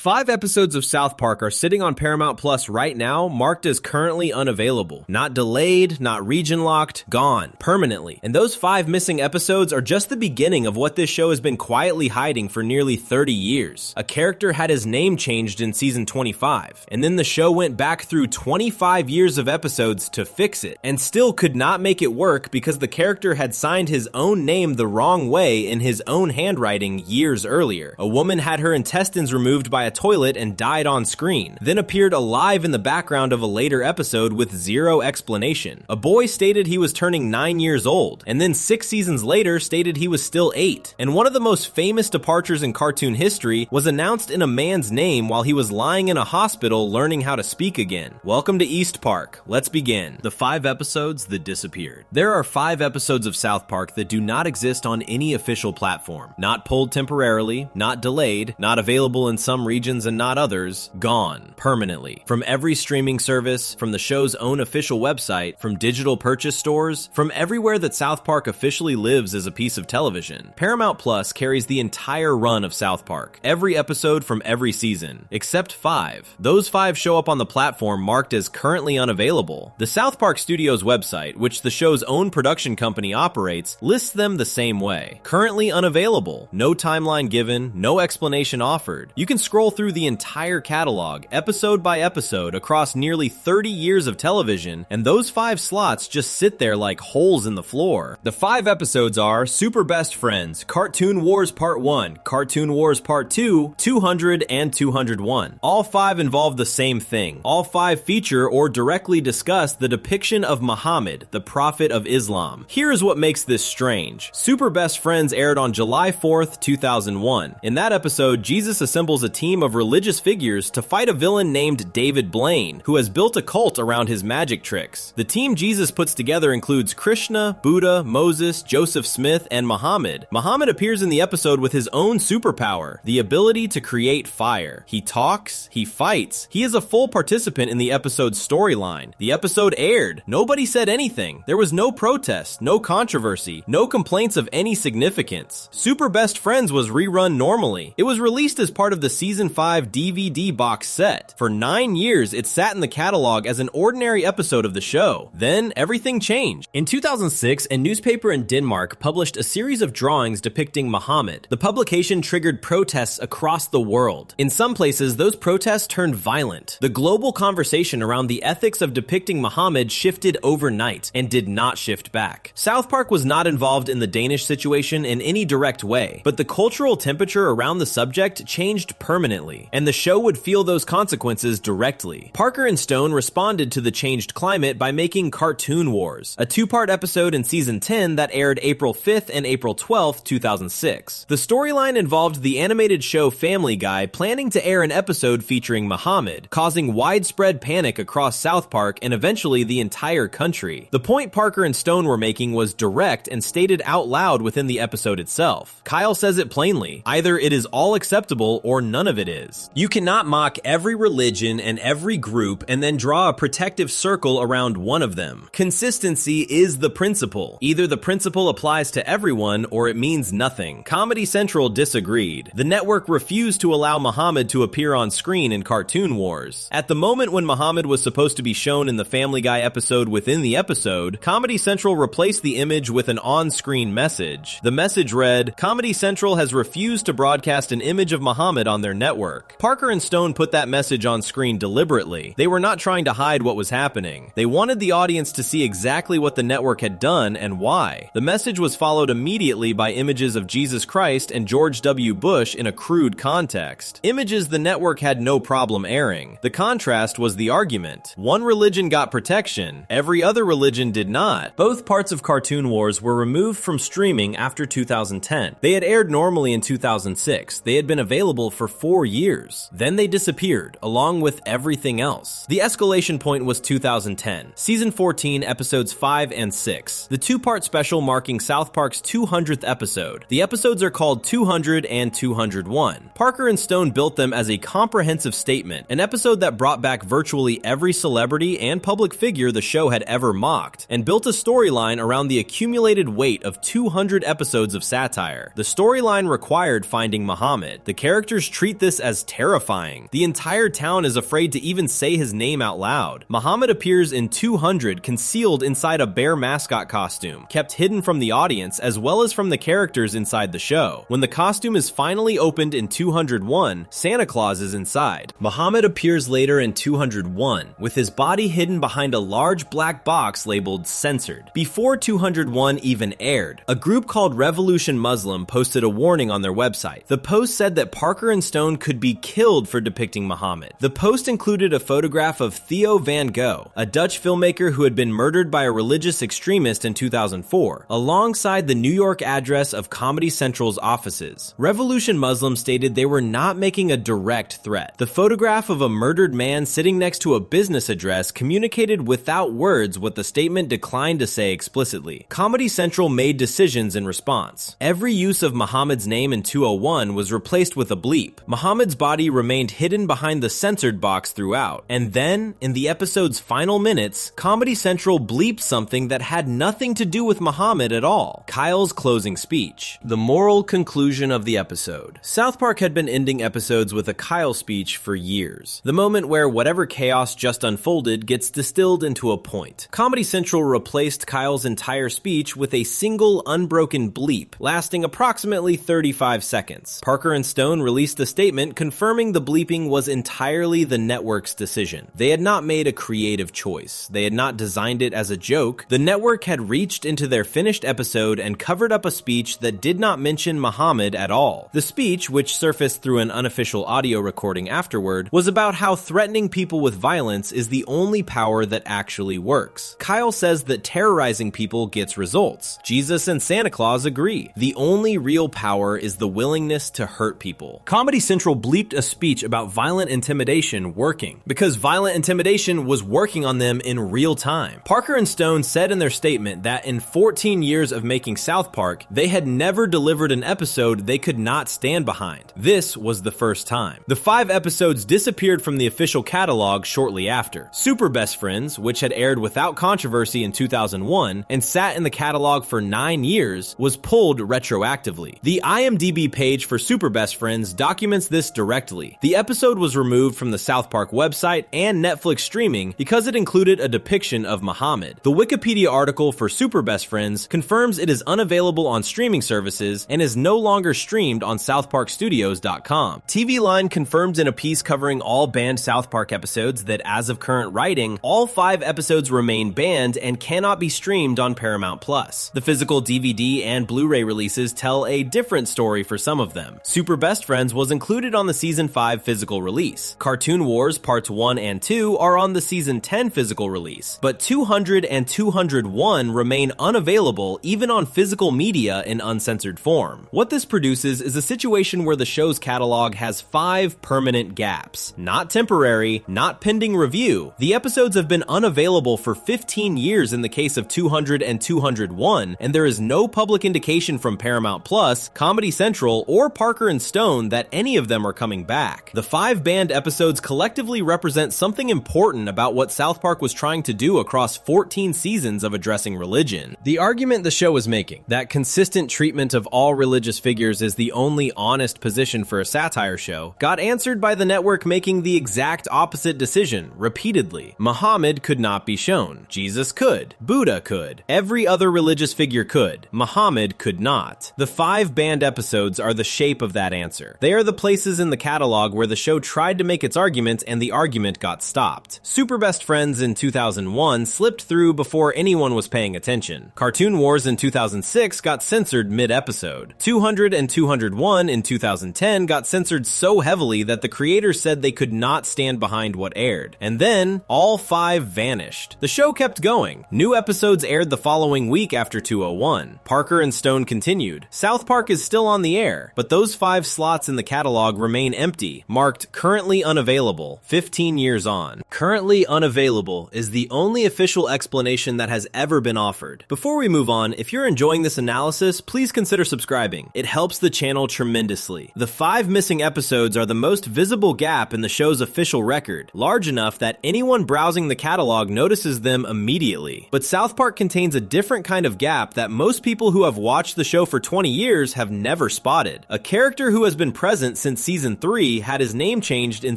5 episodes of South Park are sitting on Paramount Plus right now, marked as currently unavailable. Not delayed, not region locked, gone, permanently. And those 5 missing episodes are just the beginning of what this show has been quietly hiding for nearly 30 years. A character had his name changed in season 25, and then the show went back through 25 years of episodes to fix it, and still could not make it work because the character had signed his own name the wrong way in his own handwriting years earlier. A woman had her intestines removed by a toilet and died on screen, then appeared alive in the background of a later episode with zero explanation. A boy stated he was turning 9 years old, and then 6 seasons later stated he was still 8. And one of the most famous departures in cartoon history was announced in a man's name while he was lying in a hospital learning how to speak again. Welcome to East Park. Let's begin. The 5 episodes that disappeared. There are 5 episodes of South Park that do not exist on any official platform. Not pulled temporarily, not delayed, not available in some regions and not others, gone permanently. From every streaming service, from the show's own official website, from digital purchase stores, from everywhere that South Park officially lives as a piece of television. Paramount Plus carries the entire run of South Park, every episode from every season, except 5. Those 5 show up on the platform marked as currently unavailable. The South Park Studios website, which the show's own production company operates, lists them the same way. Currently unavailable, no timeline given, no explanation offered. You can scroll through the entire catalog, episode by episode, across nearly 30 years of television, and those 5 slots just sit there like holes in the floor. The 5 episodes are Super Best Friends, Cartoon Wars Part 1, Cartoon Wars Part 2, 200, and 201. All 5 involve the same thing. All 5 feature or directly discuss the depiction of Muhammad, the Prophet of Islam. Here is what makes this strange. Super Best Friends aired on July 4th, 2001. In that episode, Jesus assembles a team of religious figures to fight a villain named David Blaine, who has built a cult around his magic tricks. The team Jesus puts together includes Krishna, Buddha, Moses, Joseph Smith, and Muhammad. Muhammad appears in the episode with his own superpower, the ability to create fire. He talks, he fights, he is a full participant in the episode's storyline. The episode aired. Nobody said anything. There was no protest, no controversy, no complaints of any significance. Super Best Friends was rerun normally. It was released as part of the Season 5 DVD box set. For 9 years, it sat in the catalog as an ordinary episode of the show. Then, everything changed. In 2006, a newspaper in Denmark published a series of drawings depicting Muhammad. The publication triggered protests across the world. In some places, those protests turned violent. The global conversation around the ethics of depicting Muhammad shifted overnight and did not shift back. South Park was not involved in the Danish situation in any direct way, but the cultural temperature around the subject changed permanently, and the show would feel those consequences directly. Parker and Stone responded to the changed climate by making Cartoon Wars, a 2-part episode in season 10 that aired April 5th and April 12th, 2006. The storyline involved the animated show Family Guy planning to air an episode featuring Muhammad, causing widespread panic across South Park and eventually the entire country. The point Parker and Stone were making was direct and stated out loud within the episode itself. Kyle says it plainly: either it is all acceptable or none of it is. You cannot mock every religion and every group and then draw a protective circle around one of them. Consistency is the principle. Either the principle applies to everyone or it means nothing. Comedy Central disagreed. The network refused to allow Muhammad to appear on screen in Cartoon Wars. At the moment when Muhammad was supposed to be shown in the Family Guy episode within the episode, Comedy Central replaced the image with an on-screen message. The message read, "Comedy Central has refused to broadcast an image of Muhammad on their network." Parker and Stone put that message on screen deliberately. They were not trying to hide what was happening. They wanted the audience to see exactly what the network had done and why. The message was followed immediately by images of Jesus Christ and George W. Bush in a crude context. Images the network had no problem airing. The contrast was the argument. One religion got protection, every other religion did not. Both parts of Cartoon Wars were removed from streaming after 2010. They had aired normally in 2006. They had been available for 4 years. Then they disappeared, along with everything else. The escalation point was 2010. Season 14, episodes 5 and 6. The 2-part special marking South Park's 200th episode. The episodes are called 200 and 201. Parker and Stone built them as a comprehensive statement, an episode that brought back virtually every celebrity and public figure the show had ever mocked, and built a storyline around the accumulated weight of 200 episodes of satire. The storyline required finding Muhammad. The characters treat this this as terrifying. The entire town is afraid to even say his name out loud. Muhammad appears in 200 concealed inside a bear mascot costume, kept hidden from the audience as well as from the characters inside the show. When the costume is finally opened in 201, Santa Claus is inside. Muhammad appears later in 201, with his body hidden behind a large black box labeled censored. Before 201 even aired, a group called Revolution Muslim posted a warning on their website. The post said that Parker and Stone could be killed for depicting Muhammad. The post included a photograph of Theo van Gogh, a Dutch filmmaker who had been murdered by a religious extremist in 2004, alongside the New York address of Comedy Central's offices. Revolution Muslim stated they were not making a direct threat. The photograph of a murdered man sitting next to a business address communicated without words what the statement declined to say explicitly. Comedy Central made decisions in response. Every use of Muhammad's name in 201 was replaced with a bleep. Muhammad's body remained hidden behind the censored box throughout. And then, in the episode's final minutes, Comedy Central bleeped something that had nothing to do with Muhammad at all. Kyle's closing speech. The moral conclusion of the episode. South Park had been ending episodes with a Kyle speech for years. The moment where whatever chaos just unfolded gets distilled into a point. Comedy Central replaced Kyle's entire speech with a single unbroken bleep, lasting approximately 35 seconds. Parker and Stone released a statement confirming the bleeping was entirely the network's decision. They had not made a creative choice. They had not designed it as a joke. The network had reached into their finished episode and covered up a speech that did not mention Muhammad at all. The speech, which surfaced through an unofficial audio recording afterward, was about how threatening people with violence is the only power that actually works. Kyle says that terrorizing people gets results. Jesus and Santa Claus agree. The only real power is the willingness to hurt people. Comedy Central bleeped a speech about violent intimidation working, because violent intimidation was working on them in real time. Parker and Stone said in their statement that in 14 years of making South Park, they had never delivered an episode they could not stand behind. This was the first time. The 5 episodes disappeared from the official catalog shortly after. Super Best Friends, which had aired without controversy in 2001 and sat in the catalog for 9 years, was pulled retroactively. The IMDb page for Super Best Friends documents this directly. The episode was removed from the South Park website and Netflix streaming because it included a depiction of Muhammad. The Wikipedia article for Super Best Friends confirms it is unavailable on streaming services and is no longer streamed on southparkstudios.com. TV Line confirms in a piece covering all banned South Park episodes that as of current writing, all 5 episodes remain banned and cannot be streamed on Paramount+. The physical DVD and Blu-ray releases tell a different story for some of them. Super Best Friends was included on the Season 5 physical release. Cartoon Wars Parts 1 and 2 are on the Season 10 physical release, but 200 and 201 remain unavailable even on physical media in uncensored form. What this produces is a situation where the show's catalog has 5 permanent gaps. Not temporary, not pending review. The episodes have been unavailable for 15 years in the case of 200 and 201, and there is no public indication from Paramount+, Comedy Central, or Parker and Stone that any of them are coming back. The 5 banned episodes collectively represent something important about what South Park was trying to do across 14 seasons of addressing religion. The argument the show was making, that consistent treatment of all religious figures is the only honest position for a satire show, got answered by the network making the exact opposite decision repeatedly. Muhammad could not be shown. Jesus could. Buddha could. Every other religious figure could. Muhammad could not. The 5 banned episodes are the shape of that answer. They are the places in the catalog where the show tried to make its argument and the argument got stopped. Super Best Friends in 2001 slipped through before anyone was paying attention. Cartoon Wars in 2006 got censored mid-episode. 200 and 201 in 2010 got censored so heavily that the creators said they could not stand behind what aired. And then, all 5 vanished. The show kept going. New episodes aired the following week after 201. Parker and Stone continued. South Park is still on the air, but those 5 slots in the catalog remain empty, marked currently unavailable, 15 years on. Currently unavailable is the only official explanation that has ever been offered. Before we move on, if you're enjoying this analysis, please consider subscribing. It helps the channel tremendously. The 5 missing episodes are the most visible gap in the show's official record, large enough that anyone browsing the catalog notices them immediately. But South Park contains a different kind of gap that most people who have watched the show for 20 years have never spotted. A character who has been present since Season 3 had his name changed in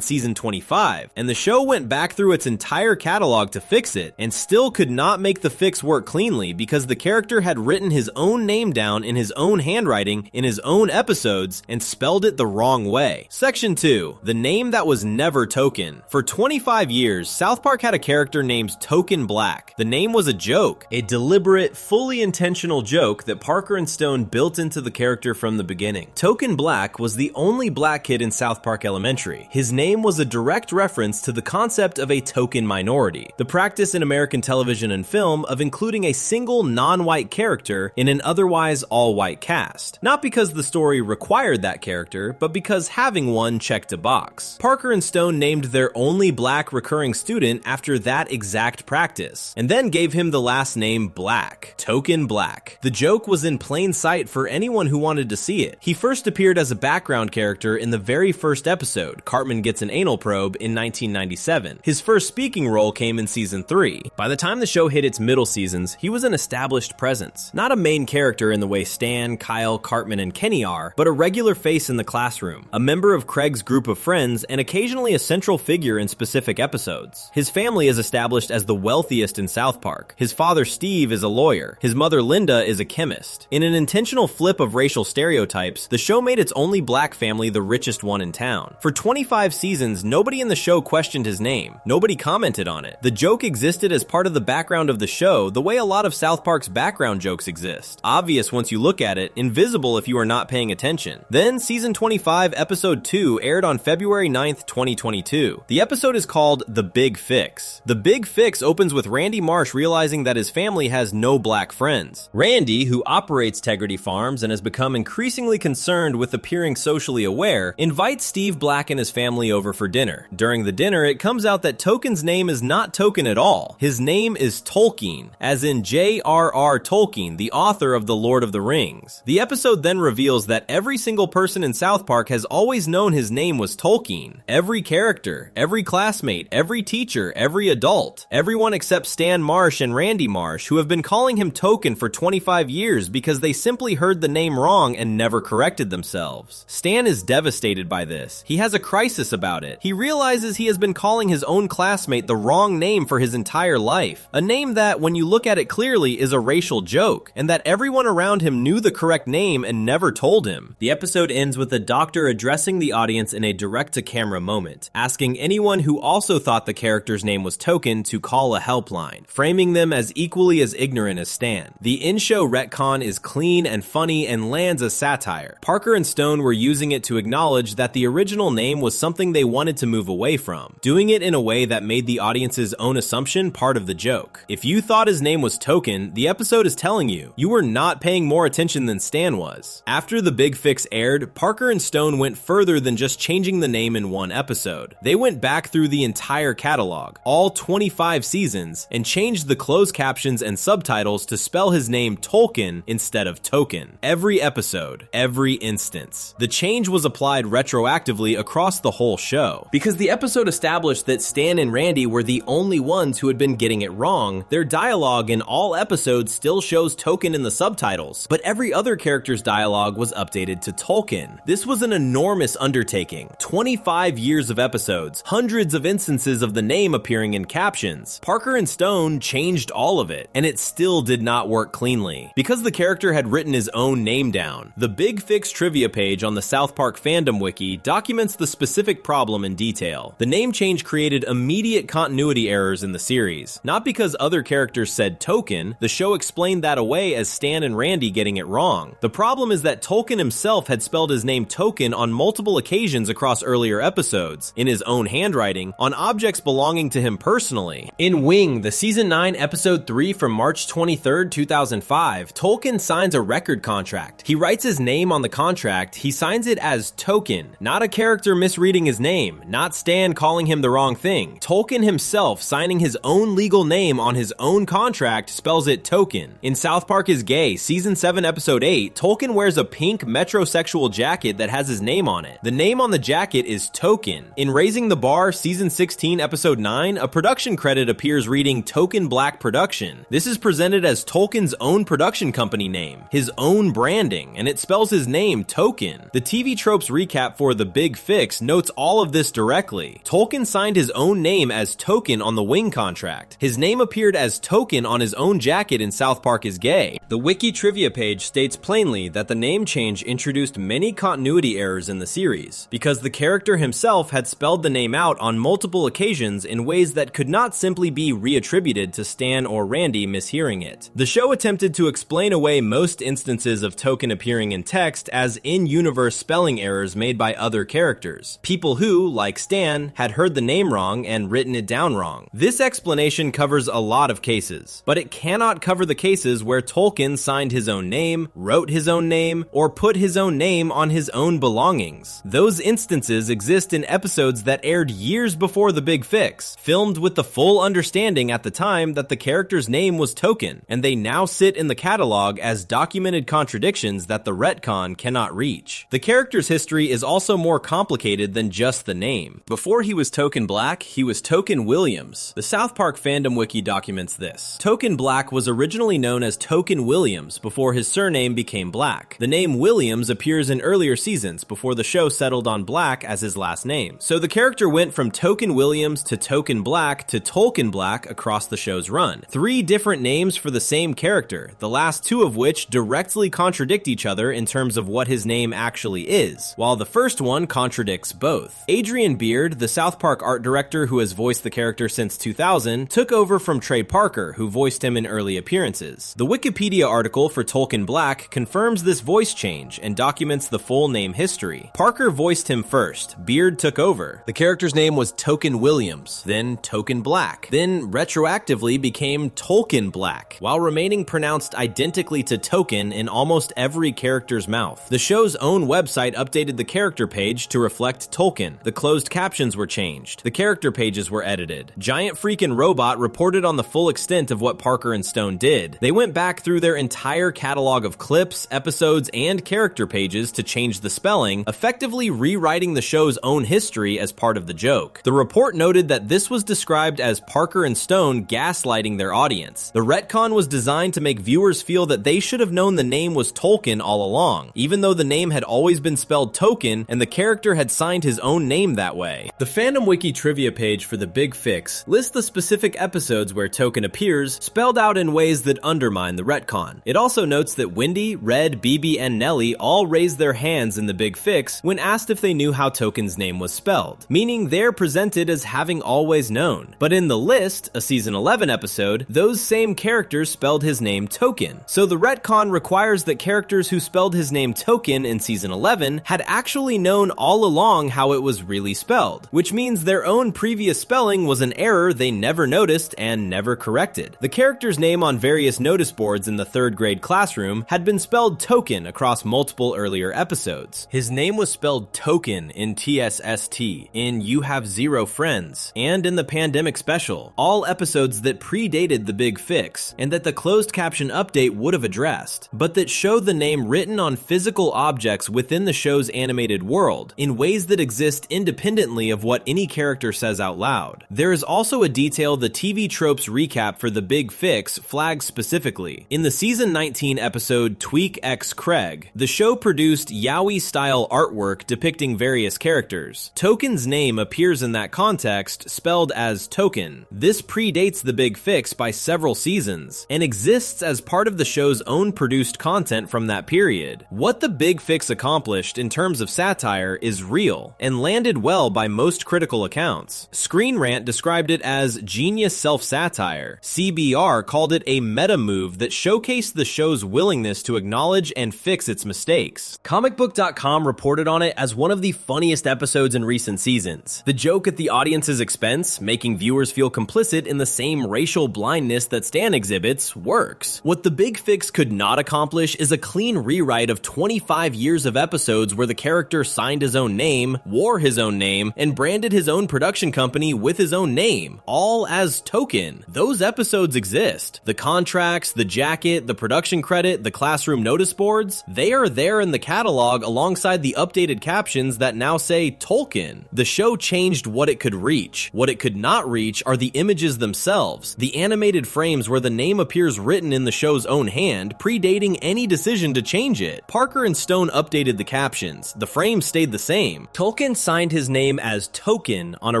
Season 25, and the show went back through its entire catalog to fix it, and still could not make the fix work cleanly because the character had written his own name down in his own handwriting in his own episodes and spelled it the wrong way. Section 2. The name that was never Token. For 25 years, South Park had a character named Token Black. The name was a joke, a deliberate, fully intentional joke that Parker and Stone built into the character from the beginning. Token Black was the only black kid in South Park Elementary. His name was a direct reference to the concept of a token minority, the practice in American television and film of including a single non-white character in an otherwise all-white cast. Not because the story required that character, but because having one checked a box. Parker and Stone named their only black recurring student after that exact practice, and then gave him the last name Black, Token Black. The joke was in plain sight for anyone who wanted to see it. He first appeared as a background character in the very first episode, Cartman Gets an Anal Probe, in 1997. His first speaking role came in Season 3. By the time the show hit its middle seasons, he was an established presence. Not a main character in the way Stan, Kyle, Cartman, and Kenny are, but a regular face in the classroom, a member of Craig's group of friends, and occasionally a central figure in specific episodes. His family is established as the wealthiest in South Park. His father Steve is a lawyer. His mother Linda is a chemist. In an intentional flip of racial stereotypes, the show made its only black family the richest one in town. For 25 seasons, nobody in the show questioned his name. Nobody commented on it. The joke existed as part of the background of the show, the way a lot of South Park's background jokes exist. Obvious once you look at it, invisible if you are not paying attention. Then, Season 25, Episode 2 aired on February 9th, 2022. The episode is called The Big Fix. The Big Fix opens with Randy Marsh realizing that his family has no black friends. Randy, who operates Tegrity Farms and has become increasingly concerned with appearing socially aware, invites Steve Black and his family over for dinner. During the dinner, it comes out that Token's name is not Token at all. His name is Tolkien, as in J.R.R. Tolkien, the author of The Lord of the Rings. The episode then reveals that every single person in South Park has always known his name was Tolkien. Every character, every classmate, every teacher, every adult. Everyone except Stan Marsh and Randy Marsh, who have been calling him Token for 25 years because they simply heard the name wrong and never corrected themselves. Stan is devastated by this. He has a crisis about it. He realizes he has been calling his own classmate the wrong name for his entire life. A name that, when you look at it clearly, is a racial joke, and that everyone around him knew the correct name and never told him. The episode ends with the doctor addressing the audience in a direct-to-camera moment, asking anyone who also thought the character's name was Token to call a helpline, framing them as equally as ignorant as Stan. The in-show retcon is clean and funny and lands as satire. Parker and Stone were using it to acknowledge that the original name was something they wanted to move away from, doing it in a way that made the audience's own assumption part of the joke. If you thought his name was Token, the episode is telling you, you were not paying more attention than Stan was. After The Big Fix aired, Parker and Stone went further than just changing the name in one episode. They went back through the entire catalog, all 25 seasons, and changed the closed captions and subtitles to spell his name Tolkien instead of Token. Every episode, every instance. The change was applied retroactively across the whole show. Because the episode established that Stan and Randy were the only ones who had been getting it wrong, their dialogue in all episodes still shows Token in the subtitles, but every other character's dialogue was updated to Tolkien. This was an enormous undertaking. 25 years of episodes, hundreds of instances of the name appearing in captions. Parker and Stone changed all of it, and it still did not work cleanly. Because the character had written his own name down, the Big Fix trivia page on the South Park fandom wiki documents the specific problem in detail. The name change created immediate continuity errors in the series. Not because other characters said Token, the show explained that away as Stan and Randy getting it wrong. The problem is that Tolkien himself had spelled his name Token on multiple occasions across earlier episodes, in his own handwriting, on objects belonging to him personally. In Wing, the Season 9 Episode 3 from March 23rd, 2005, Tolkien signs a record contract. He writes his name on the contract, he signs it as Token, not a character misreading his name, not Stan calling him the wrong thing. Tolkien himself signing his own legal name on his own contract spells it Token. In South Park is Gay, Season 7 Episode 8, Tolkien wears a pink metrosexual jacket that has his name on it. The name on the jacket is Token. In Raising the Bar, Season 16 Episode 9, a production credit appears reading Token Black Production. This is presented as Tolkien's own production company name, his own branding, and it spells his name Token. The TV tropes recap for The Big Fix notes all of this directly. Tolkien signed his own name as Token on the Wing contract. His name appeared as Token on his own jacket in South Park is Gay. The wiki trivia page states plainly that the name change introduced many continuity errors in the series, because the character himself had spelled the name out on multiple occasions in ways that could not simply be reattributed to Stan or Randy mishearing it. The show attempted to explain away most instances of Token appearing in text as in-universe spelling errors made by other characters, people who, like Stan, had heard the name wrong and written it down wrong. This explanation covers a lot of cases, but it cannot cover the cases where Tolkien signed his own name, wrote his own name, or put his own name on his own belongings. Those instances exist in episodes that aired years before The Big Fix, filmed with the full understanding at the time that the character's name was Token, and they now sit in the catalog as documented contradictions that the retcon cannot reach. The character's history is also more complicated than just the name. Before he was Token Black, he was Token Williams. The South Park fandom wiki documents this. Token Black was originally known as Token Williams before his surname became Black. The name Williams appears in earlier seasons before the show settled on Black as his last name. So the character went from Token Williams to Token Black to Tolkien Black across the show's run. 3 different names for the same character, the last 2 of which directly contradict each other in terms of what his name actually is, while the first one contradicts both. Adrian Beard, the South Park art director who has voiced the character since 2000, took over from Trey Parker, who voiced him in early appearances. The Wikipedia article for Tolkien Black confirms this voice change and documents the full name history. Parker voiced him first, Beard took over. The character's name was Token Williams, then Token Black, then retroactively became Tolkien Black, while remaining pronounced identically to Token in almost every character's mouth. The show's own website updated the character page to reflect Tolkien. The closed captions were changed. The character pages were edited. Giant Freakin' Robot reported on the full extent of what Parker and Stone did. They went back through their entire catalog of clips, episodes, and character pages to change the spelling, effectively rewriting the show's own history as part of the joke. The report noted that this was described as Parker and Stone gaslighting their audience. The retcon was designed to make viewers feel that they should have known the name was Tolkien all along, even though the name had always been spelled Token and the character had signed his own name that way. The Fandom Wiki trivia page for The Big Fix lists the specific episodes where Token appears, spelled out in ways that undermine the retcon. It also notes that Wendy, Red, BB, and Nellie all raised their hands in The Big Fix when asked if they knew how Token's name was spelled, meaning they're presented as having always known. But in The List, a season 11 episode, those same characters spelled his name Token. So the retcon requires that characters who spelled his name Token in season 11 had actually known all along how it was really spelled, which means their own previous spelling was an error they never noticed and never corrected. The character's name on various notice boards in the 3rd grade classroom had been spelled Token across multiple earlier episodes. His name was spelled Token in TSST, in You Have Zero Friends, and in the Pandemic Special, all episodes that predated The Big Fix, and that the closed caption update would have addressed, but that show the name written on physical objects within the show's animated world, in ways that exist independently of what any character says out loud. There is also a detail the TV Tropes recap for The Big Fix flags specifically. In the season 19 episode Tweak X Craig, the show produced yaoi-style artwork depicting various characters. Token's name appears in that context, spelled as Token. This predates The Big Fix by several seasons, and exists as part of the show's own produced content from that period. What The Big Fix accomplished in terms of satire is real, and landed well by most critical accounts. Screen Rant described it as genius self-satire. CBR called it a meta move that showcased the show's willingness to acknowledge and fix its mistakes. Comicbook.com reported on it as one of the funniest episodes in recent seasons. The joke at the audience's expense, making viewers feel complicit in the same racial blindness that Stan exhibits, works. What The Big Fix could not accomplish is a clean rewrite of 25 years of episodes where the character signed his own name, wore his own name, and branded his own production company with his own name, all as Token. Those episodes exist. The contracts, the jacket, the production credit, the classroom notice boards, they are there in the catalog alongside the updated captions that now say Tolkien. The show changed what it could reach. What it could not reach are the images themselves, the animated frames where the name appears written in the show's own hand, predating any decision to change it. Parker and Stone updated the captions, lines. The frame stayed the same. Tolkien signed his name as Token on a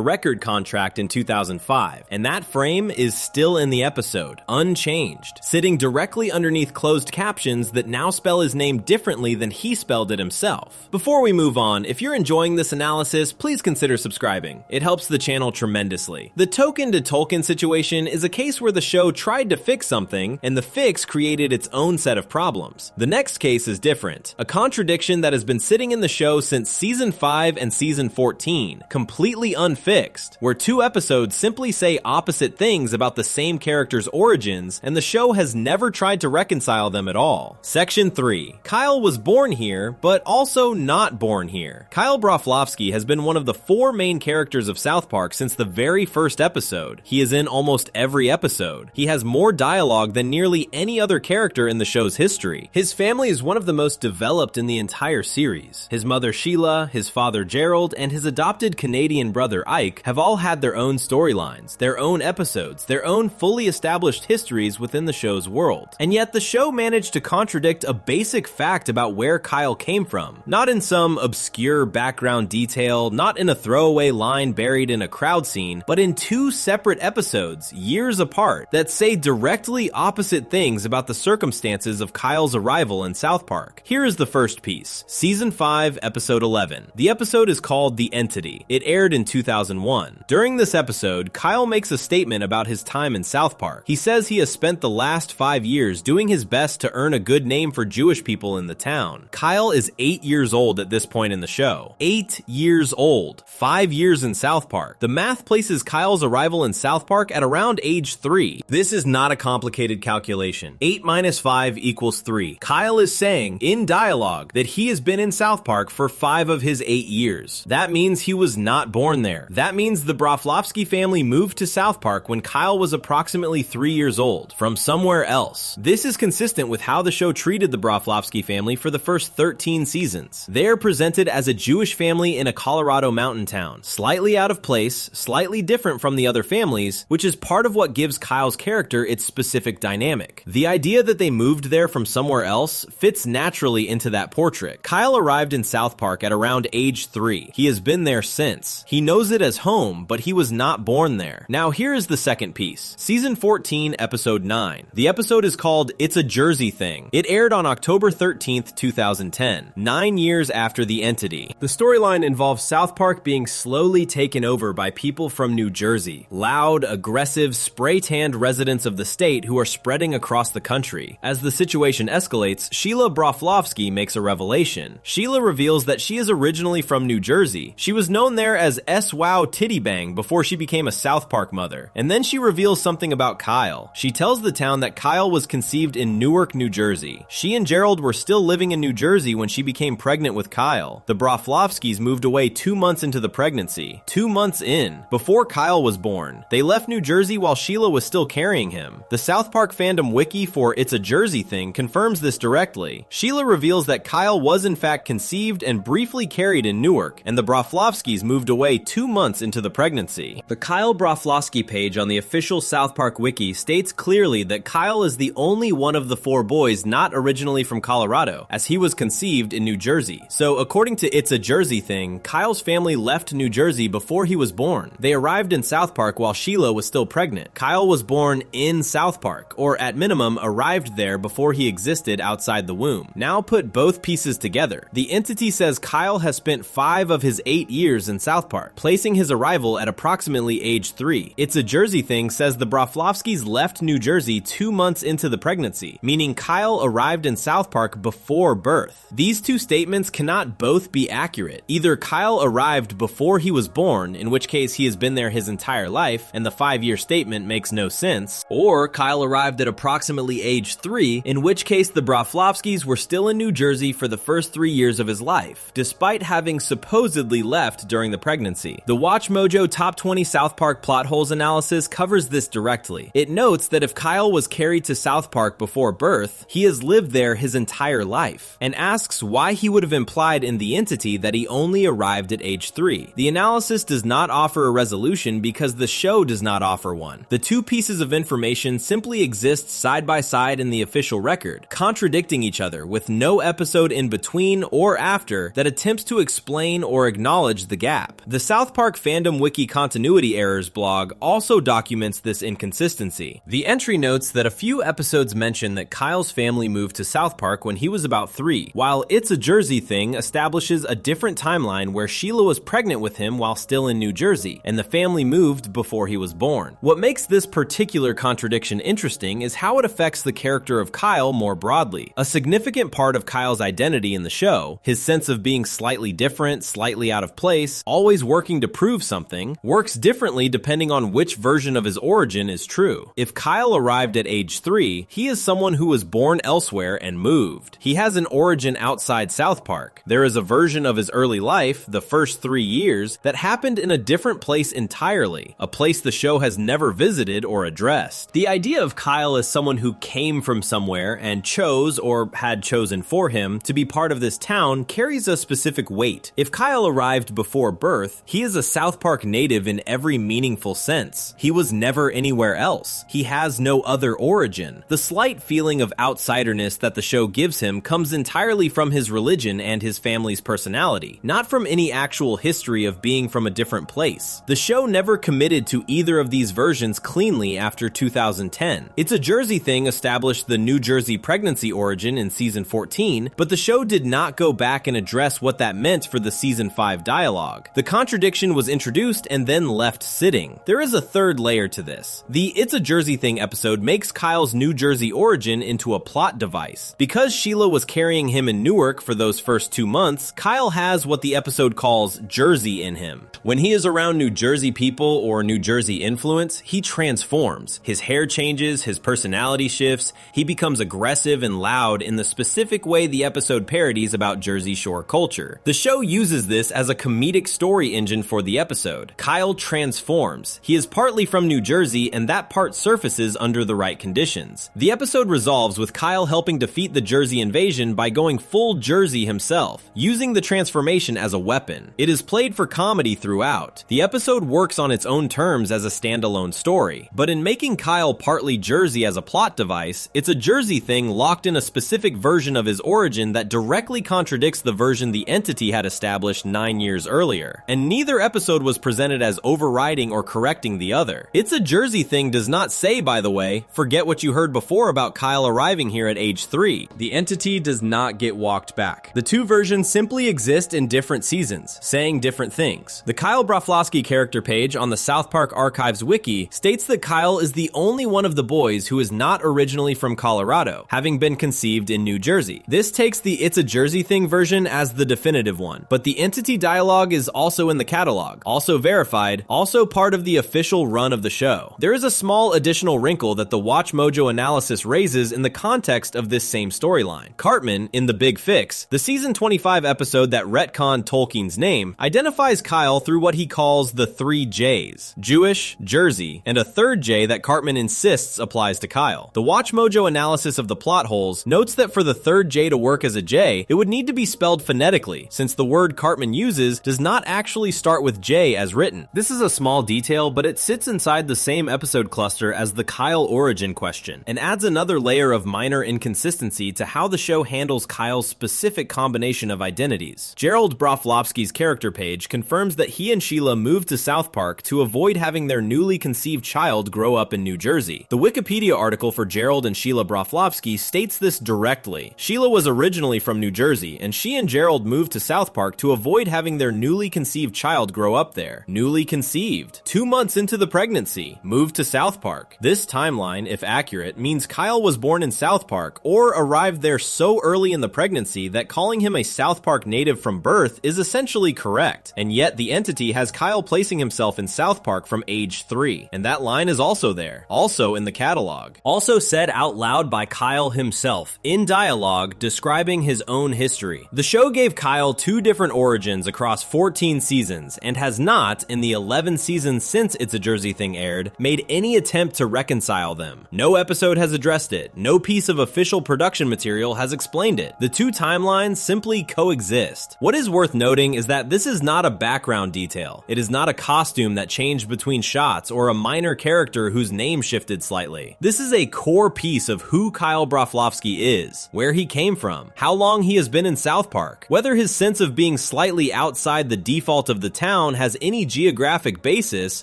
record contract in 2005, and that frame is still in the episode, unchanged, sitting directly underneath closed captions that now spell his name differently than he spelled it himself. Before we move on, if you're enjoying this analysis, please consider subscribing. It helps the channel tremendously. The Token to Tolkien situation is a case where the show tried to fix something, and the fix created its own set of problems. The next case is different, a contradiction that has been sitting in the show since season 5 and season 14, completely unfixed, where 2 episodes simply say opposite things about the same character's origins, and the show has never tried to reconcile them at all. Section 3. Kyle was born here, but also not born here. Kyle Broflovsky has been one of the 4 main characters of South Park since the very first episode. He is in almost every episode. He has more dialogue than nearly any other character in the show's history. His family is one of the most developed in the entire series. His mother Sheila, his father Gerald, and his adopted Canadian brother Ike have all had their own storylines, their own episodes, their own fully established histories within the show's world. And yet the show managed to contradict a basic fact about where Kyle came from. Not in some obscure background detail, not in a throwaway line buried in a crowd scene, but in 2 separate episodes, years apart, that say directly opposite things about the circumstances of Kyle's arrival in South Park. Here is the first piece. Season 5, episode 11. The episode is called The Entity. It aired in 2001. During this episode, Kyle makes a statement about his time in South Park. He says he has spent the last 5 years doing his best to earn a good name for Jewish people in the town. Kyle is 8 years old at this point in the show. 8 years old. 5 years in South Park. The math places Kyle's arrival in South Park at around age 3. This is not a complicated calculation. 8 minus 5 equals 3. Kyle is saying, in dialogue, that he has been in South Park for 5 of his 8 years. That means he was not born there. That means the Broflovsky family moved to South Park when Kyle was approximately 3 years old, from somewhere else. This is consistent with how the show treated the Broflovsky family for the first 13 seasons. They are presented as a Jewish family in a Colorado mountain town, slightly out of place, slightly different from the other families, which is part of what gives Kyle's character its specific dynamic. The idea that they moved there from somewhere else fits naturally into that portrait. Kyle arrived in South Park at around age 3. He has been there since. He knows it as home, but he was not born there. Now here is the second piece. Season 14, episode 9. The episode is called It's a Jersey Thing. It aired on October 13th, 2010, 9 years after The Entity. The storyline involves South Park being slowly taken over by people from New Jersey. Loud, aggressive, spray-tanned residents of the state who are spreading across the country. As the situation escalates, Sheila Broflovsky makes a revelation. Sheila reveals that she is originally from New Jersey. She was known there as S-Wow Titty Bang before she became a South Park mother. And then she reveals something about Kyle. She tells the town that Kyle was conceived in Newark, New Jersey. She and Gerald were still living in New Jersey when she became pregnant with Kyle. The Broflovskys moved away 2 months into the pregnancy. 2 months in, before Kyle was born. They left New Jersey while Sheila was still carrying him. The South Park fandom wiki for It's a Jersey Thing confirms this directly. Sheila reveals that Kyle was in fact conceived and briefly carried in Newark, and the Broflovskys moved away 2 months into the pregnancy. The Kyle Broflovsky page on the official South Park wiki states clearly that Kyle is the only one of the 4 boys not originally from Colorado, as he was conceived in New Jersey. So according to It's a Jersey Thing, Kyle's family left New Jersey before he was born. They arrived in South Park while Sheila was still pregnant. Kyle was born in South Park, or at minimum arrived there before he existed outside the womb. Now put both pieces together. The entity says Kyle has spent 5 of his 8 years in South Park, placing his arrival at approximately age 3. It's a Jersey Thing says the Broflovskys left New Jersey 2 months into the pregnancy, meaning Kyle arrived in South Park before birth. These two statements cannot both be accurate. Either Kyle arrived before he was born, in which case he has been there his entire life, and the 5-year statement makes no sense, or Kyle arrived at approximately age 3, in which case the Broflovskys were still in New Jersey for the first 3 years of his life, despite having supposedly left during the pregnancy. The WatchMojo Top 20 South Park Plot Holes analysis covers this directly. It notes that if Kyle was carried to South Park before birth, he has lived there his entire life, and asks why he would have implied in the entity that he only arrived at age 3. The analysis does not offer a resolution because the show does not offer one. The two pieces of information simply exist side by side in the official record, contradicting each other with no episode in between or or after that attempts to explain or acknowledge the gap. The South Park Fandom Wiki Continuity Errors blog also documents this inconsistency. The entry notes that a few episodes mention that Kyle's family moved to South Park when he was about 3, while It's a Jersey Thing establishes a different timeline where Sheila was pregnant with him while still in New Jersey, and the family moved before he was born. What makes this particular contradiction interesting is how it affects the character of Kyle more broadly. A significant part of Kyle's identity in the show, his sense of being slightly different, slightly out of place, always working to prove something, works differently depending on which version of his origin is true. If Kyle arrived at age 3, he is someone who was born elsewhere and moved. He has an origin outside South Park. There is a version of his early life, the first 3 years, that happened in a different place entirely, a place the show has never visited or addressed. The idea of Kyle as someone who came from somewhere and chose, or had chosen for him, to be part of this town carries a specific weight. If Kyle arrived before birth, he is a South Park native in every meaningful sense. He was never anywhere else. He has no other origin. The slight feeling of outsiderness that the show gives him comes entirely from his religion and his family's personality, not from any actual history of being from a different place. The show never committed to either of these versions cleanly after 2010. It's a Jersey Thing established the New Jersey pregnancy origin in season 14, but the show did not go back and address what that meant for the season 5 dialogue. The contradiction was introduced and then left sitting. There is a third layer to this. The It's a Jersey Thing episode makes Kyle's New Jersey origin into a plot device. Because Sheila was carrying him in Newark for those first 2 months, Kyle has what the episode calls Jersey in him. When he is around New Jersey people or New Jersey influence, he transforms. His hair changes, his personality shifts, he becomes aggressive and loud in the specific way the episode parodies about Jersey Shore culture. The show uses this as a comedic story engine for the episode. Kyle transforms. He is partly from New Jersey, and that part surfaces under the right conditions. The episode resolves with Kyle helping defeat the Jersey invasion by going full Jersey himself, using the transformation as a weapon. It is played for comedy throughout. The episode works on its own terms as a standalone story, but in making Kyle partly Jersey as a plot device, it's a Jersey Thing locked in a specific version of his origin that directly contradicts the version the entity had established 9 years earlier. And neither episode was presented as overriding or correcting the other. It's a Jersey Thing does not say, by the way, forget what you heard before about Kyle arriving here at age 3. The entity does not get walked back. The two versions simply exist in different seasons, saying different things. The Kyle Broflovsky character page on the South Park Archives wiki states that Kyle is the only one of the boys who is not originally from Colorado, having been conceived in New Jersey. This takes the It's a Jersey Thing version as the definitive one, but the entity dialogue is also in the catalog, also verified, also part of the official run of the show. There is a small additional wrinkle that the Watch Mojo analysis raises in the context of this same storyline. Cartman, in The Big Fix, the season 25 episode that retconned Tolkien's name, identifies Kyle through what he calls the 3 J's: Jewish, Jersey, and a third J that Cartman insists applies to Kyle. The Watch Mojo analysis of the plot holes notes that for the third J to work as a J, it would need to be spelled phonetically, since the word Cartman uses does not actually start with J as written. This is a small detail, but it sits inside the same episode cluster as the Kyle origin question, and adds another layer of minor inconsistency to how the show handles Kyle's specific combination of identities. Gerald Broflovsky's character page confirms that he and Sheila moved to South Park to avoid having their newly conceived child grow up in New Jersey. The Wikipedia article for Gerald and Sheila Broflovsky states this directly. Sheila was originally from New Jersey, and she and Gerald moved to South Park to avoid having their newly conceived child grow up there. Newly conceived. 2 months into the pregnancy, moved to South Park. This timeline, if accurate, means Kyle was born in South Park, or arrived there so early in the pregnancy that calling him a South Park native from birth is essentially correct. And yet the entity has Kyle placing himself in South Park from age 3, and that line is also there, also in the catalog. Also said out loud by Kyle himself, in dialogue describing his own history. The show gave Kyle 2 different origins across 14 seasons, and has not, in the 11 seasons since It's a Jersey Thing aired, made any attempt to reconcile them. No episode has addressed it. No piece of official production material has explained it. The 2 timelines simply coexist. What is worth noting is that this is not a background detail. It is not a costume that changed between shots or a minor character whose name shifted slightly. This is a core piece of who Kyle Broflovsky is, where he came from, how long he has been in in South Park, whether his sense of being slightly outside the default of the town has any geographic basis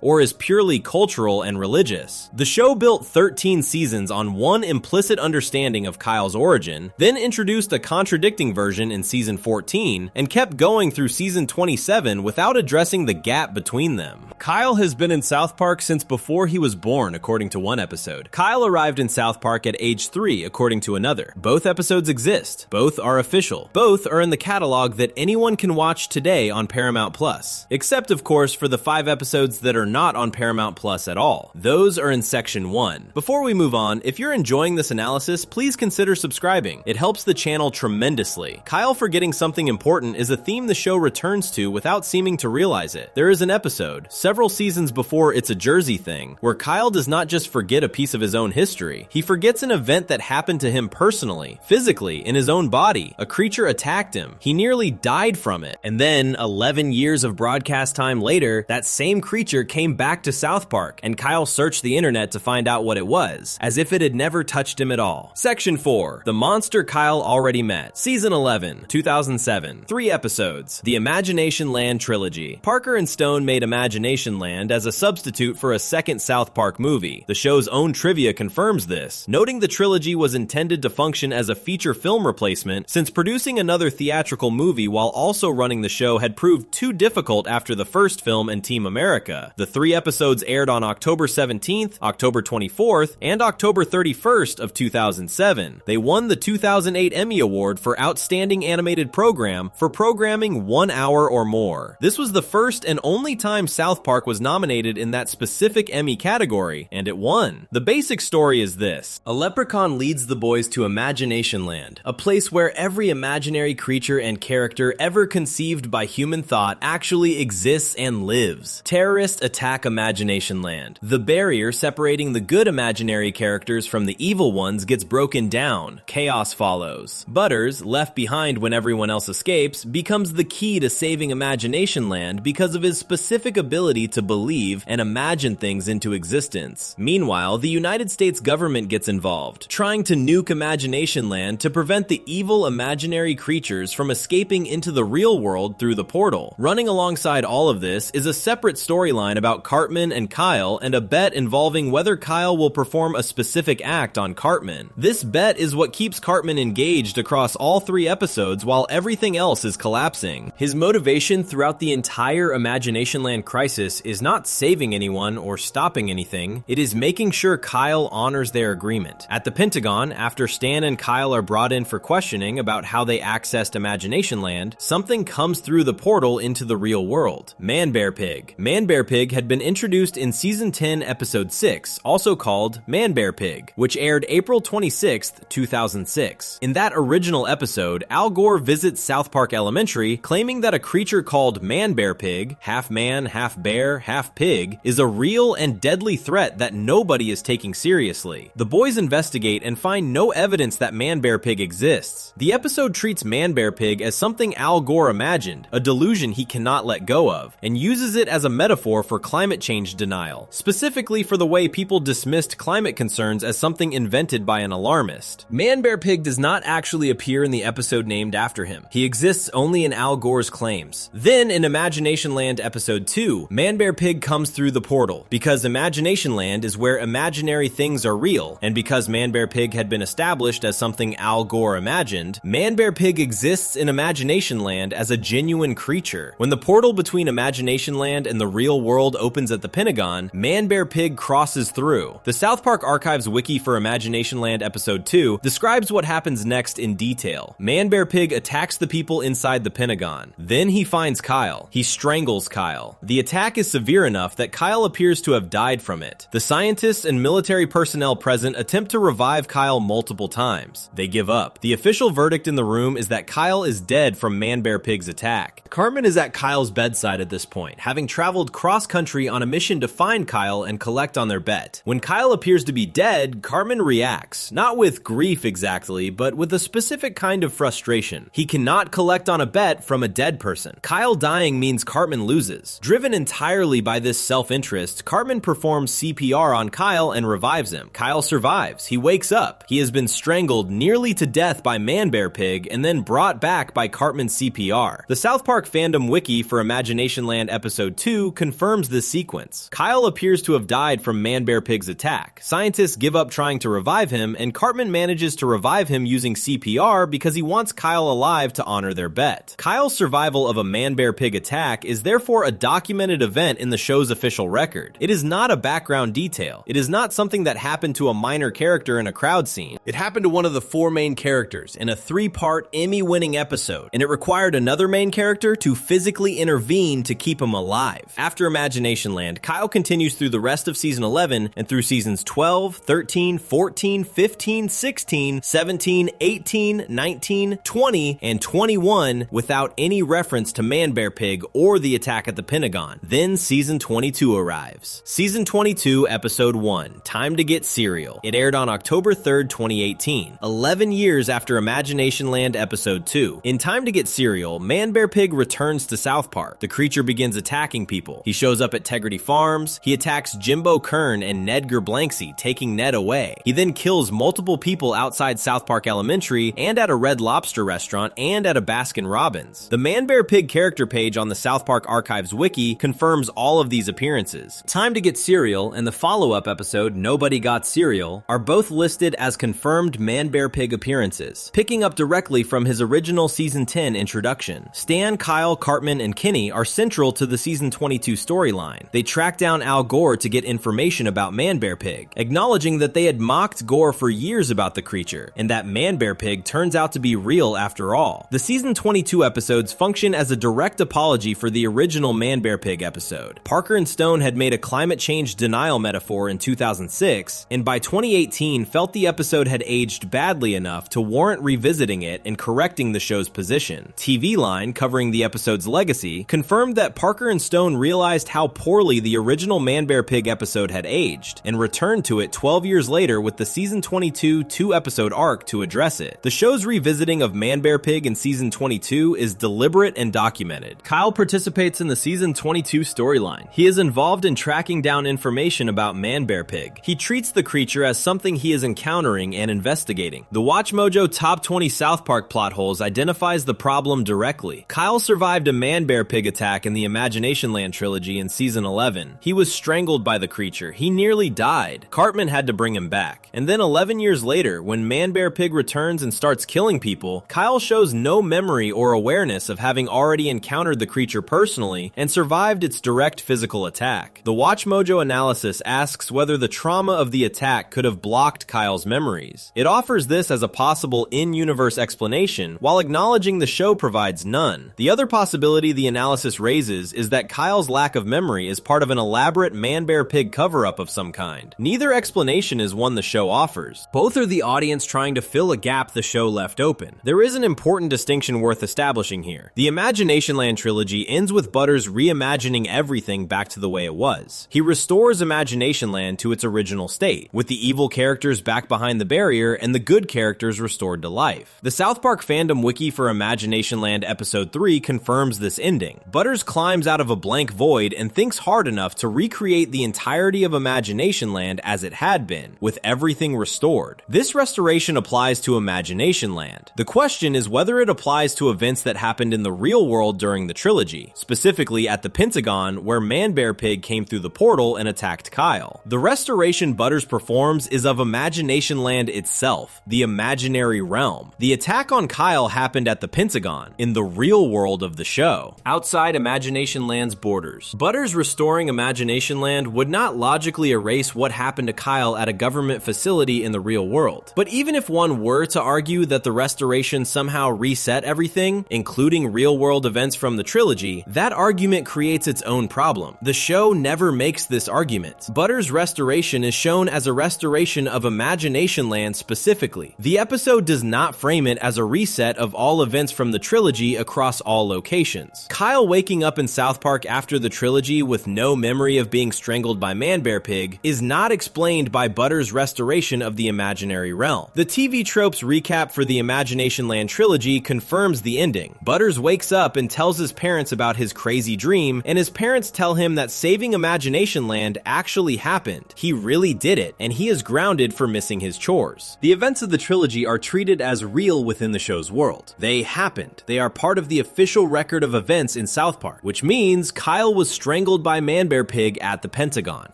or is purely cultural and religious. The show built 13 seasons on one implicit understanding of Kyle's origin, then introduced a contradicting version in season 14, and kept going through season 27 without addressing the gap between them. Kyle has been in South Park since before he was born, according to one episode. Kyle arrived in South Park at age 3, according to another. Both episodes exist. Both are official. Both are in the catalog that anyone can watch today on Paramount Plus. Except, of course, for the 5 episodes that are not on Paramount Plus at all. Those are in Section 1. Before we move on, if you're enjoying this analysis, please consider subscribing. It helps the channel tremendously. Kyle forgetting something important is a theme the show returns to without seeming to realize it. There is an episode, several seasons before It's a Jersey Thing, where Kyle does not just forget a piece of his own history, he forgets an event that happened to him personally, physically, in his own body. A creature attacked him. He nearly died from it. And then, 11 years of broadcast time later, that same creature came back to South Park, and Kyle searched the internet to find out what it was, as if it had never touched him at all. Section 4. The Monster Kyle Already Met. Season 11, 2007. 3 episodes. The Imagination Land Trilogy. Parker and Stone made Imagination Land as a substitute for a second South Park movie. The show's own trivia confirms this, noting the trilogy was intended to function as a feature film replacement since producing another theatrical movie while also running the show had proved too difficult after the first film and Team America. The 3 episodes aired on October 17th, October 24th, and October 31st of 2007. They won the 2008 Emmy Award for Outstanding Animated Program for programming 1 hour or more. This was the first and only time South Park was nominated in that specific Emmy category, and it won. The basic story is this. A leprechaun leads the boys to Imagination Land, a place where every imaginary creature and character ever conceived by human thought actually exists and lives. Terrorists attack Imagination Land. The barrier separating the good imaginary characters from the evil ones gets broken down. Chaos follows. Butters, left behind when everyone else escapes, becomes the key to saving Imagination Land because of his specific ability to believe and imagine things into existence. Meanwhile, the United States government gets involved, trying to nuke Imagination Land to prevent the evil imaginary creatures from escaping into the real world through the portal. Running alongside all of this is a separate storyline about Cartman and Kyle and a bet involving whether Kyle will perform a specific act on Cartman. This bet is what keeps Cartman engaged across all 3 episodes while everything else is collapsing. His motivation throughout the entire Imagination Land crisis is not saving anyone or stopping anything, it is making sure Kyle honors their agreement. At the Pentagon, after Stan and Kyle are brought in for questioning about how they accessed Imagination Land, something comes through the portal into the real world. Man-Bear Pig. Man-Bear Pig had been introduced in Season 10, Episode 6, also called Man-Bear Pig, which aired April 26, 2006. In that original episode, Al Gore visits South Park Elementary, claiming that a creature called Man-Bear Pig, half man, half bear, half pig, is a real and deadly threat that nobody is taking seriously. The boys investigate and find no evidence that Man-Bear Pig exists. The episode treats Man-Bear Pig as something Al Gore imagined, a delusion he cannot let go of, and uses it as a metaphor for climate change denial, specifically for the way people dismissed climate concerns as something invented by an alarmist. Man-Bear Pig does not actually appear in the episode named after him. He exists only in Al Gore's claims. Then in Imagination Land Episode 2, Man-Bear Pig comes through the portal, because Imagination Land is where imaginary things are real, and because Man-Bear Pig had been established as something Al Gore imagined, Man-Bear Pig exists in Imagination Land as a genuine creature. When the portal between Imagination Land and the real world opens at the Pentagon, Man-Bear Pig crosses through. The South Park Archives wiki for Imagination Land Episode 2 describes what happens next in detail. Man-Bear Pig attacks the people inside the Pentagon. Then he finds Kyle. He strangles Kyle. The attack is severe enough that Kyle appears to have died from it. The scientists and military personnel present attempt to revive Kyle multiple times. They give up. The official verdict in the room is that Kyle is dead from Man-Bear Pig's attack. Cartman is at Kyle's bedside at this point, having traveled cross-country on a mission to find Kyle and collect on their bet. When Kyle appears to be dead, Cartman reacts, not with grief exactly, but with a specific kind of frustration. He cannot collect on a bet from a dead person. Kyle dying means Cartman loses. Driven entirely by this self-interest, Cartman performs CPR on Kyle and revives him. Kyle survives. He wakes up. He has been strangled nearly to death by Man-Bear Pig and and then brought back by Cartman's CPR. The South Park fandom wiki for Imagination Land Episode 2 confirms this sequence. Kyle appears to have died from Man-Bear Pig's attack. Scientists give up trying to revive him, and Cartman manages to revive him using CPR because he wants Kyle alive to honor their bet. Kyle's survival of a Man-Bear Pig attack is therefore a documented event in the show's official record. It is not a background detail. It is not something that happened to a minor character in a crowd scene. It happened to one of the four main characters in a 3-part Emmy-winning episode, and it required another main character to physically intervene to keep him alive. After Imagination Land, Kyle continues through the rest of Season 11 and through Seasons 12, 13, 14, 15, 16, 17, 18, 19, 20, and 21 without any reference to Man-Bear Pig or the attack at the Pentagon. Then Season 22 arrives. Season 22, Episode 1, Time to Get Cereal. It aired on October 3rd, 2018, 11 years after Imagination Land Episode 2. In Time to Get Cereal, Man-Bear Pig returns to South Park. The creature begins attacking people. He shows up at Tegrity Farms. He attacks Jimbo Kern and Ned Gerblanksy, taking Ned away. He then kills multiple people outside South Park Elementary and at a Red Lobster restaurant and at a Baskin Robbins. The Man-Bear Pig character page on the South Park Archives wiki confirms all of these appearances. Time to Get Cereal and the follow-up episode Nobody Got Cereal are both listed as confirmed Man-Bear Pig appearances, picking up directly from his original Season 10 introduction. Stan, Kyle, Cartman, and Kenny are central to the Season 22 storyline. They track down Al Gore to get information about Man-Bear Pig, acknowledging that they had mocked Gore for years about the creature, and that Man-Bear Pig turns out to be real after all. The Season 22 episodes function as a direct apology for the original Man-Bear Pig episode. Parker and Stone had made a climate change denial metaphor in 2006, and by 2018 felt the episode had aged badly enough to warrant revisiting it and correcting the show's position. TV Line, covering the episode's legacy, confirmed that Parker and Stone realized how poorly the original Man-Bear Pig episode had aged, and returned to it 12 years later with the Season 22 2-episode arc to address it. The show's revisiting of Man-Bear Pig in Season 22 is deliberate and documented. Kyle participates in the Season 22 storyline. He is involved in tracking down information about Man-Bear Pig. He treats the creature as something he is encountering and investigating. The WatchMojo Top 20 South Park plot holes identifies the problem directly. Kyle survived a Man-Bear Pig attack in the Imagination Land trilogy in Season 11. He was strangled by the creature. He nearly died. Cartman had to bring him back. And then 11 years later, when Man-Bear Pig returns and starts killing people, Kyle shows no memory or awareness of having already encountered the creature personally and survived its direct physical attack. The WatchMojo analysis asks whether the trauma of the attack could have blocked Kyle's memories. It offers this as a possible in-universe explanation, while acknowledging the show provides none. The other possibility the analysis raises is that Kyle's lack of memory is part of an elaborate Man-Bear Pig cover-up of some kind. Neither explanation is one the show offers. Both are the audience trying to fill a gap the show left open. There is an important distinction worth establishing here. The Imagination Land trilogy ends with Butters reimagining everything back to the way it was. He restores Imagination Land to its original state, with the evil characters back behind the barrier and the good characters restored to life. The South Park fandom wiki for Imagination Land Episode 3 confirms this ending. Butters climbs out of a blank void and thinks hard enough to recreate the entirety of Imagination Land as it had been, with everything restored. This restoration applies to Imagination Land. The question is whether it applies to events that happened in the real world during the trilogy, specifically at the Pentagon where Man-Bear Pig came through the portal and attacked Kyle. The restoration Butters performs is of Imagination Land itself, the imaginary realm. The attack on Kyle happened at the Pentagon, in the real world of the show, outside Imagination Land's borders. Butters restoring Imagination Land would not logically erase what happened to Kyle at a government facility in the real world. But even if one were to argue that the restoration somehow reset everything, including real-world events from the trilogy, that argument creates its own problem. The show never makes this argument. Butters' restoration is shown as a restoration of Imagination Land specifically. The episode does not frame it as a reset of all events from the trilogy across all locations. Kyle waking up in South Park after the trilogy with no memory of being strangled by Man-Bear Pig is not explained by Butters' restoration of the imaginary realm. The TV Tropes recap for the Imagination Land trilogy confirms the ending. Butters wakes up and tells his parents about his crazy dream, and his parents tell him that saving Imagination Land actually happened. He really did it, and he is grounded for missing his chores. The events of the trilogy are treated as real within within the show's world. They happened. They are part of the official record of events in South Park, which means Kyle was strangled by Man-Bear Pig at the Pentagon,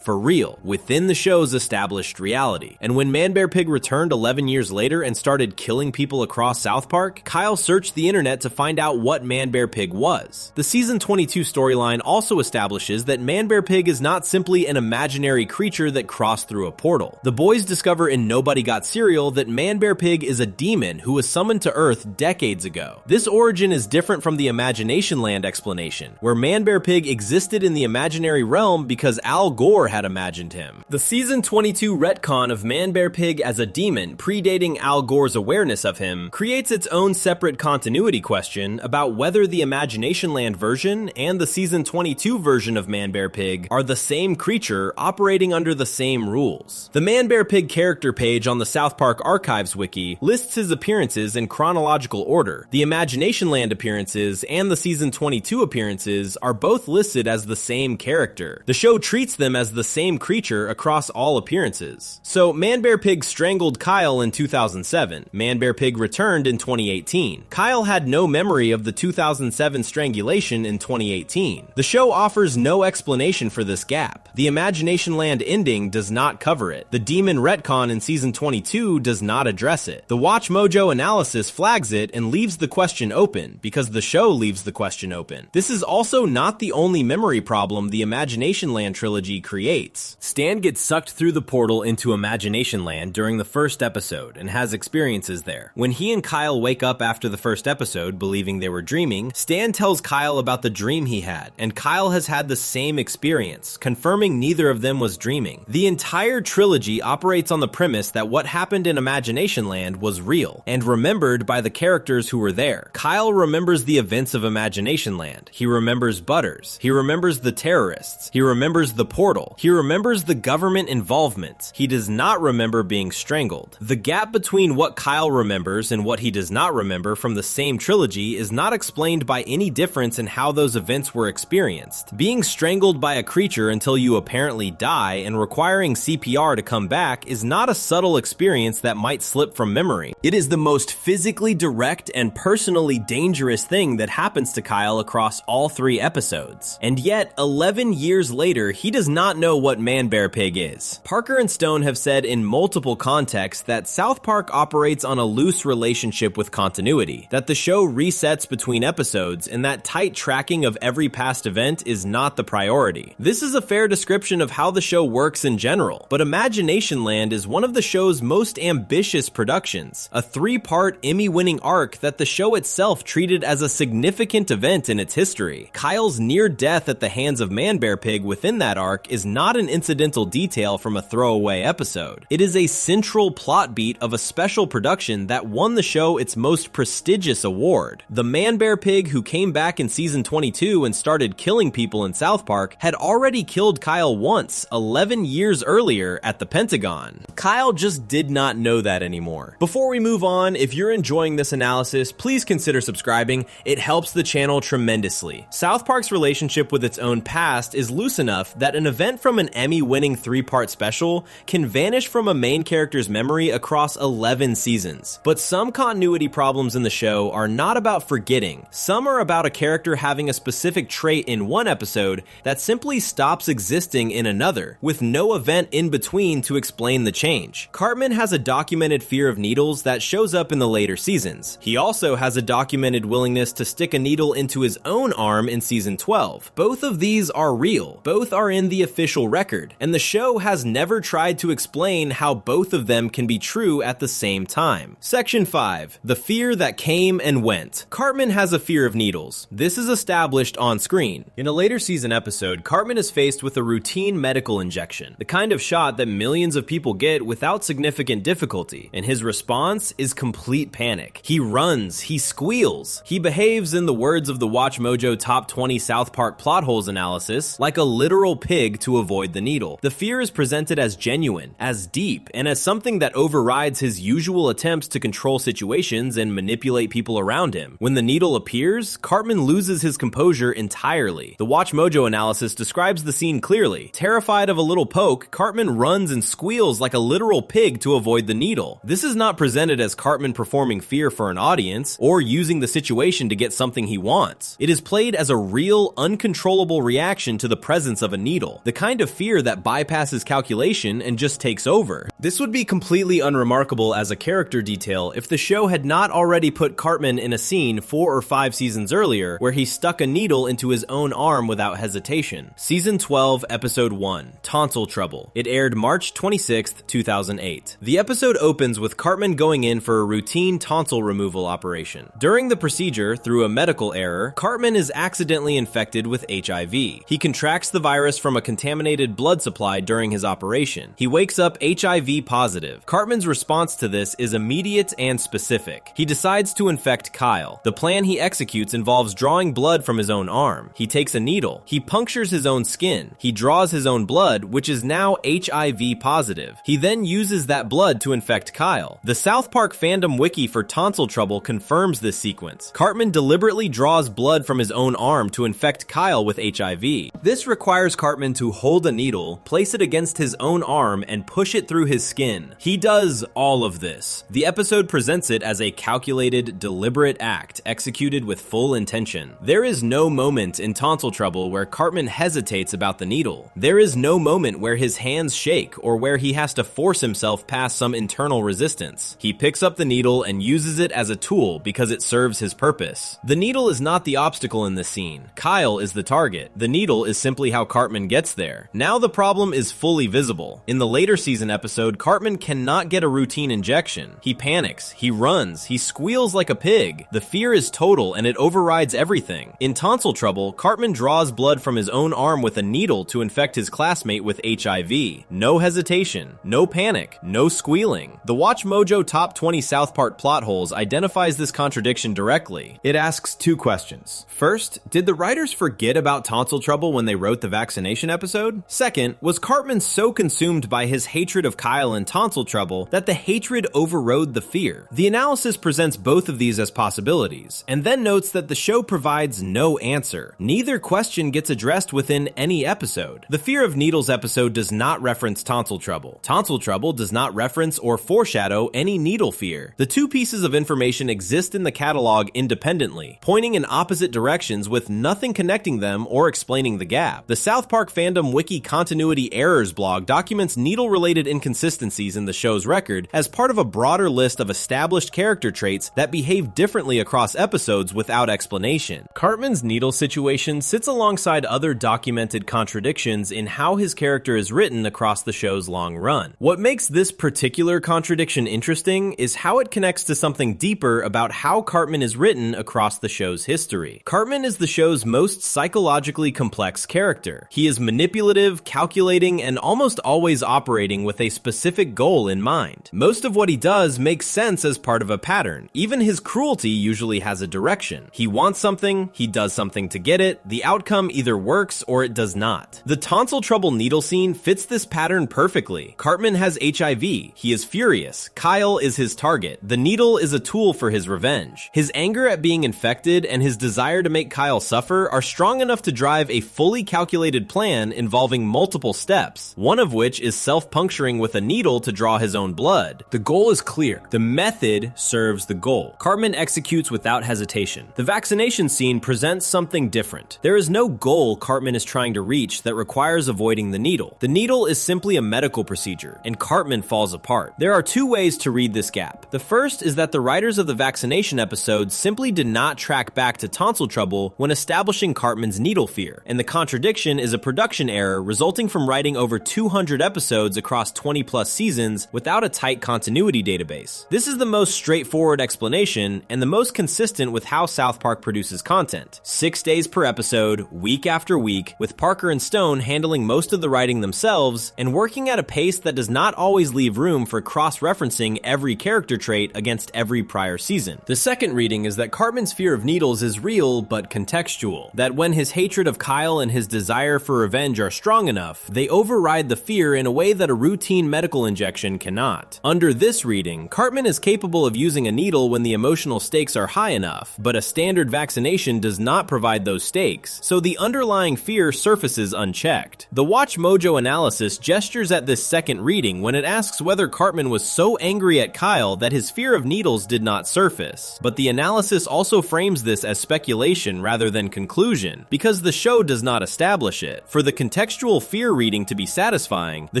for real, within the show's established reality. And when Man-Bear Pig returned 11 years later and started killing people across South Park, Kyle searched the internet to find out what Man-Bear Pig was. The season 22 storyline also establishes that Man-Bear Pig is not simply an imaginary creature that crossed through a portal. The boys discover in Nobody Got Cereal that Man-Bear Pig is a demon who was summoned to Earth decades ago. This origin is different from the Imagination Land explanation, where Man-Bear Pig existed in the imaginary realm because Al Gore had imagined him. The season 22 retcon of Man-Bear Pig as a demon predating Al Gore's awareness of him creates its own separate continuity question about whether the Imagination Land version and the season 22 version of Man-Bear Pig are the same creature operating under the same rules. The Man-Bear Pig character page on the South Park Archives wiki lists his appearances in chronological order. The Imagination Land appearances and the season 22 appearances are both listed as the same character. The show treats them as the same creature across all appearances. So Man-Bear Pig strangled Kyle in 2007. Man-Bear Pig returned in 2018. Kyle had no memory of the 2007 strangulation in 2018. The show offers no explanation for this gap. The Imagination Land ending does not cover it. The demon retcon in season 22 does not address it. The Watch Mojo analysis flags it and leaves the question open because the show leaves the question open. This is also not the only memory problem the Imagination Land trilogy creates. Stan gets sucked through the portal into Imagination Land during the first episode and has experiences there. When he and Kyle wake up after the first episode believing they were dreaming, Stan tells Kyle about the dream he had, and Kyle has had the same experience, confirming neither of them was dreaming. The entire trilogy operates on the premise that what happened in Imagination Land was real and remembered by the characters who were there. Kyle remembers the events of Imagination Land. He remembers Butters. He remembers the terrorists. He remembers the portal. He remembers the government involvement. He does not remember being strangled. The gap between what Kyle remembers and what he does not remember from the same trilogy is not explained by any difference in how those events were experienced. Being strangled by a creature until you apparently die and requiring CPR to come back is not a subtle experience that might slip from memory. It is the most physically direct and personally dangerous thing that happens to Kyle across all 3 episodes. And yet, 11 years later, he does not know what Man-Bear Pig is. Parker and Stone have said in multiple contexts that South Park operates on a loose relationship with continuity, that the show resets between episodes, and that tight tracking of every past event is not the priority. This is a fair description of how the show works in general, but Imagination Land is one of the show's most ambitious productions, a 3-part Emmy-winning arc that the show itself treated as a significant event in its history. Kyle's near death at the hands of Man-Bear Pig within that arc is not an incidental detail from a throwaway episode. It is a central plot beat of a special production that won the show its most prestigious award. The Man-Bear Pig who came back in season 22 and started killing people in South Park had already killed Kyle once, 11 years earlier at the Pentagon. Kyle just did not know that anymore. Before we move on, if you're enjoying this analysis, please consider subscribing. It helps the channel tremendously. South Park's relationship with its own past is loose enough that an event from an Emmy-winning 3-part special can vanish from a main character's memory across 11 seasons. But some continuity problems in the show are not about forgetting. Some are about a character having a specific trait in one episode that simply stops existing in another, with no event in between to explain the change. Cartman has a documented fear of needles that shows up in the later seasons. He also has a documented willingness to stick a needle into his own arm in season 12. Both of these are real. Both are in the official record, and the show has never tried to explain how both of them can be true at the same time. Section 5. The fear that came and went. Cartman has a fear of needles. This is established on screen. In a later season episode, Cartman is faced with a routine medical injection, the kind of shot that millions of people get without significant difficulty, and his response is complete panic. He runs, he squeals. He behaves, in the words of the Watch Mojo Top 20 South Park plot holes analysis, like a literal pig to avoid the needle. The fear is presented as genuine, as deep, and as something that overrides his usual attempts to control situations and manipulate people around him. When the needle appears, Cartman loses his composure entirely. The Watch Mojo analysis describes the scene clearly clearly. Terrified of a little poke, Cartman runs and squeals like a literal pig to avoid the needle. This is not presented as Cartman performing fear for an audience or using the situation to get something he wants. It is played as a real, uncontrollable reaction to the presence of a needle, the kind of fear that bypasses calculation and just takes over. This would be completely unremarkable as a character detail if the show had not already put Cartman in a scene 4 or 5 seasons earlier where he stuck a needle into his own arm without hesitation. Season 12, Episode 1, Tonsil Trouble. It aired March 26, 2008. The episode opens with Cartman going in for a routine tonsil removal operation. During the procedure, through a medical error, Cartman is accidentally infected with HIV. He contracts the virus from a contaminated blood supply during his operation. He wakes up HIV positive. Cartman's response to this is immediate and specific. He decides to infect Kyle. The plan he executes involves drawing blood from his own arm. He takes a needle. He punctures his own skin. He draws his own blood, which is now HIV positive. He then uses that blood to infect Kyle. The South Park fandom wiki for Tonsil Trouble confirms this sequence. Cartman deliberately draws blood from his own arm to infect Kyle with HIV. This requires Cartman to hold a needle, place it against his own arm, and push it through his skin. He does all of this. The episode presents it as a calculated, deliberate act executed with full intention. There is no moment in Tonsil Trouble where Cartman hesitates about the needle. There is no moment where his hands shake or where he has to force himself past some internal resistance. He picks up the needle and uses it as a tool because it serves his purpose. The needle is not the obstacle in this scene. Kyle is the target. The needle is simply how Cartman gets there. Now the problem is fully visible. In the later season episode, Cartman cannot get a routine injection. He panics, he runs, he squeals like a pig. The fear is total and it overrides everything. In Tonsil Trouble, Cartman draws blood from his own arm with a needle to infect his classmate with HIV. No hesitation, no panic, no squealing. The Watch Mojo Top 20 South Park plot holes identifies this contradiction directly. It asks 2 questions. First, did the writers forget about Tonsil Trouble when they wrote the vaccination episode? Second, was Cartman so consumed by his hatred of Kyle and Tonsil Trouble that the hatred overrode the fear? The analysis presents both of these as possibilities, and then notes that the show provides no answer. Neither question gets addressed within any episode. The Fear of Needles episode does not reference Tonsil Trouble. Tonsil Trouble does not reference or foreshadow any needle fear. The 2 pieces of information exist in the catalog independently, pointing in opposite directions with nothing connecting them or explaining the gap. The South Park fandom wiki continuity errors blog documents needle-related inconsistencies in the show's record as part of a broader list of established character traits that behave differently across episodes without explanation. Cartman's needle situation sits alongside other documented contradictions in how his character is written across the show's long run. What makes this particular contradiction interesting is how it connects to something deeper about how Cartman is written across the show's history. Cartman is the show's most psychologically complex character. He is manipulative, calculating, and almost always operating with a specific goal in mind. Most of what he does makes sense as part of a pattern. Even his cruelty usually has a direction. He wants something, he does something to get it, the outcome either works or it does not. The Tonsil Trouble needle scene fits this pattern perfectly. Cartman has HIV, he is furious, Kyle is his target, the needle is a tool for his revenge. His anger at being infected and his desire to make Kyle suffer are strong enough to drive a fully calculated plan involving multiple steps, one of which is self-puncturing with a needle to draw his own blood. The goal is clear. The method serves the goal. Cartman executes without hesitation. The vaccination scene presents something different. There is no goal Cartman is trying to reach that requires avoiding the needle. The needle is simply a medical procedure, and Cartman falls apart. There are 2 ways to read this gap. The first is that the writers of the vaccination episode simply did not track back to Tonsil Trouble when establishing Cartman's needle fear, and the contradiction is a production error resulting from writing over 200 episodes across 20+ seasons without a tight continuity database. This is the most straightforward explanation and the most consistent with how South Park produces content. 6 days per episode, week after week, with Parker and Stone handling most of the writing themselves and working at a pace that does not always leave room for cross-referencing every character trait against every prior season. The second reading is that Cartman's fear of needles is real but contextual, that when his hatred of Kyle and his desire for revenge are strong enough, they override the fear in a way that a routine medical injection cannot. Under this reading, Cartman is capable of using a needle when the emotional stakes are high enough, but a standard vaccination does not provide those stakes, so the underlying fear surfaces unchecked. The Watch Mojo analysis gestures at this second reading when it asks whether Cartman was so angry at Kyle that his fear of needles did not surface. But the analysis also frames this as speculation rather than conclusion, because the show does not establish it. For the contextual fear reading to be satisfying, the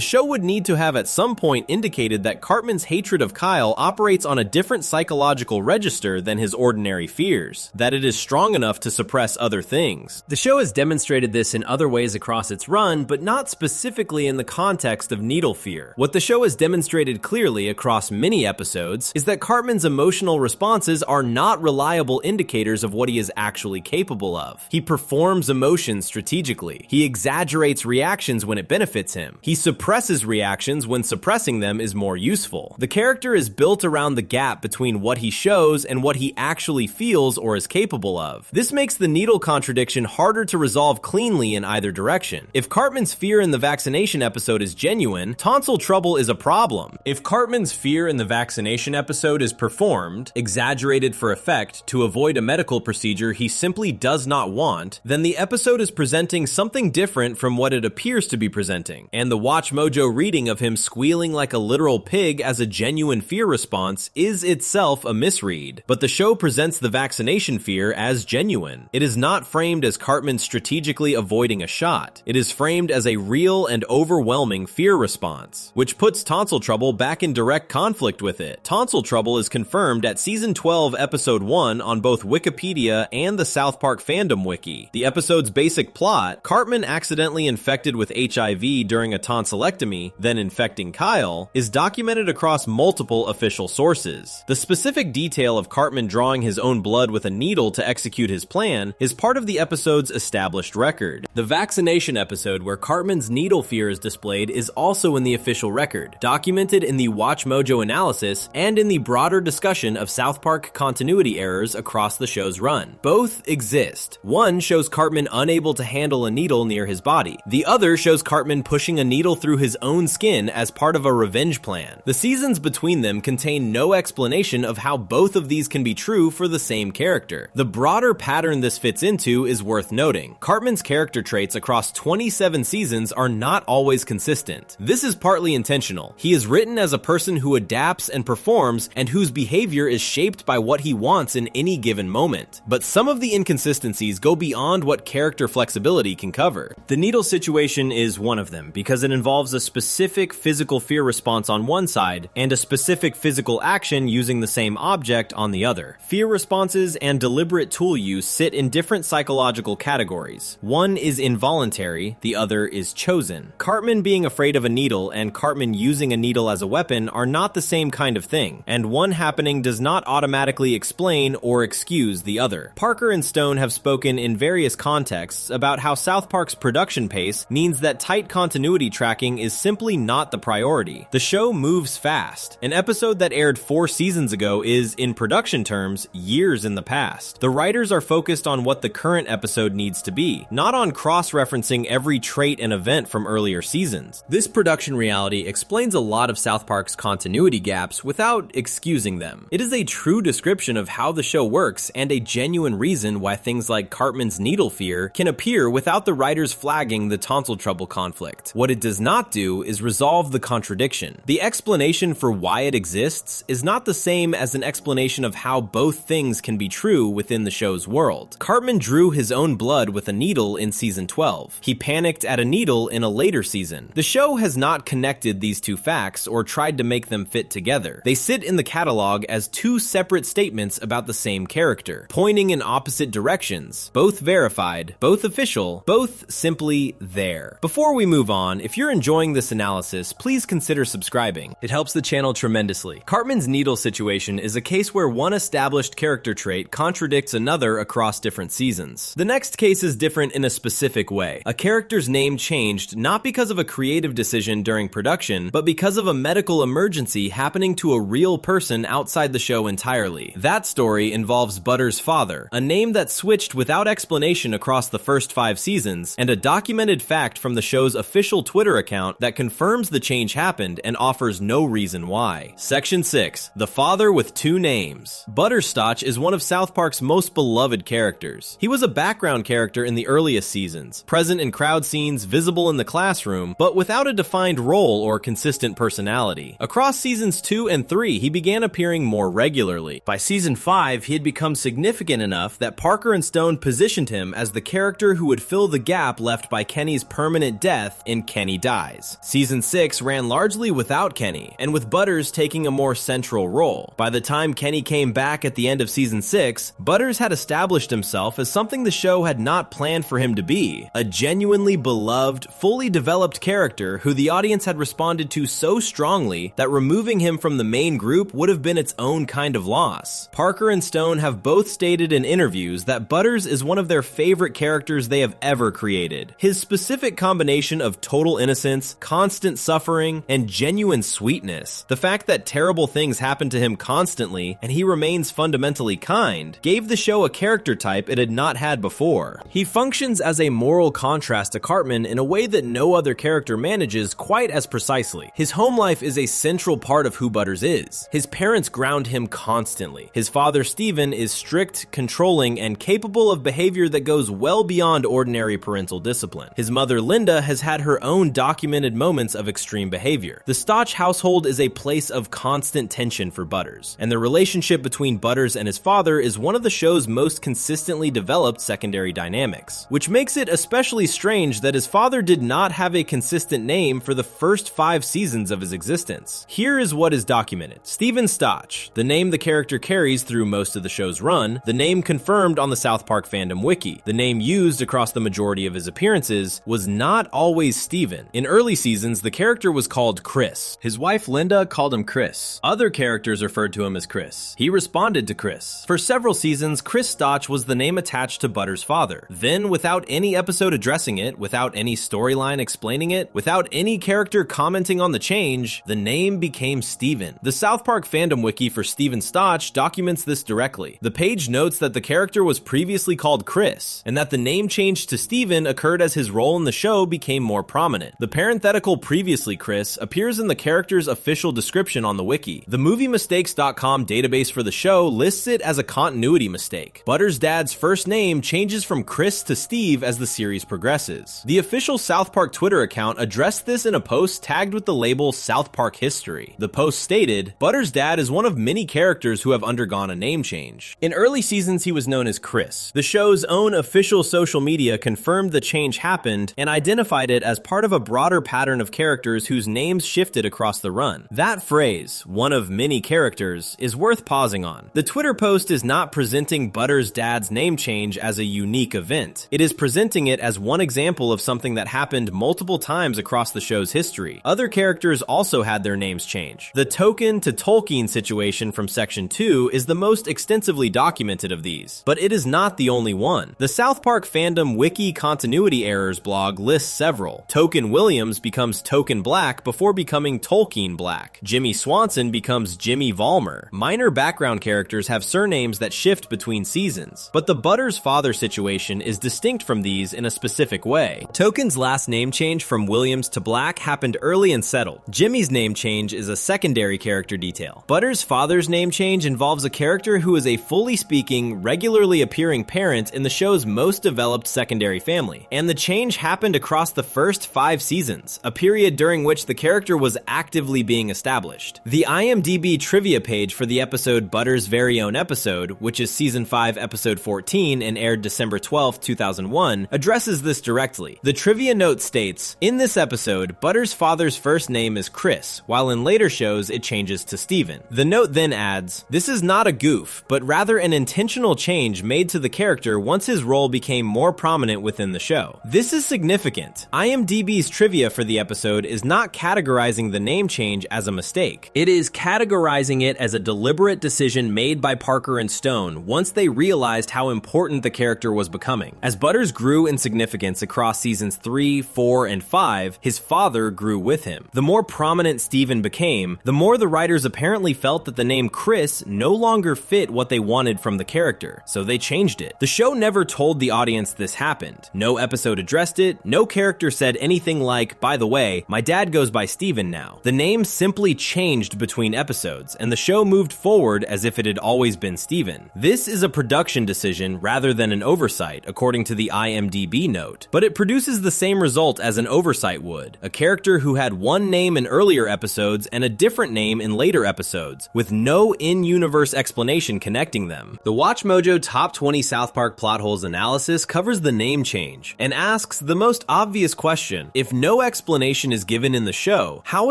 show would need to have at some point indicated that Cartman's hatred of Kyle operates on a different psychological register than his ordinary fears, that it is strong enough to suppress other things. The show has demonstrated this in other ways across its run, but not specifically in the context of needle fear. What the show has demonstrated clearly across many episodes is that Cartman's emotional responses are not reliable indicators of what he is actually capable of. He performs emotions strategically. He exaggerates reactions when it benefits him. He suppresses reactions when suppressing them is more useful. The character is built around the gap between what he shows and what he actually feels or is capable of. This makes the needle contradiction harder to resolve cleanly in either direction. If Cartman's fear in the vaccination episode is genuine, tonsil trouble is a problem. If Cartman's fear in the vaccination episode is performed, exaggerated for effect, to avoid a medical procedure he simply does not want, then the episode is presenting something different from what it appears to be presenting. And the Watch Mojo reading of him squealing like a literal pig as a genuine fear response is itself a misread. But the show presents the vaccination fear as genuine. It is not framed as Cartman strategically avoiding a shot. It is framed as a real and overwhelming fear response, which puts tonsil trouble back in direct conflict with it. Tonsil trouble is confirmed at Season 12, Episode 1 on both Wikipedia and the South Park Fandom Wiki. The episode's basic plot, Cartman accidentally infected with HIV during a tonsillectomy, then infecting Kyle, is documented across multiple official sources. The specific detail of Cartman drawing his own blood with a needle to execute his plan is part of the episode's established record. The vaccination episode where Cartman's needle fear is displayed is also in the official record, documented in the Watch Mojo analysis and in the broader discussion of South Park continuity errors across the show's run. Both exist. One shows Cartman unable to handle a needle near his body. The other shows Cartman pushing a needle through his own skin as part of a revenge plan. The seasons between them contain no explanation of how both of these can be true for the same character. The broader pattern this fits into is worth noting. Cartman's character traits across 27 seasons are not always consistent. This is partly intentional. He is written as a person who adapts and performs and whose behavior is shaped by what he wants in any given moment. But some of the inconsistencies go beyond what character flexibility can cover. The needle situation is one of them because it involves a specific physical fear response on one side and a specific physical action using the same object on the other. Fear responses and deliberate tool use sit in different psychological categories. One is involuntary, the other is chosen. Cartman being afraid of a needle and Cartman using a needle as a weapon are not the same kind of thing, and one happening does not automatically explain or excuse the other. Parker and Stone have spoken in various contexts about how South Park's production pace means that tight continuity tracking is simply not the priority. The show moves fast. An episode that aired 4 seasons ago is, in production terms, years in the past. The writers are focused on what the current episode needs to be, not on cross-referencing every trait and event from earlier seasons. This production reality explains a lot of South Park's continuity gaps without excusing them. It is a true description of how the show works and a genuine reason why things like Cartman's needle fear can appear without the writers flagging the tonsil trouble conflict. What it does not do is resolve the contradiction. The explanation for why it exists is not the same as an explanation of how both things can be true within the show's world. Cartman drew his own blood with a needle in season 12. He panicked at a needle in a later season. The show has not connected these two facts or tried to make them fit together. They sit in the catalog as two separate statements about the same character, pointing in opposite directions, both verified, both official, both simply there. Before we move on, if you're enjoying this analysis, please consider subscribing. It helps the channel tremendously. Cartman's needle situation is a case where one established character trait contradicts another across different seasons. The next case is different in a specific way. A character's name changed not because of a creative decision during production, but because of a medical emergency happening to a real person outside the show entirely. That story involves Butter's father, a name that switched without explanation across the first 5 seasons, and a documented fact from the show's official Twitter account that confirms the change happened and offers no reason why. Section 6. The Father with 2 Names. Butterscotch is one of South Park's most beloved characters. He was a background character in the earliest seasons, present present in crowd scenes, visible in the classroom, but without a defined role or consistent personality. Across seasons 2 and 3, he began appearing more regularly. By season 5, he had become significant enough that Parker and Stone positioned him as the character who would fill the gap left by Kenny's permanent death in Kenny Dies. Season 6 ran largely without Kenny, and with Butters taking a more central role. By the time Kenny came back at the end of season 6, Butters had established himself as something the show had not planned for him to be, a genuinely beloved, fully developed character who the audience had responded to so strongly that removing him from the main group would have been its own kind of loss. Parker and Stone have both stated in interviews that Butters is one of their favorite characters they have ever created. His specific combination of total innocence, constant suffering, and genuine sweetness, the fact that terrible things happen to him constantly and he remains fundamentally kind, gave the show a character type it had not had before. He functions as a moral contrast to Cartman in a way that no other character manages quite as precisely. His home life is a central part of who Butters is. His parents ground him constantly. His father, Steven, is strict, controlling, and capable of behavior that goes well beyond ordinary parental discipline. His mother, Linda, has had her own documented moments of extreme behavior. The Stotch household is a place of constant tension for Butters, and the relationship between Butters and his father is one of the show's most consistently developed secondary dynamics, which makes it especially strange that his father did not have a consistent name for the first 5 seasons of his existence. Here is what is documented. Steven Stotch, the name the character carries through most of the show's run, the name confirmed on the South Park fandom wiki, the name used across the majority of his appearances, was not always Steven. In early seasons, the character was called Chris. His wife Linda called him Chris. Other characters referred to him as Chris. He responded to Chris. For several seasons, Chris Stotch was the name attached to Butters' father. Then, without any episode addressing it, without any storyline explaining it, without any character commenting on the change, the name became Steven. The South Park fandom wiki for Steven Stotch documents this directly. The page notes that the character was previously called Chris, and that the name change to Steven occurred as his role in the show became more prominent. The parenthetical previously Chris appears in the character's official description on the wiki. The MovieMistakes.com database for the show lists it as a continuity mistake. Butters' dad's first name changes from Chris to Steve as the series progresses. The official South Park Twitter account addressed this in a post tagged with the label South Park History. The post stated, "Butters' dad is one of many characters who have undergone a name change. In early seasons, he was known as Chris. The show's own official social media confirmed the change happened and identified it as part of a broader pattern of characters whose names shifted across the run." That phrase, "one of many characters," is worth pausing on. The Twitter post is not presenting Butters' dad's name change as a unique event. It is presenting it as one example of something that happened multiple times across the show's history. Other characters also had their names change. The Token to Tolkien situation from Section 2 is the most extensively documented of these, but it is not the only one. The South Park fandom wiki continuity errors blog lists several. Token Williams becomes Token Black before becoming Tolkien Black. Jimmy Swanson becomes Jimmy Vollmer. Minor background characters have surnames that shift between seasons, but the Butters' father situation is distinct from these in a specific way. Token's last name change from Williams to Black happened early and settled. Jimmy's name change is a secondary character detail. Butters' father's name change involves a character who is a fully speaking, regularly appearing parent in the show's most developed secondary family, and the change happened across the first 5 seasons, a period during which the character was actively being established. The IMDb trivia page for the episode Butters' Very Own Episode, which is Season 5, Episode 14 and aired December 12, 2001, addresses this directly. The trivia note states, "In this episode, Butters' father's first name is Chris, while in later shows it changes to Steven." The note then adds, "This is not a goof, but rather an intentional change made to the character once his role became more prominent within the show." This is significant. IMDb's trivia for the episode is not categorizing the name change as a mistake. It is categorizing it as a deliberate decision made by Parker and Stone once they realized how important the character was becoming. As Butters grew in significance across seasons 3, 4, and 5, his father grew with him. The more prominent Steven became, the more the writers apparently felt that the name Chris no longer fit what they wanted from the character, so they changed it. The show never told the audience this happened. No episode addressed it, no character said anything like, "By the way, my dad goes by Steven now." The name simply changed between episodes, and the show moved forward as if it had always been Steven. This is a production decision rather than an oversight, according to the IMDb note. note, but it produces the same result as an oversight would, a character who had one name in earlier episodes and a different name in later episodes, with no in-universe explanation connecting them. The WatchMojo Top 20 South Park Plot Holes analysis covers the name change, and asks the most obvious question: if no explanation is given in the show, how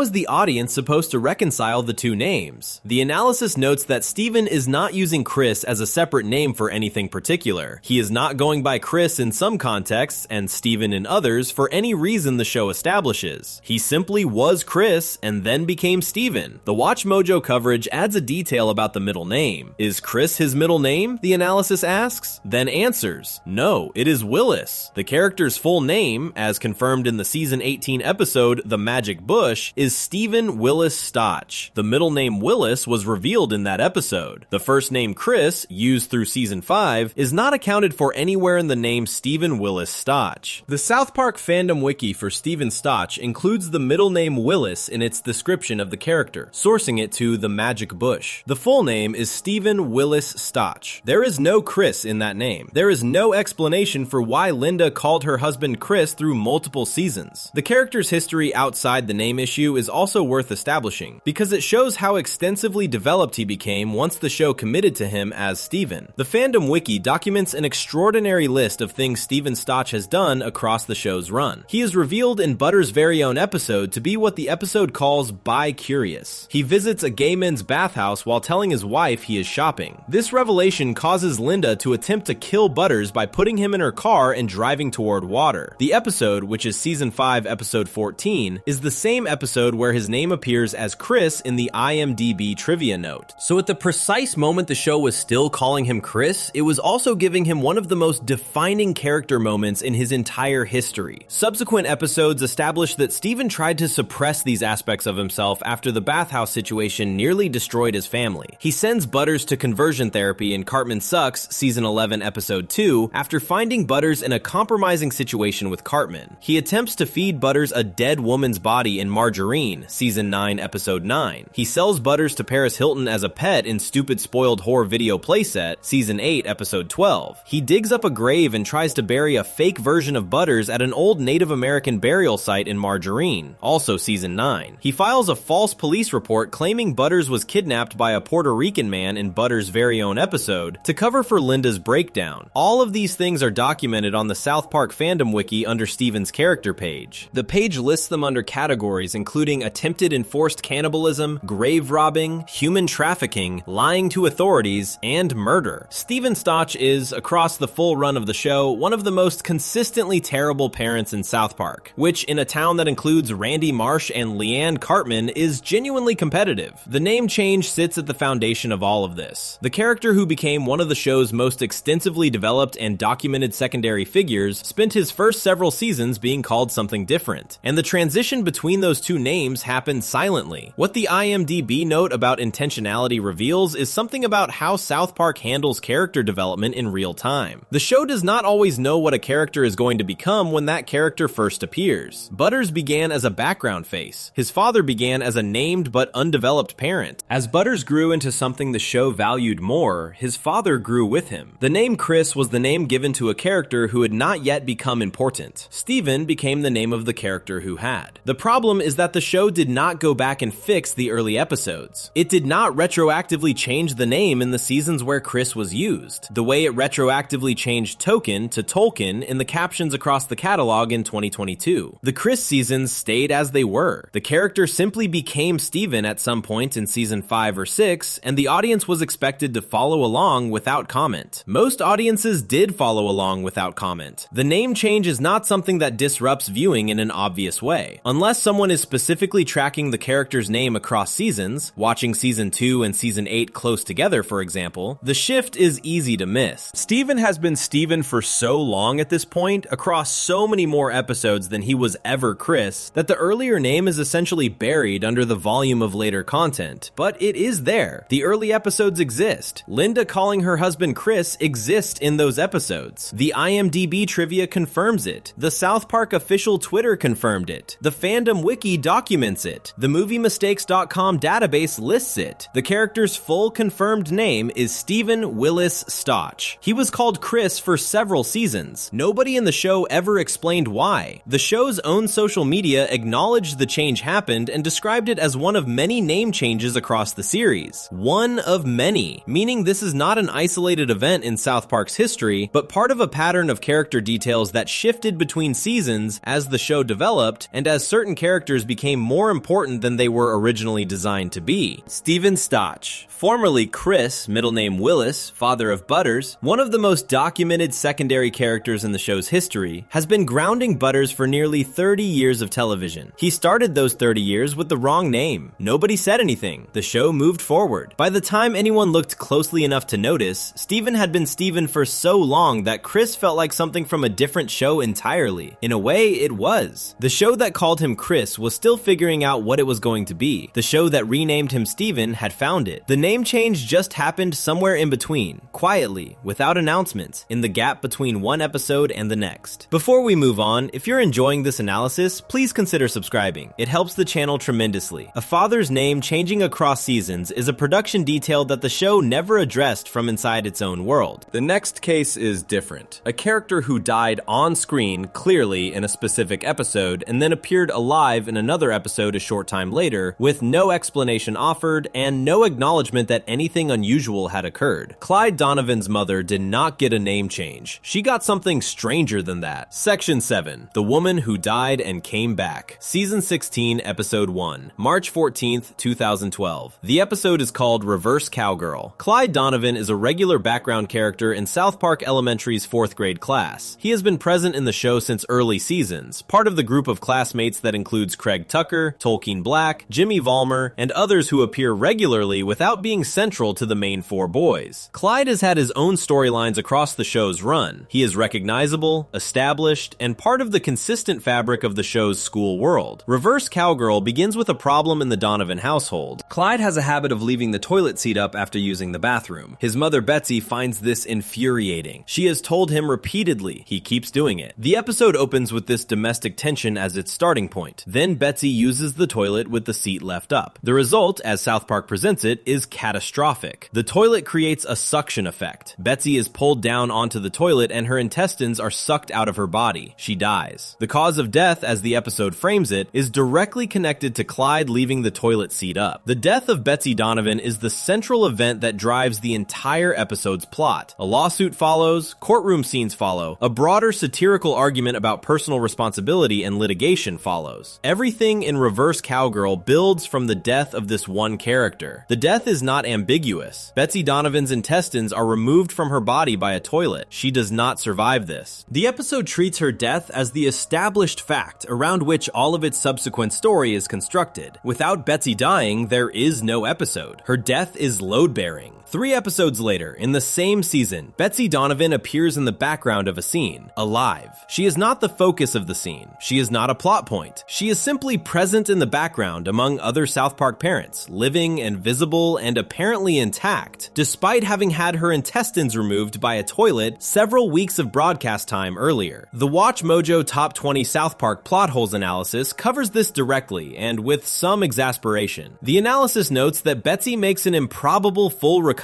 is the audience supposed to reconcile the two names? The analysis notes that Steven is not using Chris as a separate name for anything particular. He is not going by Chris in some contexts and Steven in others for any reason the show establishes. He simply was Chris and then became Steven. The WatchMojo coverage adds a detail about the middle name. Is Chris his middle name? The analysis asks. Then answers, no, it is Willis. The character's full name, as confirmed in the season 18 episode The Magic Bush, is Steven Willis Stotch. The middle name Willis was revealed in that episode. The first name Chris, used through season 5, is not accounted for anywhere in the name Steven Willis Stotch. The South Park fandom wiki for Steven Stotch includes the middle name Willis in its description of the character, sourcing it to The Magic Bush. The full name is Steven Willis Stotch. There is no Chris in that name. There is no explanation for why Linda called her husband Chris through multiple seasons. The character's history outside the name issue is also worth establishing, because it shows how extensively developed he became once the show committed to him as Steven. The fandom wiki documents an extraordinary list of things Steven Stotch has done across the show's run. He is revealed in Butter's very own episode to be what the episode calls bi-curious. He visits a gay men's bathhouse while telling his wife he is shopping. This revelation causes Linda to attempt to kill Butters by putting him in her car and driving toward water. The episode, which is season 5 episode 14, is the same episode where his name appears as Chris in the IMDb trivia note. So at the precise moment the show was still calling him Chris, it was also giving him one of the most defining character moments in his entire history. Subsequent episodes established that Steven tried to suppress these aspects of himself after the bathhouse situation nearly destroyed his family. He sends Butters to conversion therapy in Cartman Sucks, season 11 episode 2, after finding Butters in a compromising situation with Cartman. He attempts to feed Butters a dead woman's body in Margarine, season 9 episode 9. He sells Butters to Paris Hilton as a pet in Stupid Spoiled Whore video playset, season 8 episode 12. He digs up a grave and tries to bury a fake version of Butters at an old Native American burial site in Margarine, also season 9. He files a false police report claiming Butters was kidnapped by a Puerto Rican man in Butters' very own episode to cover for Linda's breakdown. All of these things are documented on the South Park fandom wiki under Steven's character page. The page lists them under categories including attempted enforced cannibalism, grave robbing, human trafficking, lying to authorities, and murder. Steven Stotch is, across the full run of the show, one of the most consistently terrible parents in South Park, which in a town that includes Randy Marsh and Leanne Cartman is genuinely competitive. The name change sits at the foundation of all of this. The character who became one of the show's most extensively developed and documented secondary figures spent his first several seasons being called something different, and the transition between those two names happened silently. What the IMDb note about intentionality reveals is something about how South Park handles character development in real time. The show does not always know what a character is going to become when that character first appears. Butters began as a background face. His father began as a named but undeveloped parent. As Butters grew into something the show valued more, his father grew with him. The name Chris was the name given to a character who had not yet become important. Steven became the name of the character who had. The problem is that the show did not go back and fix the early episodes. It did not retroactively change the name in the seasons where Chris was used, the way it retroactively changed Token to Tolkien in the captions across the catalog in 2022. The Chris seasons stayed as they were. The character simply became Steven at some point in season 5 or 6, and the audience was expected to follow along without comment. Most audiences did follow along without comment. The name change is not something that disrupts viewing in an obvious way. Unless someone is specifically tracking the character's name across seasons, watching season 2 and season 8 close together for example, the shift is easy to miss. Steven has been Steven for so long at this point, across so many more episodes than he was ever Chris, that the earlier name is essentially buried under the volume of later content. But it is there. The early episodes exist. Linda calling her husband Chris exists in those episodes. The IMDb trivia confirms it. The South Park official Twitter confirmed it. The fandom wiki documents it. The MovieMistakes.com database lists it. The character's full confirmed name is Steven Willis Stotch. He was called Chris for several seasons. Nobody nobody in the show ever explained why. The show's own social media acknowledged the change happened and described it as one of many name changes across the series. One of many, meaning this is not an isolated event in South Park's history, but part of a pattern of character details that shifted between seasons as the show developed and as certain characters became more important than they were originally designed to be. Steven Stotch, formerly Chris, middle name Willis, father of Butters, one of the most documented secondary characters in the show's history, has been grounding Butters for nearly 30 years of television. He started those 30 years with the wrong name. Nobody said anything. The show moved forward. By the time anyone looked closely enough to notice, Steven had been Steven for so long that Chris felt like something from a different show entirely. In a way, it was. The show that called him Chris was still figuring out what it was going to be. The show that renamed him Steven had found it. The name change just happened somewhere in between, quietly, without announcements, in the gap between one episode and the next. Before we move on, if you're enjoying this analysis, please consider subscribing. It helps the channel tremendously. A father's name changing across seasons is a production detail that the show never addressed from inside its own world. The next case is different. A character who died on screen clearly in a specific episode and then appeared alive in another episode a short time later with no explanation offered and no acknowledgement that anything unusual had occurred. Clyde Donovan's mother did not get a name change. She got something stranger than that. Section 7. The Woman Who Died and Came Back. Season 16, Episode 1. March 14th, 2012. The episode is called Reverse Cowgirl. Clyde Donovan is a regular background character in South Park Elementary's 4th grade class. He has been present in the show since early seasons, part of the group of classmates that includes Craig Tucker, Tolkien Black, Jimmy Vollmer, and others who appear regularly without being central to the main 4 boys. Clyde has had his own storylines across the show's run. He is recognizable, established, and part of the consistent fabric of the show's school world. Reverse Cowgirl begins with a problem in the Donovan household. Clyde has a habit of leaving the toilet seat up after using the bathroom. His mother Betsy finds this infuriating. She has told him repeatedly. He keeps doing it. The episode opens with this domestic tension as its starting point. Then Betsy uses the toilet with the seat left up. The result, as South Park presents it, is catastrophic. The toilet creates a suction effect. Betsy is pulled down onto the toilet and her intestines are sucked out of her body. She dies. The cause of death, as the episode frames it, is directly connected to Clyde leaving the toilet seat up. The death of Betsy Donovan is the central event that drives the entire episode's plot. A lawsuit follows, courtroom scenes follow, a broader satirical argument about personal responsibility and litigation follows. Everything in Reverse Cowgirl builds from the death of this one character. The death is not ambiguous. Betsy Donovan's intestines are removed from her body by a toilet. She does not survive this. The episode treats her death as the established fact around which all of its subsequent story is constructed. Without Betsy dying, there is no episode. Her death is load-bearing. 3 episodes later, in the same season, Betsy Donovan appears in the background of a scene, alive. She is not the focus of the scene. She is not a plot point. She is simply present in the background among other South Park parents, living and visible and apparently intact, despite having had her intestines removed by a toilet several weeks of broadcast time earlier. The Watch Mojo Top 20 South Park Plot Holes analysis covers this directly and with some exasperation. The analysis notes that Betsy makes an improbable full recovery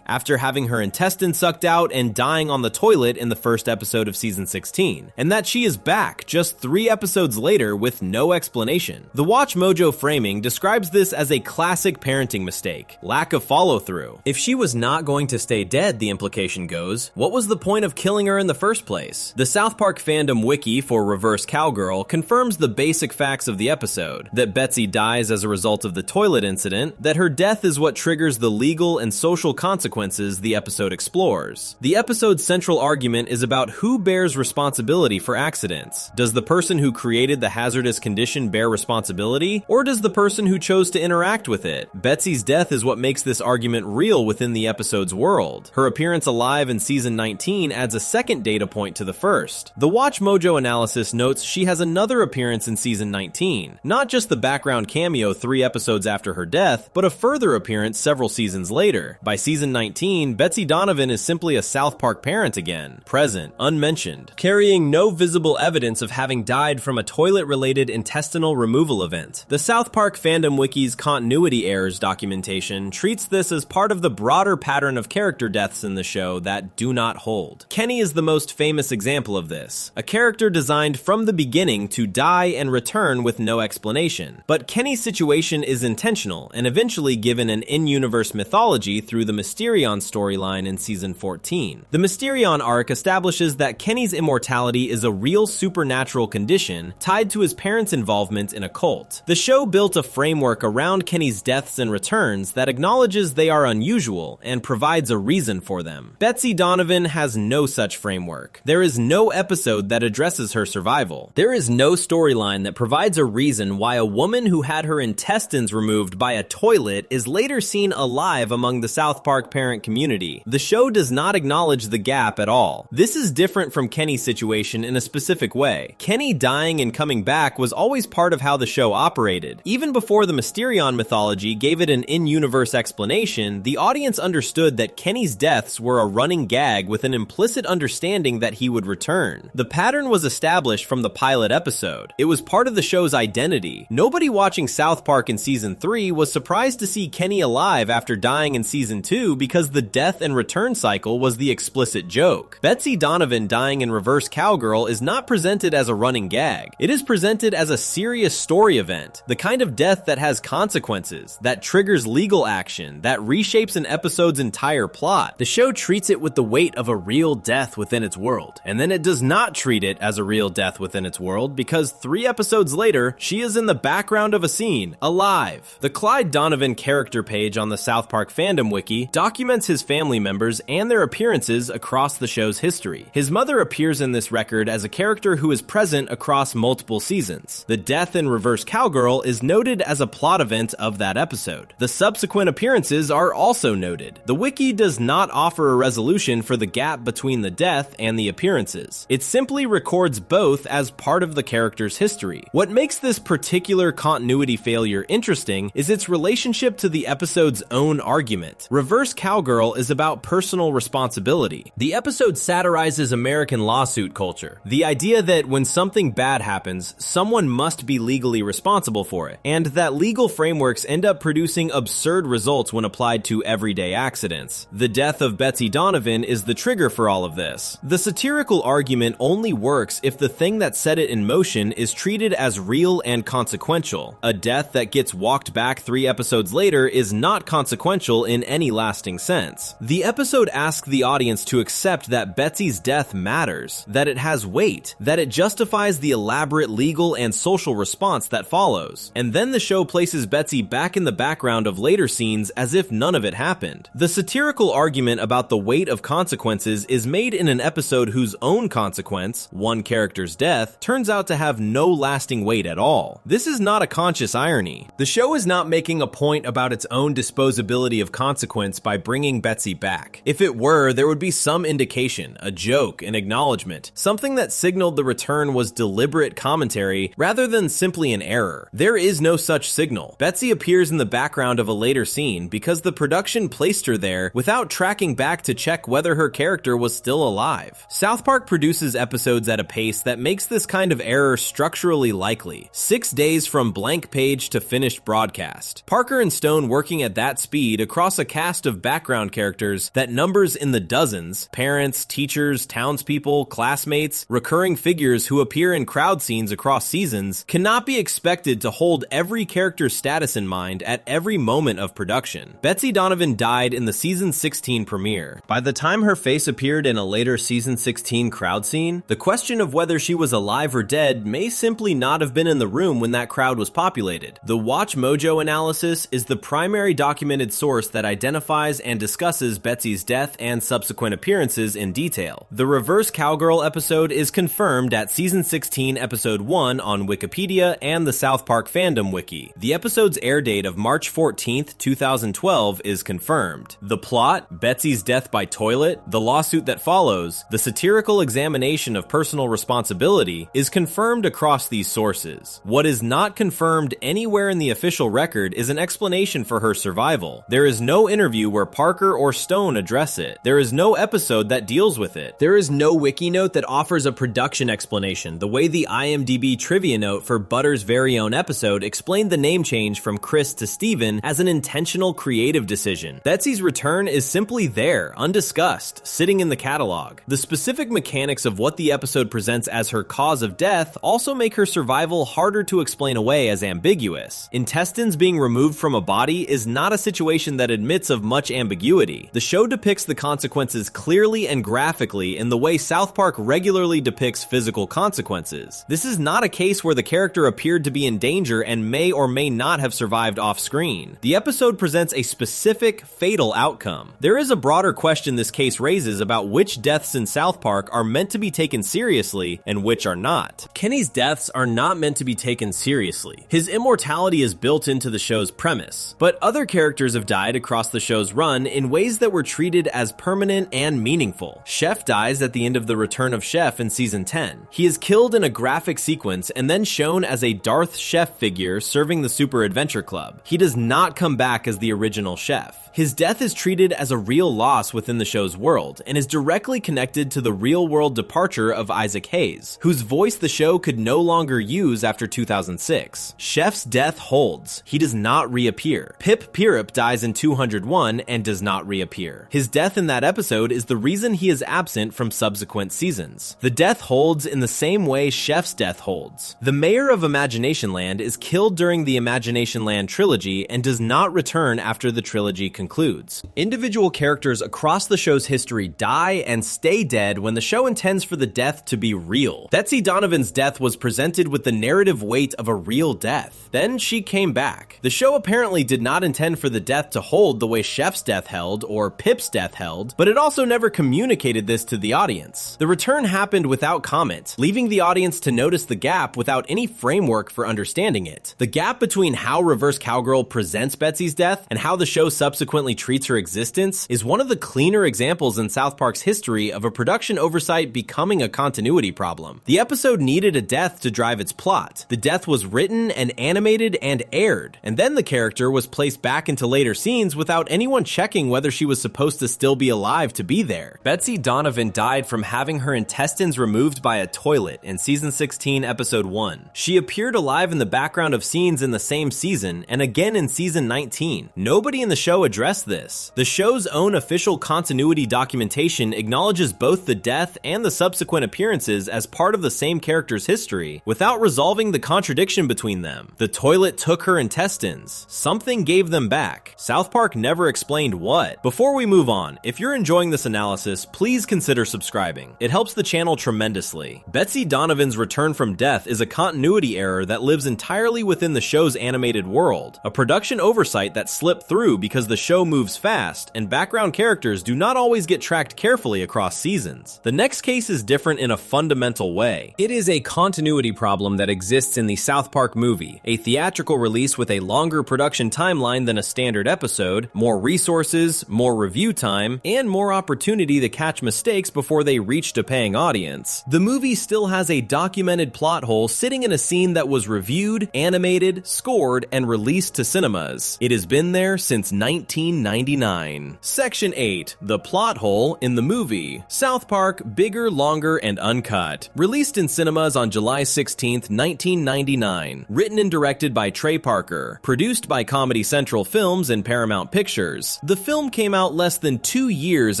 after having her intestines sucked out and dying on the toilet in the first episode of season 16, and that she is back just 3 episodes later with no explanation. The Watch Mojo framing describes this as a classic parenting mistake, lack of follow-through. If she was not going to stay dead, the implication goes, what was the point of killing her in the first place? The South Park fandom wiki for Reverse Cowgirl confirms the basic facts of the episode, that Betsy dies as a result of the toilet incident, that her death is what triggers the legal and social consequences the episode explores. The episode's central argument is about who bears responsibility for accidents. Does the person who created the hazardous condition bear responsibility, or does the person who chose to interact with it? Betsy's death is what makes this argument real within the episode's world. Her appearance alive in season 19 adds a second data point to the first. The Watch Mojo analysis notes she has another appearance in season 19, not just the background cameo 3 episodes after her death, but a further appearance several seasons later. By season 19, Betsy Donovan is simply a South Park parent again, present, unmentioned, carrying no visible evidence of having died from a toilet-related intestinal removal event. The South Park fandom wiki's continuity errors documentation treats this as part of the broader pattern of character deaths in the show that do not hold. Kenny is the most famous famous example of this, a character designed from the beginning to die and return with no explanation. But Kenny's situation is intentional and eventually given an in-universe mythology through the Mysterion storyline in Season 14. The Mysterion arc establishes that Kenny's immortality is a real supernatural condition tied to his parents' involvement in a cult. The show built a framework around Kenny's deaths and returns that acknowledges they are unusual and provides a reason for them. Betsy Donovan has no such framework. There is no episode that addresses her survival. There is no storyline that provides a reason why a woman who had her intestines removed by a toilet is later seen alive among the South Park parent community. The show does not acknowledge the gap at all. This is different from Kenny's situation in a specific way. Kenny dying and coming back was always part of how the show operated. Even before the Mysterion mythology gave it an in-universe explanation, the audience understood that Kenny's deaths were a running gag with an implicit understanding that he would return. The pattern was established from the pilot episode. It was part of the show's identity. Nobody watching South Park in Season 3 was surprised to see Kenny alive after dying in Season 2 because the death and return cycle was the explicit joke. Betsy Donovan dying in Reverse Cowgirl is not presented as a running gag. It is presented as a serious story event, the kind of death that has consequences, that triggers legal action, that reshapes an episode's entire plot. The show treats it with the weight of a real death within its world, and then it does not treat it as a real death within its world because 3 episodes later, she is in the background of a scene, alive. The Clyde Donovan character page on the South Park fandom wiki documents his family members and their appearances across the show's history. His mother appears in this record as a character who is present across multiple seasons. The death in Reverse Cowgirl is noted as a plot event of that episode. The subsequent appearances are also noted. The wiki does not offer a resolution for the gap between the death and the appearances. It simply records both as part of the character's history. What makes this particular continuity failure interesting is its relationship to the episode's own argument. Reverse Cowgirl is about personal responsibility. The episode satirizes American lawsuit culture. The idea that when something bad happens, someone must be legally responsible for it, and that legal frameworks end up producing absurd results when applied to everyday accidents. The death of Betsy Donovan is the trigger for all of this. The satirical argument only works if the thing that set it in motion is treated as real and consequential. A death that gets walked back 3 episodes later is not consequential in any lasting sense. The episode asks the audience to accept that Betsy's death matters, that it has weight, that it justifies the elaborate legal and social response that follows. And then the show places Betsy back in the background of later scenes as if none of it happened. The satirical argument about the weight of consequences is made in an episode whose own consequence, one character's death, turns out to have no lasting weight at all. This is not a conscious irony. The show is not making a point about its own disposability of consequence by bringing Betsy back. If it were, there would be some indication, a joke, an acknowledgement, something that signaled the return was deliberate commentary rather than simply an error. There is no such signal. Betsy appears in the background of a later scene because the production placed her there without tracking back to check whether her character was still alive. South Park produces episodes at a pace that makes this kind of error structurally likely. 6 days from blank page to finished broadcast. Parker and Stone working at that speed across a cast of background characters that numbers in the dozens, parents, teachers, townspeople, classmates, recurring figures who appear in crowd scenes across seasons, cannot be expected to hold every character's status in mind at every moment of production. Betsy Donovan died in the Season 16 premiere. By the time her face appeared in a later Season 16 crowd scene, the question of whether she was alive or dead may simply not have been in the room when that crowd was populated. The Watch Mojo analysis is the primary documented source that identifies and discusses Betsy's death and subsequent appearances in detail. The Reverse Cowgirl episode is confirmed at Season 16 Episode 1 on Wikipedia and the South Park fandom wiki. The episode's air date of March 14th, 2012 is confirmed. The plot, Betsy's death by toilet, the lawsuit that follows, the satirical examination of personal responsibility, is confirmed across these sources. What is not confirmed anywhere in the official record is an explanation for her survival. There is no interview where Parker or Stone address it. There is no episode that deals with it. There is no wiki note that offers a production explanation, the way the IMDb trivia note for Butter's very own episode explained the name change from Chris to Steven as an intentional creative decision. Betsy's return is simply there, undiscussed, sitting in the catalog. The specific specific mechanics of what the episode presents as her cause of death also make her survival harder to explain away as ambiguous. Intestines being removed from a body is not a situation that admits of much ambiguity. The show depicts the consequences clearly and graphically in the way South Park regularly depicts physical consequences. This is not a case where the character appeared to be in danger and may or may not have survived off-screen. The episode presents a specific, fatal outcome. There is a broader question this case raises about which deaths in South Park are meant to be taken seriously and which are not. Kenny's deaths are not meant to be taken seriously. His immortality is built into the show's premise, but other characters have died across the show's run in ways that were treated as permanent and meaningful. Chef dies at the end of The Return of Chef in season 10. He is killed in a graphic sequence and then shown as a Darth Chef figure serving the Super Adventure Club. He does not come back as the original chef. His death is treated as a real loss within the show's world and is directly connected to the real-world departure of Isaac Hayes, whose voice the show could no longer use after 2006. Chef's death holds. He does not reappear. Pip Pirip dies in 201 and does not reappear. His death in that episode is the reason he is absent from subsequent seasons. The death holds in the same way Chef's death holds. The mayor of Imagination Land is killed during the Imagination Land trilogy and does not return after the trilogy concludes. Individual characters across the show's history die and stay dead when the show intends for the death to be real. Betsy Donovan's death was presented with the narrative weight of a real death. Then she came back. The show apparently did not intend for the death to hold the way Chef's death held or Pip's death held, but it also never communicated this to the audience. The return happened without comment, leaving the audience to notice the gap without any framework for understanding it. The gap between how Reverse Cowgirl presents Betsy's death and how the show subsequently treats her existence is one of the cleaner examples in South Park's history of a production oversight becoming a continuity problem. The episode needed a death to drive its plot. The death was written and animated and aired, and then the character was placed back into later scenes without anyone checking whether she was supposed to still be alive to be there. Betsy Donovan died from having her intestines removed by a toilet in season 16, episode 1. She appeared alive in the background of scenes in the same season and again in season 19. Nobody in the show addressed this. The show's own official continuity documentation acknowledges both the death and the subsequent appearances as part of the same character's history, without resolving the contradiction between them. The toilet took her intestines. Something gave them back. South Park never explained what. Before we move on, if you're enjoying this analysis, please consider subscribing. It helps the channel tremendously. Betsy Donovan's return from death is a continuity error that lives entirely within the show's animated world, a production oversight that slipped through because the show moves fast, and background characters do not always get tracked carefully across seasons. The next case is different in a fundamental way. It is a continuity problem that exists in the South Park movie, a theatrical release with a longer production timeline than a standard episode, more resources, more review time, and more opportunity to catch mistakes before they reached a paying audience. The movie still has a documented plot hole sitting in a scene that was reviewed, animated, scored, and released to cinemas. It has been there since 1999. Section 8. The plot hole in the movie. South Park, Bigger, Longer, and Uncut. Released in cinemas on July 16, 1999. Written and directed by Trey Parker. Produced by Comedy Central Films and Paramount Pictures. The film came out less than 2 years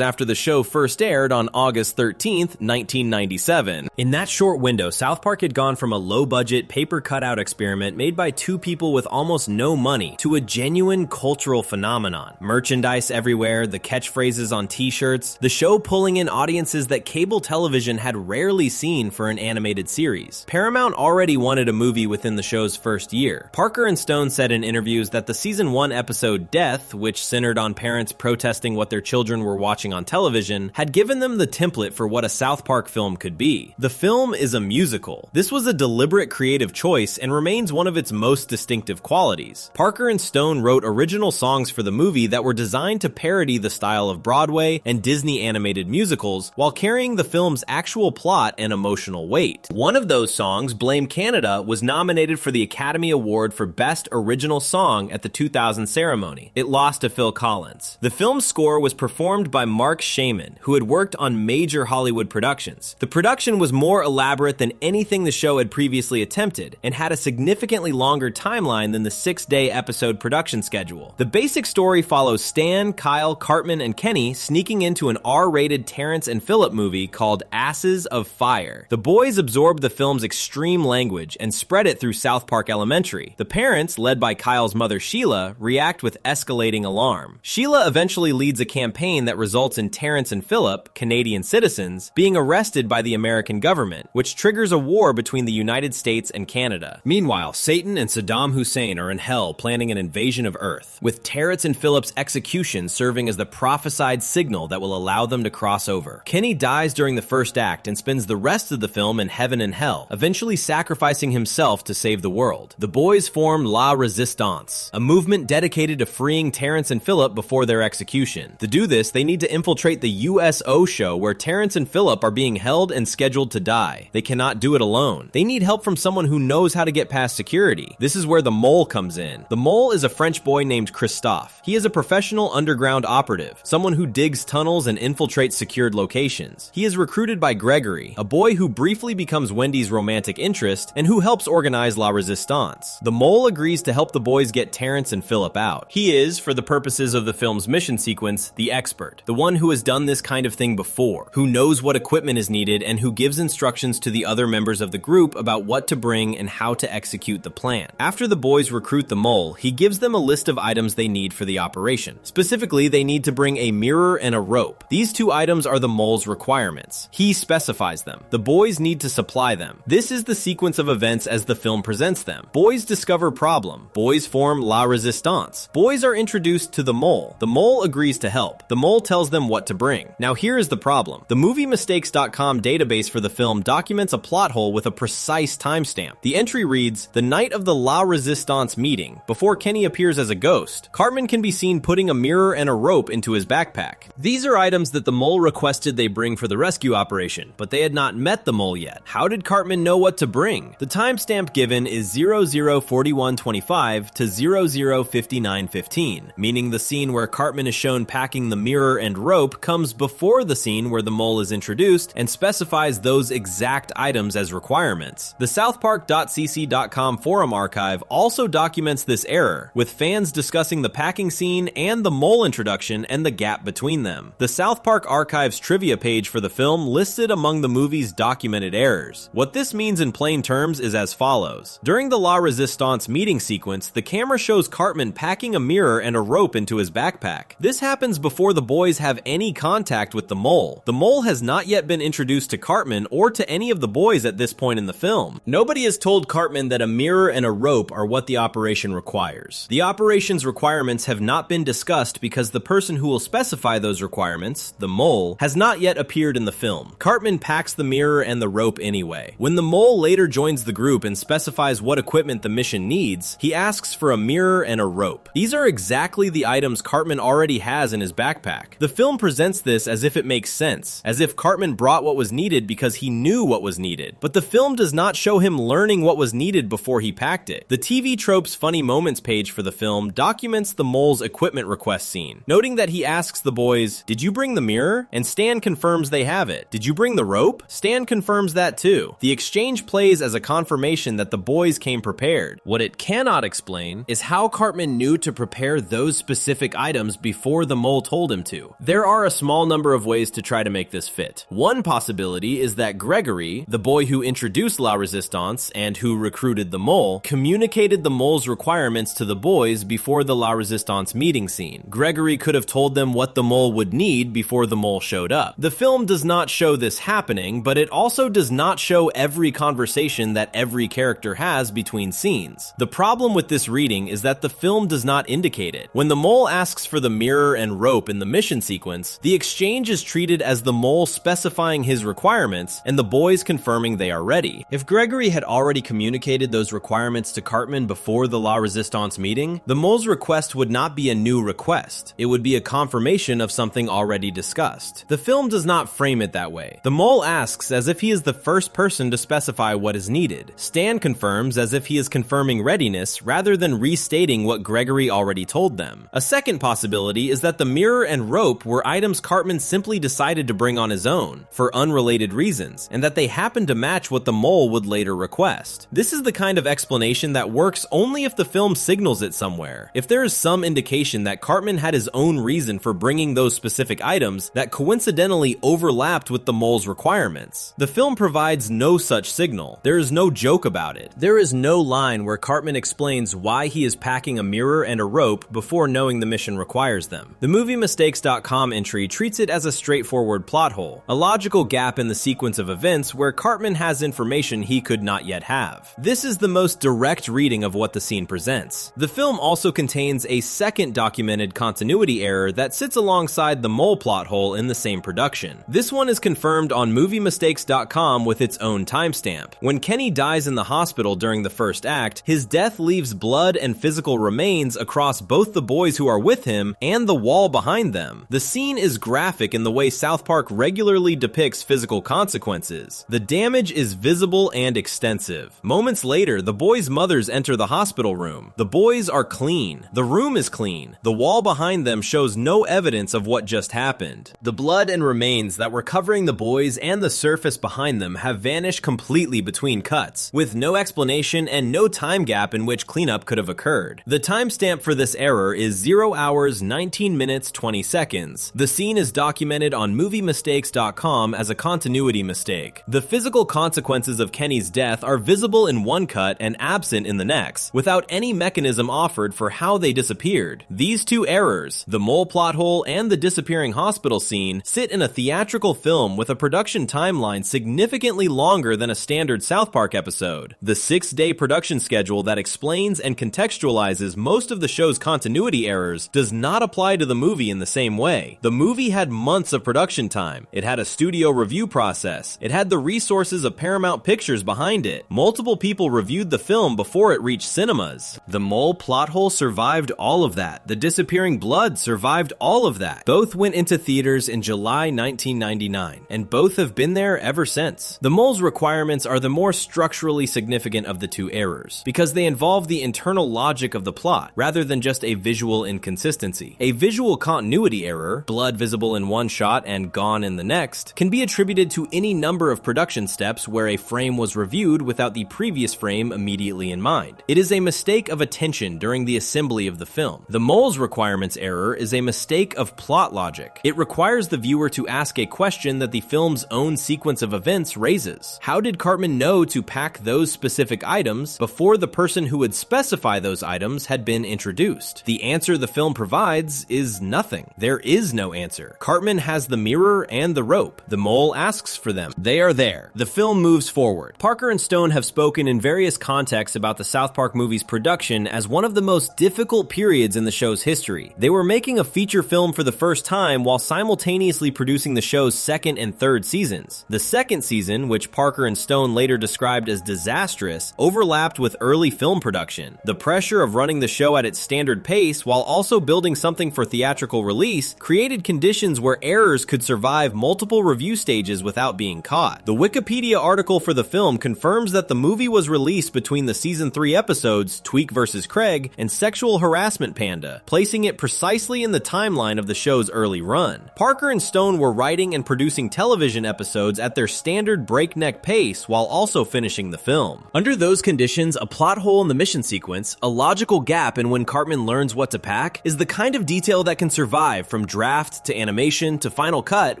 after the show first aired on August 13, 1997. In that short window, South Park had gone from a low-budget, paper cutout experiment made by two people with almost no money to a genuine cultural phenomenon. Merchandise everywhere, the catchphrases on t-shirts, the show pulling in audiences that cable television had rarely seen for an animated series. Paramount already wanted a movie within the show's first year. Parker and Stone said in interviews that the season 1 episode Death, which centered on parents protesting what their children were watching on television, had given them the template for what a South Park film could be. The film is a musical. This was a deliberate creative choice and remains one of its most distinctive qualities. Parker and Stone wrote original songs for the movie that were designed to parody the style of Broadway and Disney animated musicals while carrying the film's actual plot and emotional weight. One of those songs, Blame Canada, was nominated for the Academy Award for Best Original Song at the 2000 ceremony. It lost to Phil Collins. The film's score was performed by Mark Shaman, who had worked on major Hollywood productions. The production was more elaborate than anything the show had previously attempted, and had a significantly longer timeline than the 6-day episode production schedule. The basic story follows Stan, Kyle, Cartman, and Kenny sneaking into an R-rated Terrence and Phillip Phillip movie called Asses of Fire. The boys absorb the film's extreme language and spread it through South Park Elementary. The parents, led by Kyle's mother Sheila, react with escalating alarm. Sheila eventually leads a campaign that results in Terrence and Phillip, Canadian citizens, being arrested by the American government, which triggers a war between the United States and Canada. Meanwhile, Satan and Saddam Hussein are in hell planning an invasion of Earth, with Terrence and Phillip's execution serving as the prophesied signal that will allow them to cross over. Kenny dies during the first act and spends the rest of the film in heaven and hell, eventually sacrificing himself to save the world. The boys form La Resistance, a movement dedicated to freeing Terrence and Phillip before their execution. To do this, they need to infiltrate the USO show where Terrence and Phillip are being held and scheduled to die. They cannot do it alone. They need help from someone who knows how to get past security. This is where the Mole comes in. The Mole is a French boy named Christophe. He is a professional underground operative, someone who digs tunnels and infiltrates secured locations. He is recruited by Gregory, a boy who briefly becomes Wendy's romantic interest and who helps organize La Resistance. The Mole agrees to help the boys get Terrence and Phillip out. He is, for the purposes of the film's mission sequence, the expert, the one who has done this kind of thing before, who knows what equipment is needed and who gives instructions to the other members of the group about what to bring and how to execute the plan. After the boys recruit the Mole, he gives them a list of items they need for the operation. Specifically, they need to bring a mirror and a rope. These two items are the Mole's requirements. He specifies them. The boys need to supply them. This is the sequence of events as the film presents them. Boys discover problem. Boys form La Resistance. Boys are introduced to the Mole. The Mole agrees to help. The Mole tells them what to bring. Now here is the problem. The MovieMistakes.com database for the film documents a plot hole with a precise timestamp. The entry reads, "The night of the La Resistance meeting, before Kenny appears as a ghost, Cartman can be seen putting a mirror and a rope into his backpack." These are items that the Mole requested they bring for the rescue operation, but they had not met the Mole yet. How did Cartman know what to bring? The timestamp given is 004125 to 005915, meaning the scene where Cartman is shown packing the mirror and rope comes before the scene where the Mole is introduced and specifies those exact items as requirements. The southpark.cc.com forum archive also documents this error, with fans discussing the packing scene and the Mole introduction and the gap between them. The South Park Archive's trivia page for the film listed among the movie's documented errors. What this means in plain terms is as follows. During the La Resistance meeting sequence, the camera shows Cartman packing a mirror and a rope into his backpack. This happens before the boys have any contact with the Mole. The Mole has not yet been introduced to Cartman or to any of the boys at this point in the film. Nobody has told Cartman that a mirror and a rope are what the operation requires. The operation's requirements have not been discussed because the person who will specify those requirements, the Mole, has not yet appeared in the film. Cartman packs the mirror and the rope anyway. When the Mole later joins the group and specifies what equipment the mission needs, he asks for a mirror and a rope. These are exactly the items Cartman already has in his backpack. The film presents this as if it makes sense, as if Cartman brought what was needed because he knew what was needed. But the film does not show him learning what was needed before he packed it. The TV Tropes Funny Moments page for the film documents the Mole's equipment request scene, noting that he asks the boys, "Did you bring the mirror?" And Stan confirms they have it. "Did you bring the rope?" Stan confirms that too. The exchange plays as a confirmation that the boys came prepared. What it cannot explain is how Cartman knew to prepare those specific items before the Mole told him to. There are a small number of ways to try to make this fit. One possibility is that Gregory, the boy who introduced La Resistance and who recruited the Mole, communicated the Mole's requirements to the boys before the La Resistance meeting scene. Gregory could have told them what the Mole would need before the Mole showed up. The film does not show this happening, but it also does not show every conversation that every character has between scenes. The problem with this reading is that the film does not indicate it. When the Mole asks for the mirror and rope in the mission sequence, the exchange is treated as the Mole specifying his requirements and the boys confirming they are ready. If Gregory had already communicated those requirements to Cartman before the La Resistance meeting, the Mole's request would not be a new request. It would be a confirmation of something already discussed. The film does not frame it that way. The Mole asks as if he is the first person to specify what is needed. Stan confirms as if he is confirming readiness rather than restating what Gregory already told them. A second possibility is that the mirror and rope were items Cartman simply decided to bring on his own, for unrelated reasons, and that they happened to match what the Mole would later request. This is the kind of explanation that works only if the film signals it somewhere. If there is some indication that Cartman had his own reason for bringing those specific items that coincidentally inadvertently overlapped with the mole's requirements. The film provides no such signal. There is no joke about it. There is no line where Cartman explains why he is packing a mirror and a rope before knowing the mission requires them. The MovieMistakes.com entry treats it as a straightforward plot hole, a logical gap in the sequence of events where Cartman has information he could not yet have. This is the most direct reading of what the scene presents. The film also contains a second documented continuity error that sits alongside the mole plot hole in the same production. This one is confirmed on MovieMistakes.com with its own timestamp. When Kenny dies in the hospital during the first act, his death leaves blood and physical remains across both the boys who are with him and the wall behind them. The scene is graphic in the way South Park regularly depicts physical consequences. The damage is visible and extensive. Moments later, the boys' mothers enter the hospital room. The boys are clean. The room is clean. The wall behind them shows no evidence of what just happened. The blood and remains that were covering the boys and the surface behind them have vanished completely between cuts, with no explanation and no time gap in which cleanup could have occurred. The timestamp for this error is 0 hours, 19 minutes, 20 seconds. The scene is documented on MovieMistakes.com as a continuity mistake. The physical consequences of Kenny's death are visible in one cut and absent in the next, without any mechanism offered for how they disappeared. These two errors, the mole plot hole and the disappearing hospital scene, sit in a theatrical film with a production timeline significantly longer than a standard South Park episode. The 6-day production schedule that explains and contextualizes most of the show's continuity errors does not apply to the movie in the same way. The movie had months of production time. It had a studio review process. It had the resources of Paramount Pictures behind it. Multiple people reviewed the film before it reached cinemas. The mole plot hole survived all of that. The disappearing blood survived all of that. Both went into theaters in July 1999, and both have been there ever since. The mole's requirements are the more structurally significant of the two errors, because they involve the internal logic of the plot, rather than just a visual inconsistency. A visual continuity error, blood visible in one shot and gone in the next, can be attributed to any number of production steps where a frame was reviewed without the previous frame immediately in mind. It is a mistake of attention during the assembly of the film. The mole's requirements error is a mistake of plot logic. It requires the viewer to ask a question that the film's own sequence of events raises. How did Cartman know to pack those specific items before the person who would specify those items had been introduced? The answer the film provides is nothing. There is no answer. Cartman has the mirror and the rope. The mole asks for them. They are there. The film moves forward. Parker and Stone have spoken in various contexts about the South Park movie's production as one of the most difficult periods in the show's history. They were making a feature film for the first time while simultaneously producing the show's second and third seasons. The second season, which Parker and Stone later described as disastrous, overlapped with early film production. The pressure of running the show at its standard pace while also building something for theatrical release created conditions where errors could survive multiple review stages without being caught. The Wikipedia article for the film confirms that the movie was released between the season 3 episodes Tweak vs. Craig and Sexual Harassment Panda, placing it precisely in the timeline of the show's early run. Parker and Stone were writing and producing television episodes at their standard breakneck pace while also finishing the film. Under those conditions, a plot hole in the mission sequence, a logical gap in when Cartman learns what to pack, is the kind of detail that can survive from draft to animation to final cut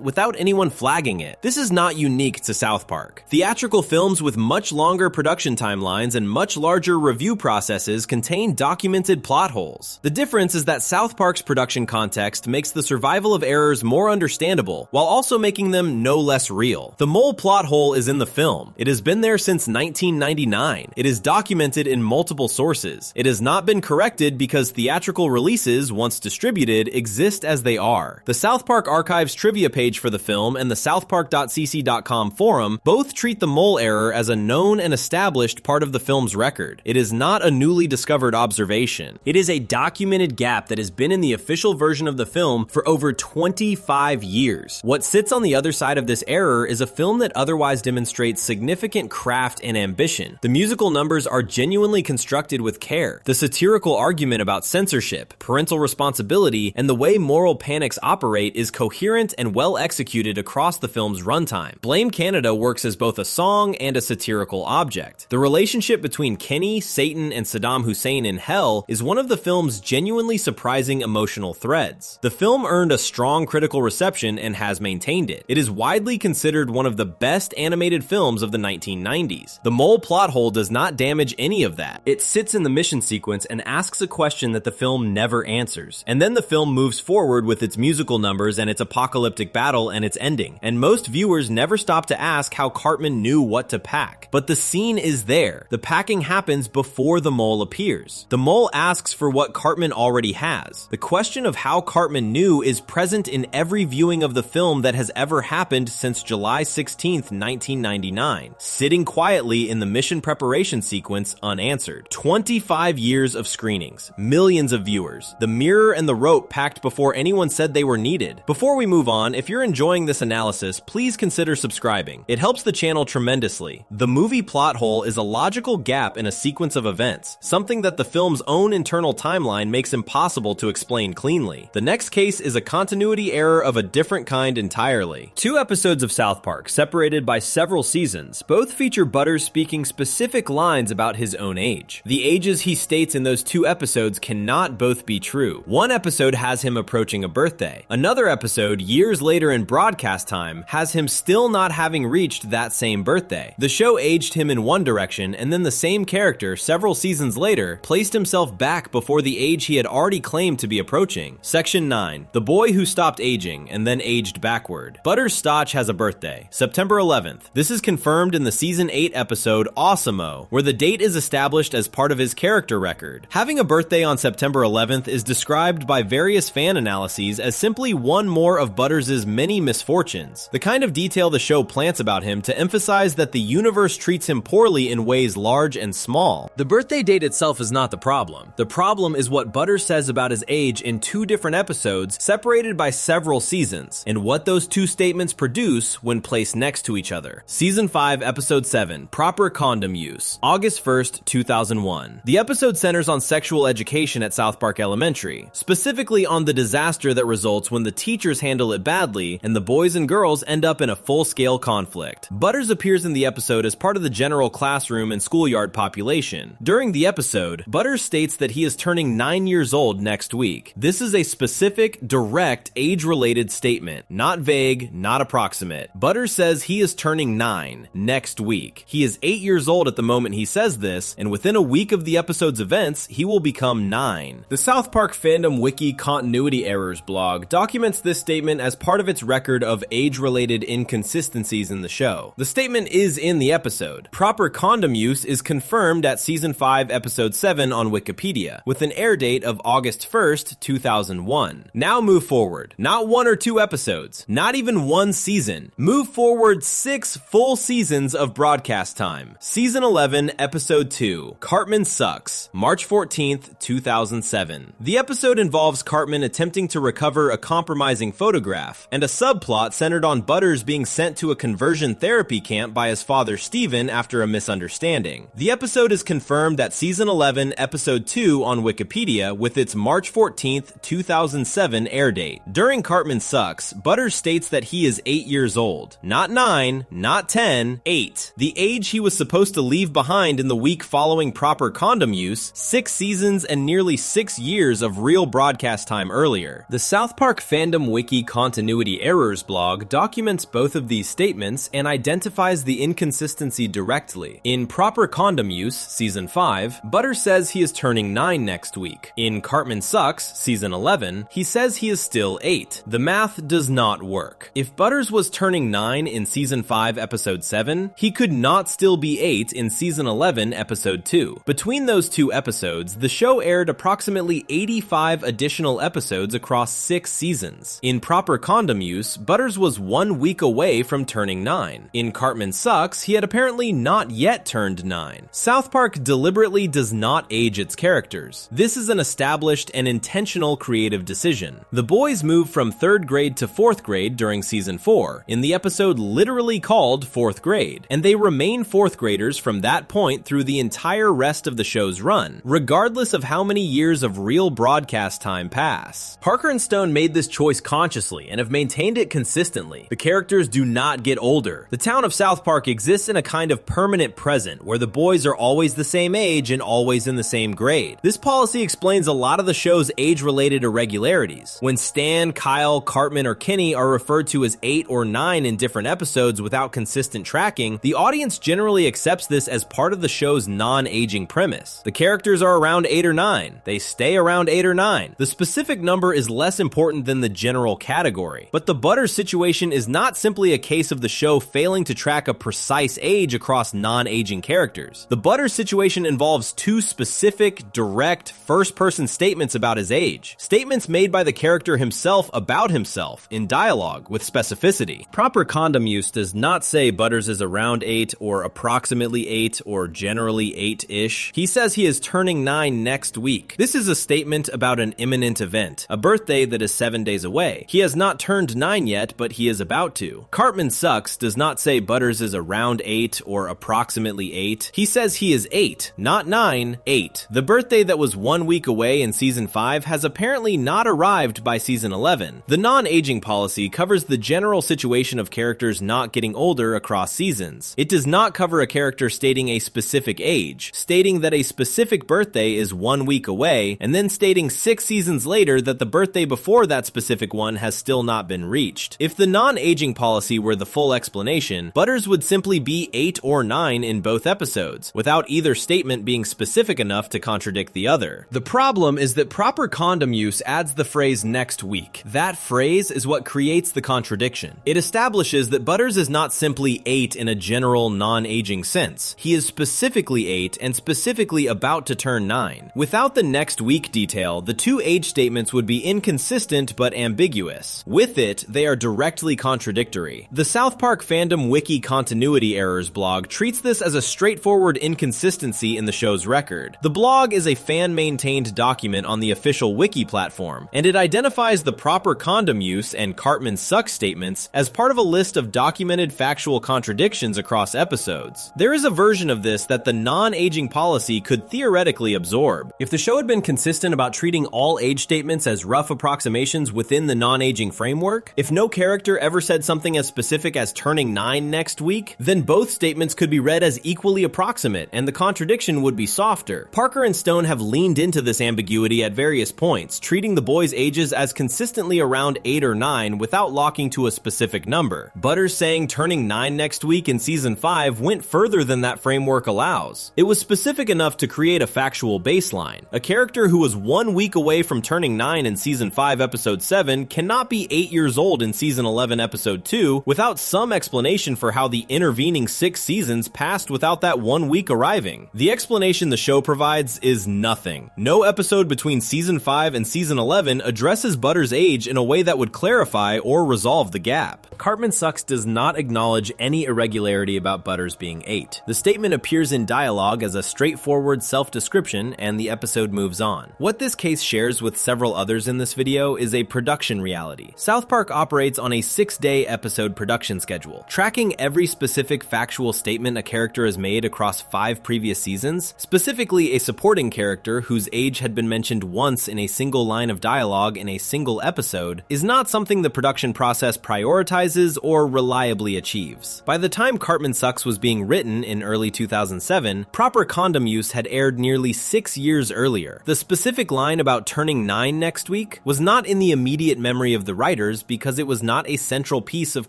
without anyone flagging it. This is not unique to South Park. Theatrical films with much longer production timelines and much larger review processes contain documented plot holes. The difference is that South Park's production context makes the survival of errors more understandable, while also making them no less real. The mole plot hole is in the film. It has been there since 1999. It is documented in multiple sources. It has not been corrected because theatrical releases, once distributed, exist as they are. The South Park Archives trivia page for the film and the southpark.cc.com forum both treat the mole error as a known and established part of the film's record. It is not a newly discovered observation. It is a documented gap that has been in the official version of the film for over 25 years. What sits on the other side of this error is a film that otherwise demonstrates significant craft and ambition. The musical numbers are genuinely constructed with care. The satirical argument about censorship, parental responsibility, and the way moral panics operate is coherent and well executed across the film's runtime. Blame Canada works as both a song and a satirical object. The relationship between Kenny, Satan, and Saddam Hussein in Hell is one of the film's genuinely surprising emotional threads. The film earned a strong critical reception and and has maintained it. It is widely considered one of the best animated films of the 1990s. The mole plot hole does not damage any of that. It sits in the mission sequence and asks a question that the film never answers. And then the film moves forward with its musical numbers and its apocalyptic battle and its ending. And most viewers never stop to ask how Cartman knew what to pack. But the scene is there. The packing happens before the mole appears. The mole asks for what Cartman already has. The question of how Cartman knew is present in every viewing of the film that has ever happened since July 16th, 1999, sitting quietly in the mission preparation sequence unanswered. 25 years of screenings, millions of viewers, the mirror and the rope packed before anyone said they were needed. Before we move on, if you're enjoying this analysis, please consider subscribing. It helps the channel tremendously. The movie plot hole is a logical gap in a sequence of events, something that the film's own internal timeline makes impossible to explain cleanly. The next case is a continuity error of a different kind entirely. Two episodes of South Park, separated by several seasons, both feature Butters speaking specific lines about his own age. The ages he states in those two episodes cannot both be true. One episode has him approaching a birthday. Another episode, years later in broadcast time, has him still not having reached that same birthday. The show aged him in one direction, and then the same character, several seasons later, placed himself back before the age he had already claimed to be approaching. Section 9. The boy who stopped aging and then aged backward. Butters Stotch has a birthday, September 11th. This is confirmed in the season 8 episode Awesome-O, where the date is established as part of his character record. Having a birthday on September 11th is described by various fan analyses as simply one more of Butters' many misfortunes, the kind of detail the show plants about him to emphasize that the universe treats him poorly in ways large and small. The birthday date itself is not the problem. The problem is what Butters says about his age in two different episodes separated by several seasons, and what those two statements produce when placed next to each other. Season 5, Episode 7, Proper Condom Use, August 1st, 2001. The episode centers on sexual education at South Park Elementary, specifically on the disaster that results when the teachers handle it badly and the boys and girls end up in a full-scale conflict. Butters appears in the episode as part of the general classroom and schoolyard population. During the episode, Butters states that he is turning 9 years old next week. This is a specific, direct, age-related statement, not vague, not approximate. Butters says he is turning 9 next week. He is 8 years old at the moment he says this, and within a week of the episode's events, he will become 9. The South Park Fandom Wiki Continuity Errors blog documents this statement as part of its record of age-related inconsistencies in the show. The statement is in the episode. Proper condom use is confirmed at Season 5, Episode 7 on Wikipedia, with an air date of August 1st, 2001. Now move forward. Not 1 or 2 episodes, not even 1 season. Move forward 6 full seasons of broadcast time. Season 11, Episode 2, Cartman Sucks, March 14th, 2007. The episode involves Cartman attempting to recover a compromising photograph, and a subplot centered on Butters being sent to a conversion therapy camp by his father Steven after a misunderstanding. The episode is confirmed at Season 11, Episode 2 on Wikipedia with its March 14th, 2007 air date. During Cartman Sucks, Butters states that he is 8 years old. Not 9, not 10, 8. The age he was supposed to leave behind in the week following proper condom use, 6 seasons and nearly 6 years of real broadcast time earlier. The South Park Fandom Wiki Continuity Errors blog documents both of these statements and identifies the inconsistency directly. In Proper Condom Use, Season 5, Butters says he is turning 9 next week. In Cartman Sucks, Season 11, he says he is still 8. The math does not work. If Butters was turning 9 in Season 5, Episode 7, he could not still be 8 in Season 11, Episode 2. Between those two episodes, the show aired approximately 85 additional episodes across 6 seasons. In Proper Condom Use, Butters was 1 week away from turning 9. In Cartman Sucks, he had apparently not yet turned 9. South Park deliberately does not age its characters. This is an established and intentional creative decision. The boys move from 3rd grade to 4th grade during Season 4, in the episode literally called 4th grade, and they remain 4th graders from that point through the entire rest of the show's run, regardless of how many years of real broadcast time pass. Parker and Stone made this choice consciously and have maintained it consistently. The characters do not get older. The town of South Park exists in a kind of permanent present, where the boys are always the same age and always in the same grade. This policy explains a lot of the show's age-related irregularities. When Stan, Kyle, Cartman, or Kinney are referred to as 8 or 9 in different episodes without consistent tracking, the audience generally accepts this as part of the show's non-aging premise. The characters are around 8 or 9. They stay around 8 or 9. The specific number is less important than the general category. But the Butters situation is not simply a case of the show failing to track a precise age across non-aging characters. The Butters situation involves two specific, direct, first-person statements about his age. Statements made by the character himself about himself in dialogue with specificity. Proper condom use does not say Butters is around 8 or approximately 8 or generally 8-ish. He says he is turning 9 next week. This is a statement about an imminent event, a birthday that is 7 days away. He has not turned 9 yet, but he is about to. Cartman Sucks does not say Butters is around 8 or approximately 8. He says he is 8, not 9, 8. The birthday that was 1 week away in season 5 has apparently not arrived by season 11. The non-aging policy covers the general situation of characters not getting older across seasons. It does not cover a character stating a specific age, stating that a specific birthday is 1 week away, and then stating 6 seasons later that the birthday before that specific one has still not been reached. If the non-aging policy were the full explanation, Butters would simply be 8 or 9 in both episodes, without either statement being specific enough to contradict the other. The problem is that proper condom use adds the phrase next week. That phrase is what creates the contradiction. It establishes that Butters is not simply 8 in a general non-aging sense. He is specifically 8 and specifically about to turn 9. Without the next week detail, the two age statements would be inconsistent but ambiguous. With it, they are directly contradictory. The South Park Fandom Wiki Continuity Errors blog treats this as a straightforward inconsistency in the show's record. The blog is a fan-maintained document on the official wiki platform, and it identifies the proper condom use and Cartman Sucks statements as part of a list of documented factual contradictions across episodes. There is a version of this that the non-aging policy could theoretically absorb. If the show had been consistent about treating all age statements as rough approximations within the non-aging framework, if no character ever said something as specific as turning 9 next week, then both statements could be read as equally approximate and the contradiction would be softer. Parker and Stone have leaned into this ambiguity at various points, treating the boys' ages as consistently around 8 or 9 without locking to a specific number. Butters saying turning 9 next week in season 5 went further than that framework allows. It was specific enough to create a factual baseline. A character who was 1 week away from turning 9 in season 5 episode 7 cannot be 8 years old in season 11 episode 2 without some explanation for how the intervening 6 seasons passed without that 1 week arriving. The explanation the show provides is nothing. No episode between season 5 and season 11 addresses Butters' age in a way that would clarify or resolve the gap. Cartman Sucks does not acknowledge any irregularity about Butters being 8. The statement appears in dialogue as a straightforward self-description, and the episode moves on. What this case shares with several others in this video is a production reality. South Park operates on a 6-day episode production schedule. Tracking every specific factual statement a character has made across 5 previous seasons, specifically a supporting character whose age had been mentioned once in a single line of dialogue in a single episode, is not something the production process prioritizes or reliably achieves. By the time Cartman Sucks was being written in early 2007, proper condom use had aired nearly 6 years earlier. The specific line about turning 9 next week was not in the immediate memory of the writers because it was not a central piece of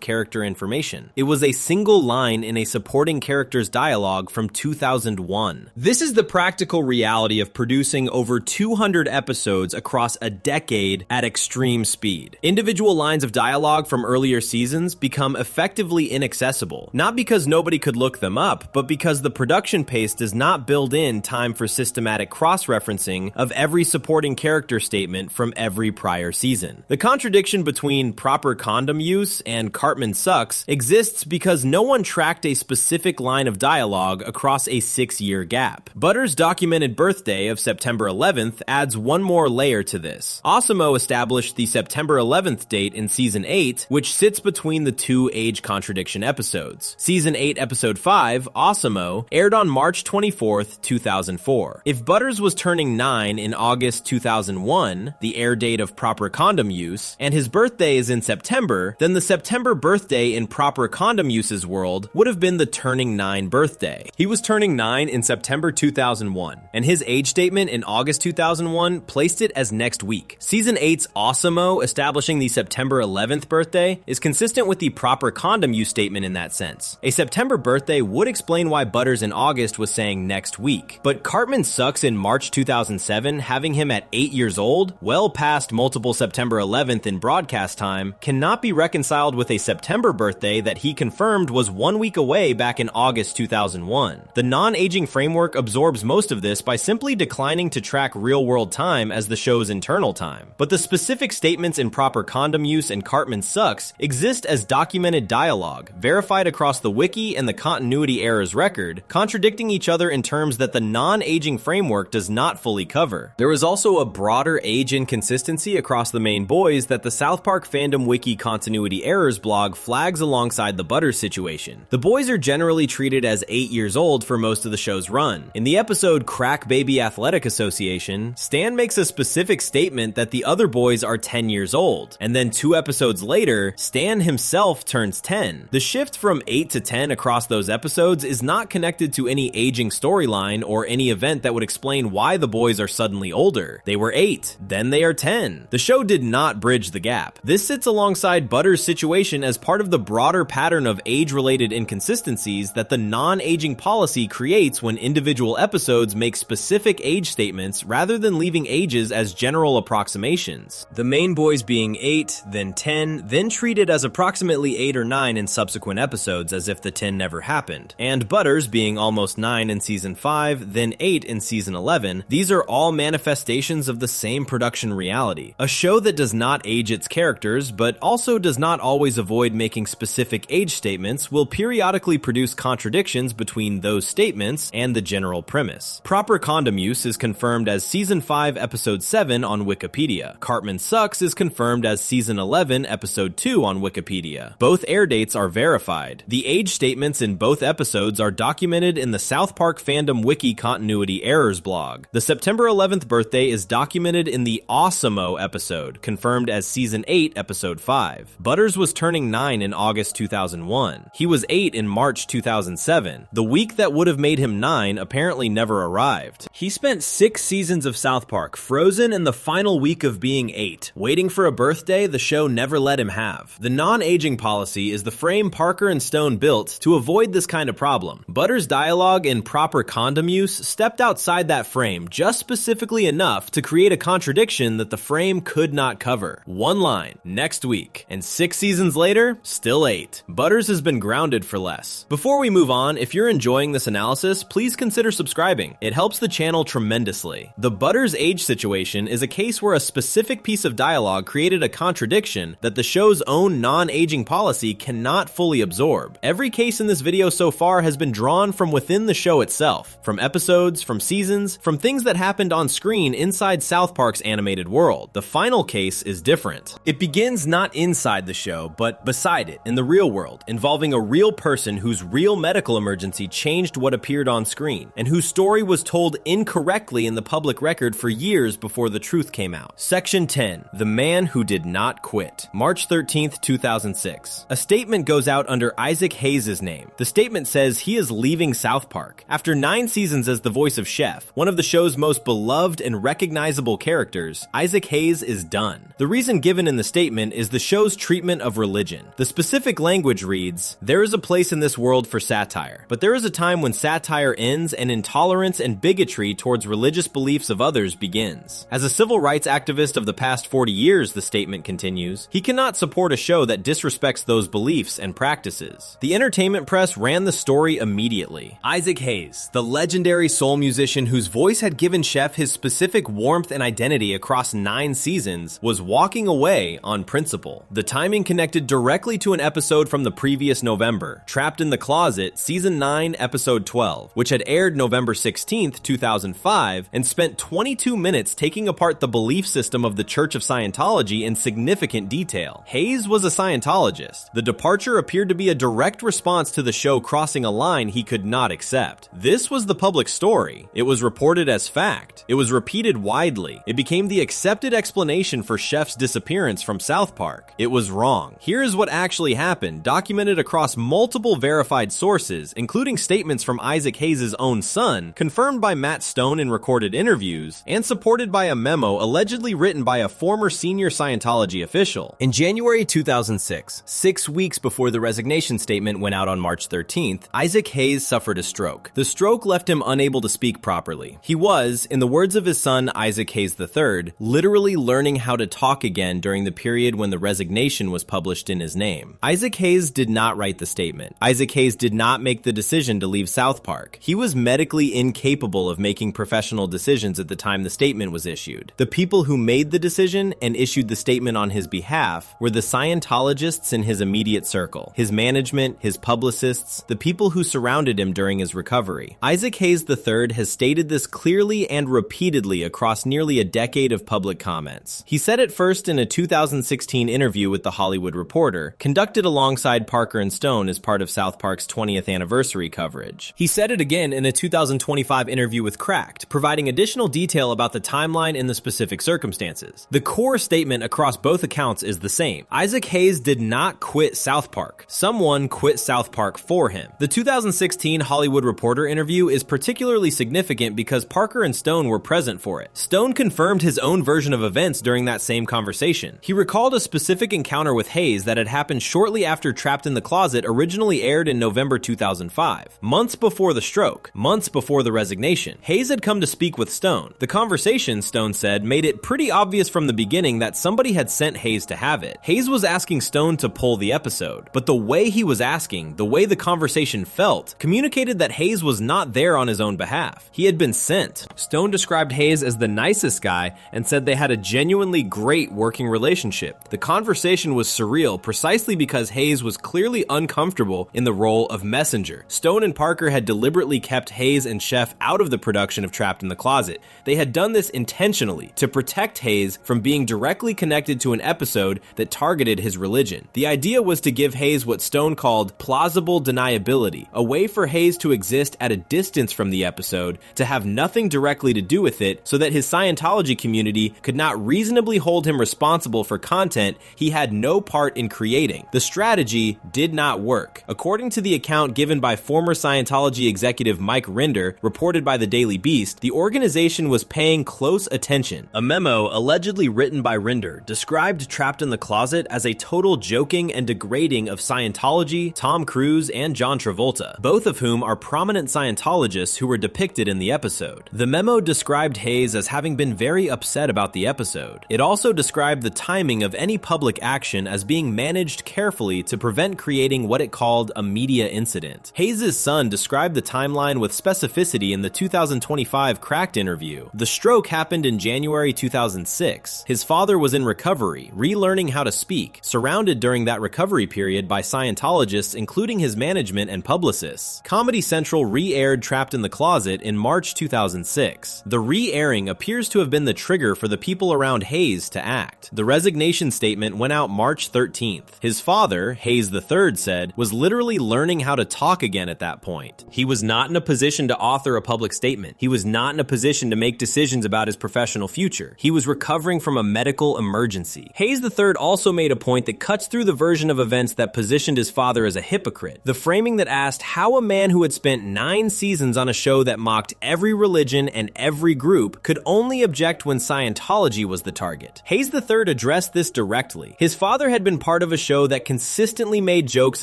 character information. It was a single line in a supporting character's dialogue from 2001. This is the practical reality of producing over 200 episodes across a decade at extreme speed. Individual lines of dialogue from earlier seasons become effectively inaccessible, not because nobody could look them up, but because the production pace does not build in time for systematic cross-referencing of every supporting character statement from every prior season. The contradiction between proper condom use and Cartman Sucks exists because no one tracked a specific line of dialogue across a 6-year gap. Butters' documented birthday of September 11th adds one more layer to this. Osimo established the September 11th date in season 8, which sits between the two age contradiction episodes. Season 8 episode 5, Osimo, aired on March 24th, 2004. If Butters was turning 9 in August 2001, the air date of proper condom use, and his birthday is in September, then the September birthday in proper condom use's world would have been the turning 9 birthday. He was turning 9 in September 2001, and his age statement in August 2001 placed it as next week. Season 8's Osimo establishing the September 11th birthday is consistent with the proper condom use statement in that sense. A September birthday would explain why Butters in August was saying next week. But Cartman sucks in March 2007, having him at 8 years old, well past multiple September 11th in broadcast time, cannot be reconciled with a September birthday that he confirmed was 1 week away back in August 2001. The non-aging framework absorbs most of this by simply declining to track real-world time as the show's internal time. But the specific statements in proper condom use and Cartman sucks exist as documented dialogue, verified across the wiki and the continuity errors record, contradicting each other in terms that the non-aging framework does not fully cover. There was also a broader age inconsistency across the main boys that the South Park fandom wiki continuity errors blog flags alongside the Butters situation. The boys are generally treated as 8 years old for most of the show's run. In the episode Crack Baby Athletic Association, Stan makes a specific statement that the other boys are 10 years old, and then 2 episodes later, Stan himself turns 10. The shift from 8 to 10 across those episodes is not connected to any aging storyline or any event that would explain why the boys are suddenly older. They were 8, then they are 10. The show did not bridge the gap. This sits alongside Butters' situation as part of the broader pattern of age-related inconsistencies that the non-aging policy creates when individual episodes make specific age statements rather than leaving ages as general approximations. The main boys being 8, then 10, then treated as approximately 8 or 9 in subsequent episodes as if the 10 never happened. And Butters being almost 9 in season 5, then 8 in season 11, these are all manifestations of the same production reality. A show that does not age its characters, but also does not always avoid making specific age statements, will periodically produce contradictions between those statements and the general premise. Proper condom use is confirmed as season 5 episode 7 on Wikipedia. Cartman sucks is confirmed as season 11 episode 2 on Wikipedia. Both air dates are verified. The age statements in both episodes are documented in the South Park fandom wiki continuity errors blog. The September 11th birthday is documented in the Awesome-o episode, confirmed as season 8 episode 5. Butters was turning 9 in August 2001. He was 8 in March 2007. The week that would have made him 9 apparently never arrived. He spent 6 seasons of South Park frozen in the final week of being 8, waiting for a birthday the show never let him have. The non-aging policy is the frame Parker and Stone built to avoid this kind of problem. Butters' dialogue in proper condom use stepped outside that frame just specifically enough to create a contradiction that the frame could not cover. One line, next week, and 6 seasons later, still 8. Butters has been grounded for less. Before we move on, if you're enjoying this analysis, please consider subscribing. It helps the channel tremendously. The Butters age situation is a case where a specific piece of dialogue created a contradiction that the show's own non-aging policy cannot fully absorb. Every case in this video so far has been drawn from within the show itself, from episodes, from seasons, from things that happened on screen inside South Park's animated world. The final case is different. It begins not inside the show, but beside it, in the real world, involving a real person whose real medical emergency changed what appeared on screen, and whose story was told incorrectly in the public record for years before the truth came out. Section 10, The Man Who Did Not Quit. March 13th, 2006. A statement goes out under Isaac Hayes' name. The statement says he is leaving South Park. After 9 seasons as the voice of Chef, one of the show's most beloved and recognizable characters, Isaac Hayes is done. The reason given in the statement is the show's treatment of religion. The specific language reads, "There is a place in this world for satire, but there is a time when satire ends and intolerance and bigotry towards religious beliefs of others begins. As a civil rights activist of the past 40 years," the statement continues, "he cannot support a show that disrespects those beliefs and practices." The entertainment press ran the story immediately. Isaac Hayes, the legendary soul musician whose voice had given Chef his specific warmth and identity across 9 seasons, was walking away on principle. The timing connected directly to an episode from the previous November, Trapped in the Closet, Season 9, Episode 12, which had aired November 16th, 2005, and spent 22 minutes taking apart the belief system of the Church of Scientology in significant detail. Hayes was a Scientologist. The departure appeared to be a direct response to the show crossing a line he could not accept. This was the public story. It was reported as fact. It was repeated widely. It became the accepted explanation for Chef's disappearance from South Park. It was wrong. Here is what actually happened, documented across multiple verified sources, including statements from Isaac Hayes' own son, confirmed by Matt Stone in recorded interviews, and supported by a memo allegedly written by a former senior Scientologist Scientology official. In January 2006, 6 weeks before the resignation statement went out on March 13th, Isaac Hayes suffered a stroke. The stroke left him unable to speak properly. He was, in the words of his son Isaac Hayes III, literally learning how to talk again during the period when the resignation was published in his name. Isaac Hayes did not write the statement. Isaac Hayes did not make the decision to leave South Park. He was medically incapable of making professional decisions at the time the statement was issued. The people who made the decision and issued the statement on his behalf were the Scientologists in his immediate circle, his management, his publicists, the people who surrounded him during his recovery. Isaac Hayes III has stated this clearly and repeatedly across nearly a decade of public comments. He said it first in a 2016 interview with The Hollywood Reporter, conducted alongside Parker and Stone as part of South Park's 20th anniversary coverage. He said it again in a 2025 interview with Cracked, providing additional detail about the timeline and the specific circumstances. The core statement across both accounts is the same. Isaac Hayes did not quit South Park. Someone quit South Park for him. The 2016 Hollywood Reporter interview is particularly significant because Parker and Stone were present for it. Stone confirmed his own version of events during that same conversation. He recalled a specific encounter with Hayes that had happened shortly after Trapped in the Closet originally aired in November 2005. Months before the stroke, months before the resignation, Hayes had come to speak with Stone. The conversation, Stone said, made it pretty obvious from the beginning that somebody had sent Hayes to have it. Hayes was asking Stone to pull the episode, but the way he was asking, the way the conversation felt, communicated that Hayes was not there on his own behalf. He had been sent. Stone described Hayes as the nicest guy and said they had a genuinely great working relationship. The conversation was surreal precisely because Hayes was clearly uncomfortable in the role of messenger. Stone and Parker had deliberately kept Hayes and Chef out of the production of Trapped in the Closet. They had done this intentionally to protect Hayes from being directly connected to an episode that targeted his religion. The idea was to give Hayes what Stone called plausible deniability, a way for Hayes to exist at a distance from the episode, to have nothing directly to do with it, so that his Scientology community could not reasonably hold him responsible for content he had no part in creating. The strategy did not work. According to the account given by former Scientology executive Mike Rinder, reported by the Daily Beast, the organization was paying close attention. A memo allegedly written by Rinder described Trapped in the Closet as a total joking and degrading of Scientology, Tom Cruise, and John Travolta, both of whom are prominent Scientologists who were depicted in the episode. The memo described Hayes as having been very upset about the episode. It also described the timing of any public action as being managed carefully to prevent creating what it called a media incident. Hayes' son described the timeline with specificity in the 2025 Cracked interview. The stroke happened in January 2006. His father was in recovery, relearning how to speak, surrounded during that recovery period by Scientologists including his management and publicists. Comedy Central re-aired Trapped in the Closet in March 2006. The re-airing appears to have been the trigger for the people around Hayes to act. The resignation statement went out March 13th. His father, Hayes III, said, was literally learning how to talk again at that point. He was not in a position to author a public statement. He was not in a position to make decisions about his professional future. He was recovering from a medical emergency. Hayes III also made a point that cuts through the version of events that positioned his father as a hypocrite. The framing that asked how a man who had spent 9 seasons on a show that mocked every religion and every group could only object when Scientology was the target. Hayes III addressed this directly. His father had been part of a show that consistently made jokes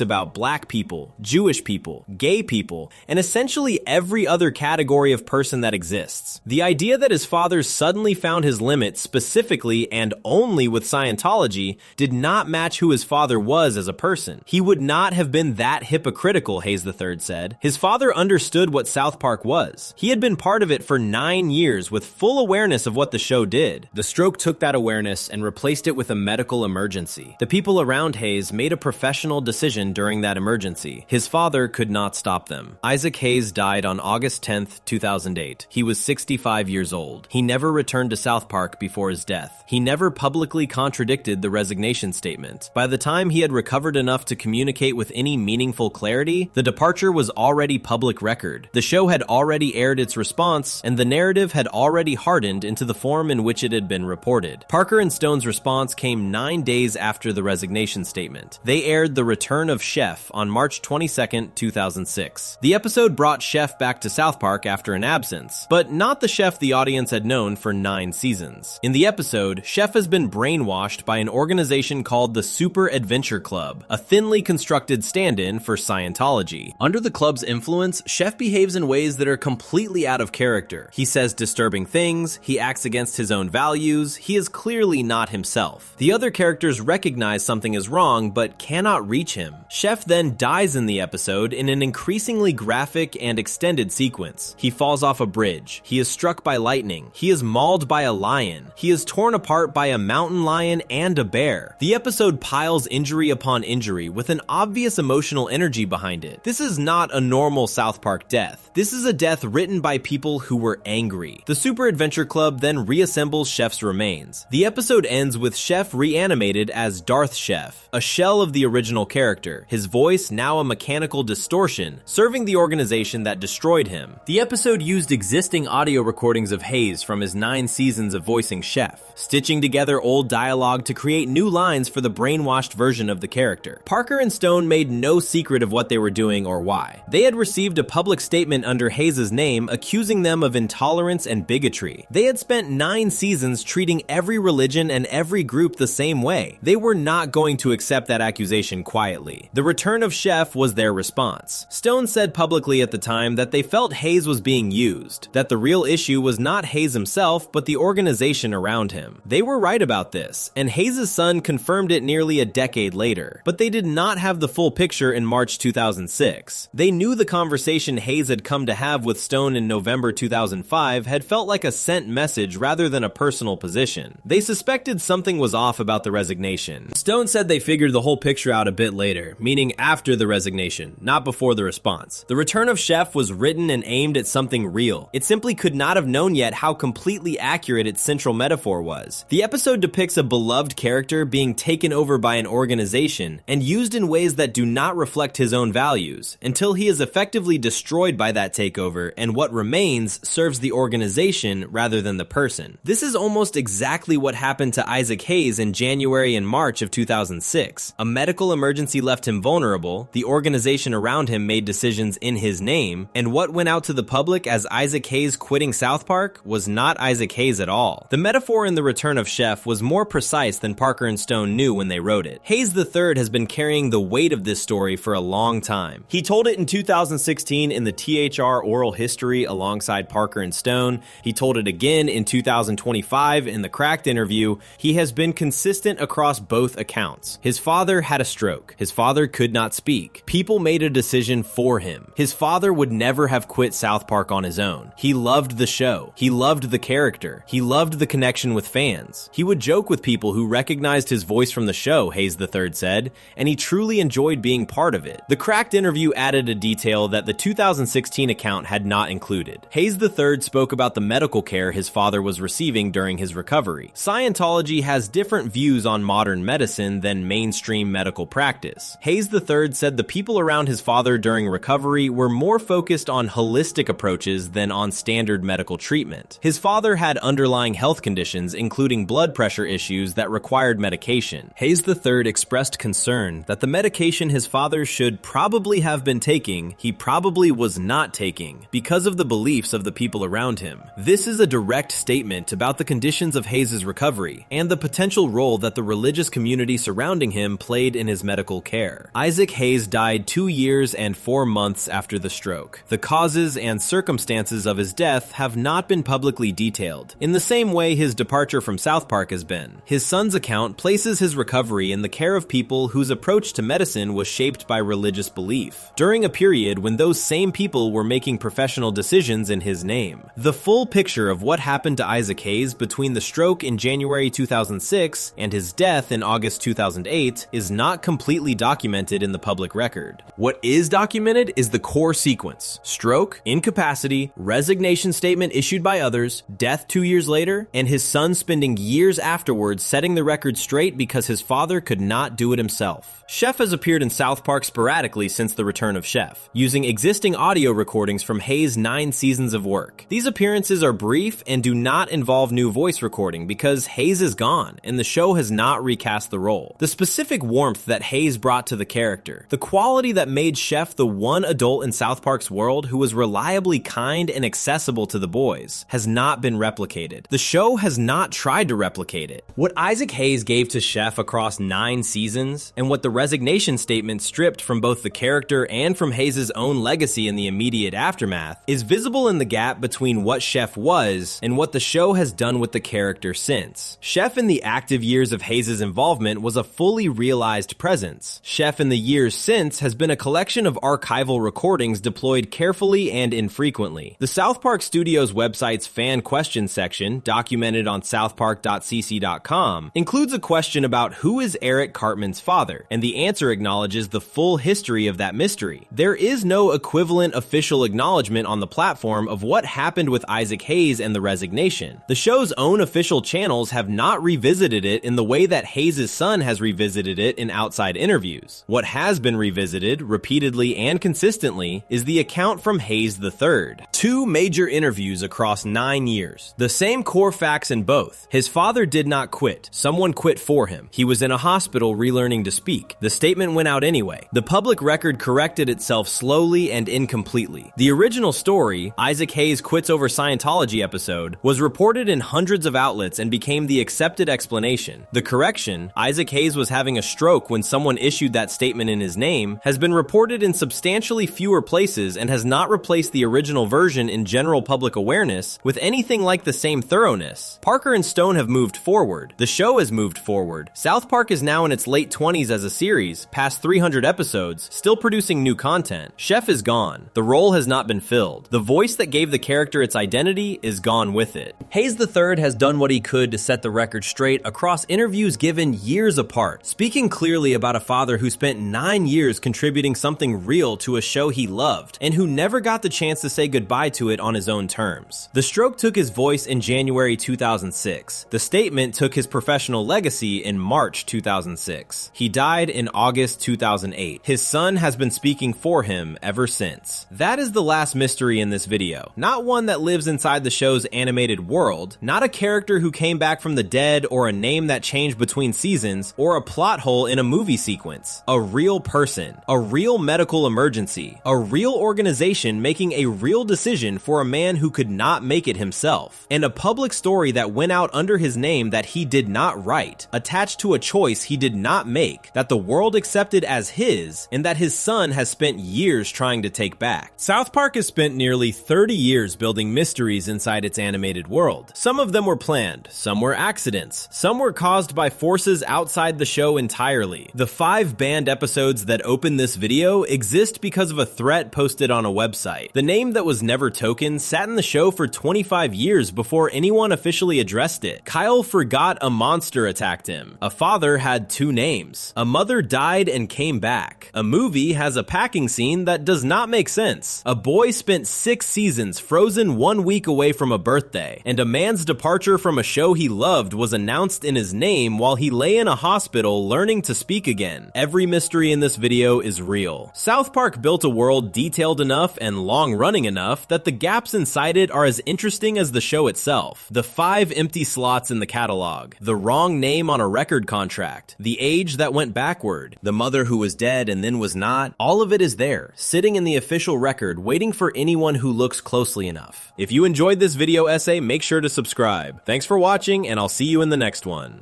about black people, Jewish people, gay people, and essentially every other category of person that exists. The idea that his father suddenly found his limit specifically and only with Scientology did not match who his father was as a person. He would not have been that hypocritical, Hayes III said. His father understood what South Park was. He had been part of it for 9 years with full awareness of what the show did. The stroke took that awareness and replaced it with a medical emergency. The people around Hayes made a professional decision during that emergency. His father could not stop them. Isaac Hayes died on August 10th, 2008. He was 65 years old. He never returned to South Park before his death. He never publicly contradicted the resignation statement. By the time he had recovered enough to communicate with any meaningful clarity, the departure was already public record. The show had already aired its response, and the narrative had already hardened into the form in which it had been reported. Parker and Stone's response came 9 days after the resignation statement. They aired The Return of Chef on March 22nd, 2006. The episode brought Chef back to South Park after an absence, but not the Chef the audience had known for 9 seasons. In the episode, Chef has been brainwashed brainwashed by an organization called the Super Adventure Club, a thinly constructed stand-in for Scientology. Under the club's influence, Chef behaves in ways that are completely out of character. He says disturbing things, he acts against his own values, he is clearly not himself. The other characters recognize something is wrong but cannot reach him. Chef then dies in the episode in an increasingly graphic and extended sequence. He falls off a bridge, he is struck by lightning, he is mauled by a lion, he is torn apart by a mountain lion and a bear. The episode piles injury upon injury with an obvious emotional energy behind it. This is not a normal South Park death. This is a death written by people who were angry. The Super Adventure Club then reassembles Chef's remains. The episode ends with Chef reanimated as Darth Chef, a shell of the original character, his voice now a mechanical distortion, serving the organization that destroyed him. The episode used existing audio recordings of Hayes from his 9 seasons of voicing Chef, stitching together old dialogue to create new lines for the brainwashed version of the character. Parker and Stone made no secret of what they were doing or why. They had received a public statement under Hayes' name accusing them of intolerance and bigotry. They had spent 9 seasons treating every religion and every group the same way. They were not going to accept that accusation quietly. The return of Chef was their response. Stone said publicly at the time that they felt Hayes was being used, that the real issue was not Hayes himself, but the organization around him. They were right about this, and Hayes' son confirmed it nearly a decade later, but they did not have the full picture in March 2006. They knew the conversation Hayes had come to have with Stone in November 2005 had felt like a sent message rather than a personal position. They suspected something was off about the resignation. Stone said they figured the whole picture out a bit later, meaning after the resignation, not before the response. The return of Chef was written and aimed at something real. It simply could not have known yet how completely accurate its central metaphor was. The episode depicts a beloved character being taken over by an organization and used in ways that do not reflect his own values, until he is effectively destroyed by that takeover and what remains serves the organization rather than the person. This is almost exactly what happened to Isaac Hayes in January and March of 2006. A medical emergency left him vulnerable, the organization around him made decisions in his name, and what went out to the public as Isaac Hayes quitting South Park was not Isaac Hayes at all. The metaphor in The Return of Chef was more precise than Parker and Stone knew when they wrote it. Hayes III has been carrying the weight of this story for a long time. He told it in 2016 in the THR oral history alongside Parker and Stone. He told it again in 2025 in the Cracked interview. He has been consistent across both accounts. His father had a stroke. His father could not speak. People made a decision for him. His father would never have quit South Park on his own. He loved the show. He loved the character. He loved the connection with fans. He would joke with people who recognized his voice from the show, Hayes III said, and he truly enjoyed being part of it. The Cracked interview added a detail that the 2016 account had not included. Hayes III spoke about the medical care his father was receiving during his recovery. Scientology has different views on modern medicine than mainstream medical practice. Hayes III said the people around his father during recovery were more focused on holistic approaches than on standard medical treatment. His father had underlying health conditions, including blood pressure issues that required medication. Hayes III expressed concern that the medication his father should probably have been taking, he probably was not taking, because of the beliefs of the people around him. This is a direct statement about the conditions of Hayes' recovery, and the potential role that the religious community surrounding him played in his medical care. Isaac Hayes died 2 years and 4 months after the stroke. The causes and circumstances of his death have not been publicly detailed, in the same way his departure from South Park has been. His son's account places his recovery in the care of people whose approach to medicine was shaped by religious belief, during a period when those same people were making professional decisions in his name. The full picture of what happened to Isaac Hayes between the stroke in January 2006 and his death in August 2008 is not completely documented in the public record. What is documented is the core sequence: stroke, incapacity, resignation statement issued by others, death 2 years later, and his son spending years afterwards setting the record straight because his father could not do it himself. Chef has appeared in South Park sporadically since the return of Chef, using existing audio recordings from Hayes' 9 seasons of work. These appearances are brief and do not involve new voice recording because Hayes is gone and the show has not recast the role. The specific warmth that Hayes brought to the character, the quality that made Chef the one adult in South Park's world who was reliably kind and accessible to the boys, has not been replicated. The show has not tried to replicate it. What Isaac Hayes gave to Chef across 9 seasons, and what the resignation statement stripped from both the character and from Hayes' own legacy in the immediate aftermath, is visible in the gap between what Chef was and what the show has done with the character since. Chef in the active years of Hayes' involvement was a fully realized presence. Chef in the years since has been a collection of archival recordings deployed carefully and infrequently. The South Park Studios website's fan questions section, documented on southpark.cc.com, includes a question about who is Eric Cartman's father, and the answer acknowledges the full history of that mystery. There is no equivalent official acknowledgement on the platform of what happened with Isaac Hayes and the resignation. The show's own official channels have not revisited it in the way that Hayes' son has revisited it in outside interviews. What has been revisited, repeatedly and consistently, is the account from Hayes III. 2 major interviews across 9 years. The same core facts in both. His father did not quit. Someone quit for him. He was in a hospital relearning to speak. The statement went out anyway. The public record corrected itself slowly and incompletely. The original story, Isaac Hayes Quits Over Scientology episode, was reported in hundreds of outlets and became the accepted explanation. The correction, Isaac Hayes was having a stroke when someone issued that statement in his name, has been reported in substantially fewer places and has not replaced the original version in general public awareness with anything like the same thoroughness. Parker and Stone have moved forward. The show has moved forward. South Park is now in its late 20s as a series, past 300 episodes, still producing new content. Chef is gone. The role has not been filled. The voice that gave the character its identity is gone with it. Hayes III has done what he could to set the record straight across interviews given years apart, speaking clearly about a father who spent 9 years contributing something real to a show he loved, and who never got the chance to say goodbye to it on his own terms. The stroke took his voice in January 2006. The statement took his professional legacy in March 2006. He died in August 2008. His son has been speaking for him ever since. That is the last mystery in this video. Not one that lives inside the show's animated world, not a character who came back from the dead or a name that changed between seasons or a plot hole in a movie sequence. A real person, a real medical emergency, a real organization making a real decision for a man who could not make it himself, and a public story that went out under his name that he did not write, attached to a choice he did not make, that the world accepted as his, and that his son has spent years trying to take back. South Park has spent nearly 30 years building mysteries inside its animated world. Some of them were planned, some were accidents, some were caused by forces outside the show entirely. The 5 banned episodes that open this video exist because of a threat posted on a website. The name that was never token sat in the show for 25 years before anyone officially addressed it. Kyle forgot a monster attacked him. A father had 2 names. A mother died and came back. A movie has a packing scene that does not make sense. A boy spent 6 seasons frozen 1 week away from a birthday. And a man's departure from a show he loved was announced in his name while he lay in a hospital learning to speak again. Every mystery in this video is real. South Park built a world detailed enough and long-running enough that the gaps inside it are as interesting as the show itself. The 5 empty slots in the catalog, the wrong name on a record contract, the age that went backward, the mother who was dead and then was not, all of it is there, sitting in the official record, waiting for anyone who looks closely enough. If you enjoyed this video essay, make sure to subscribe. Thanks for watching, and I'll see you in the next one.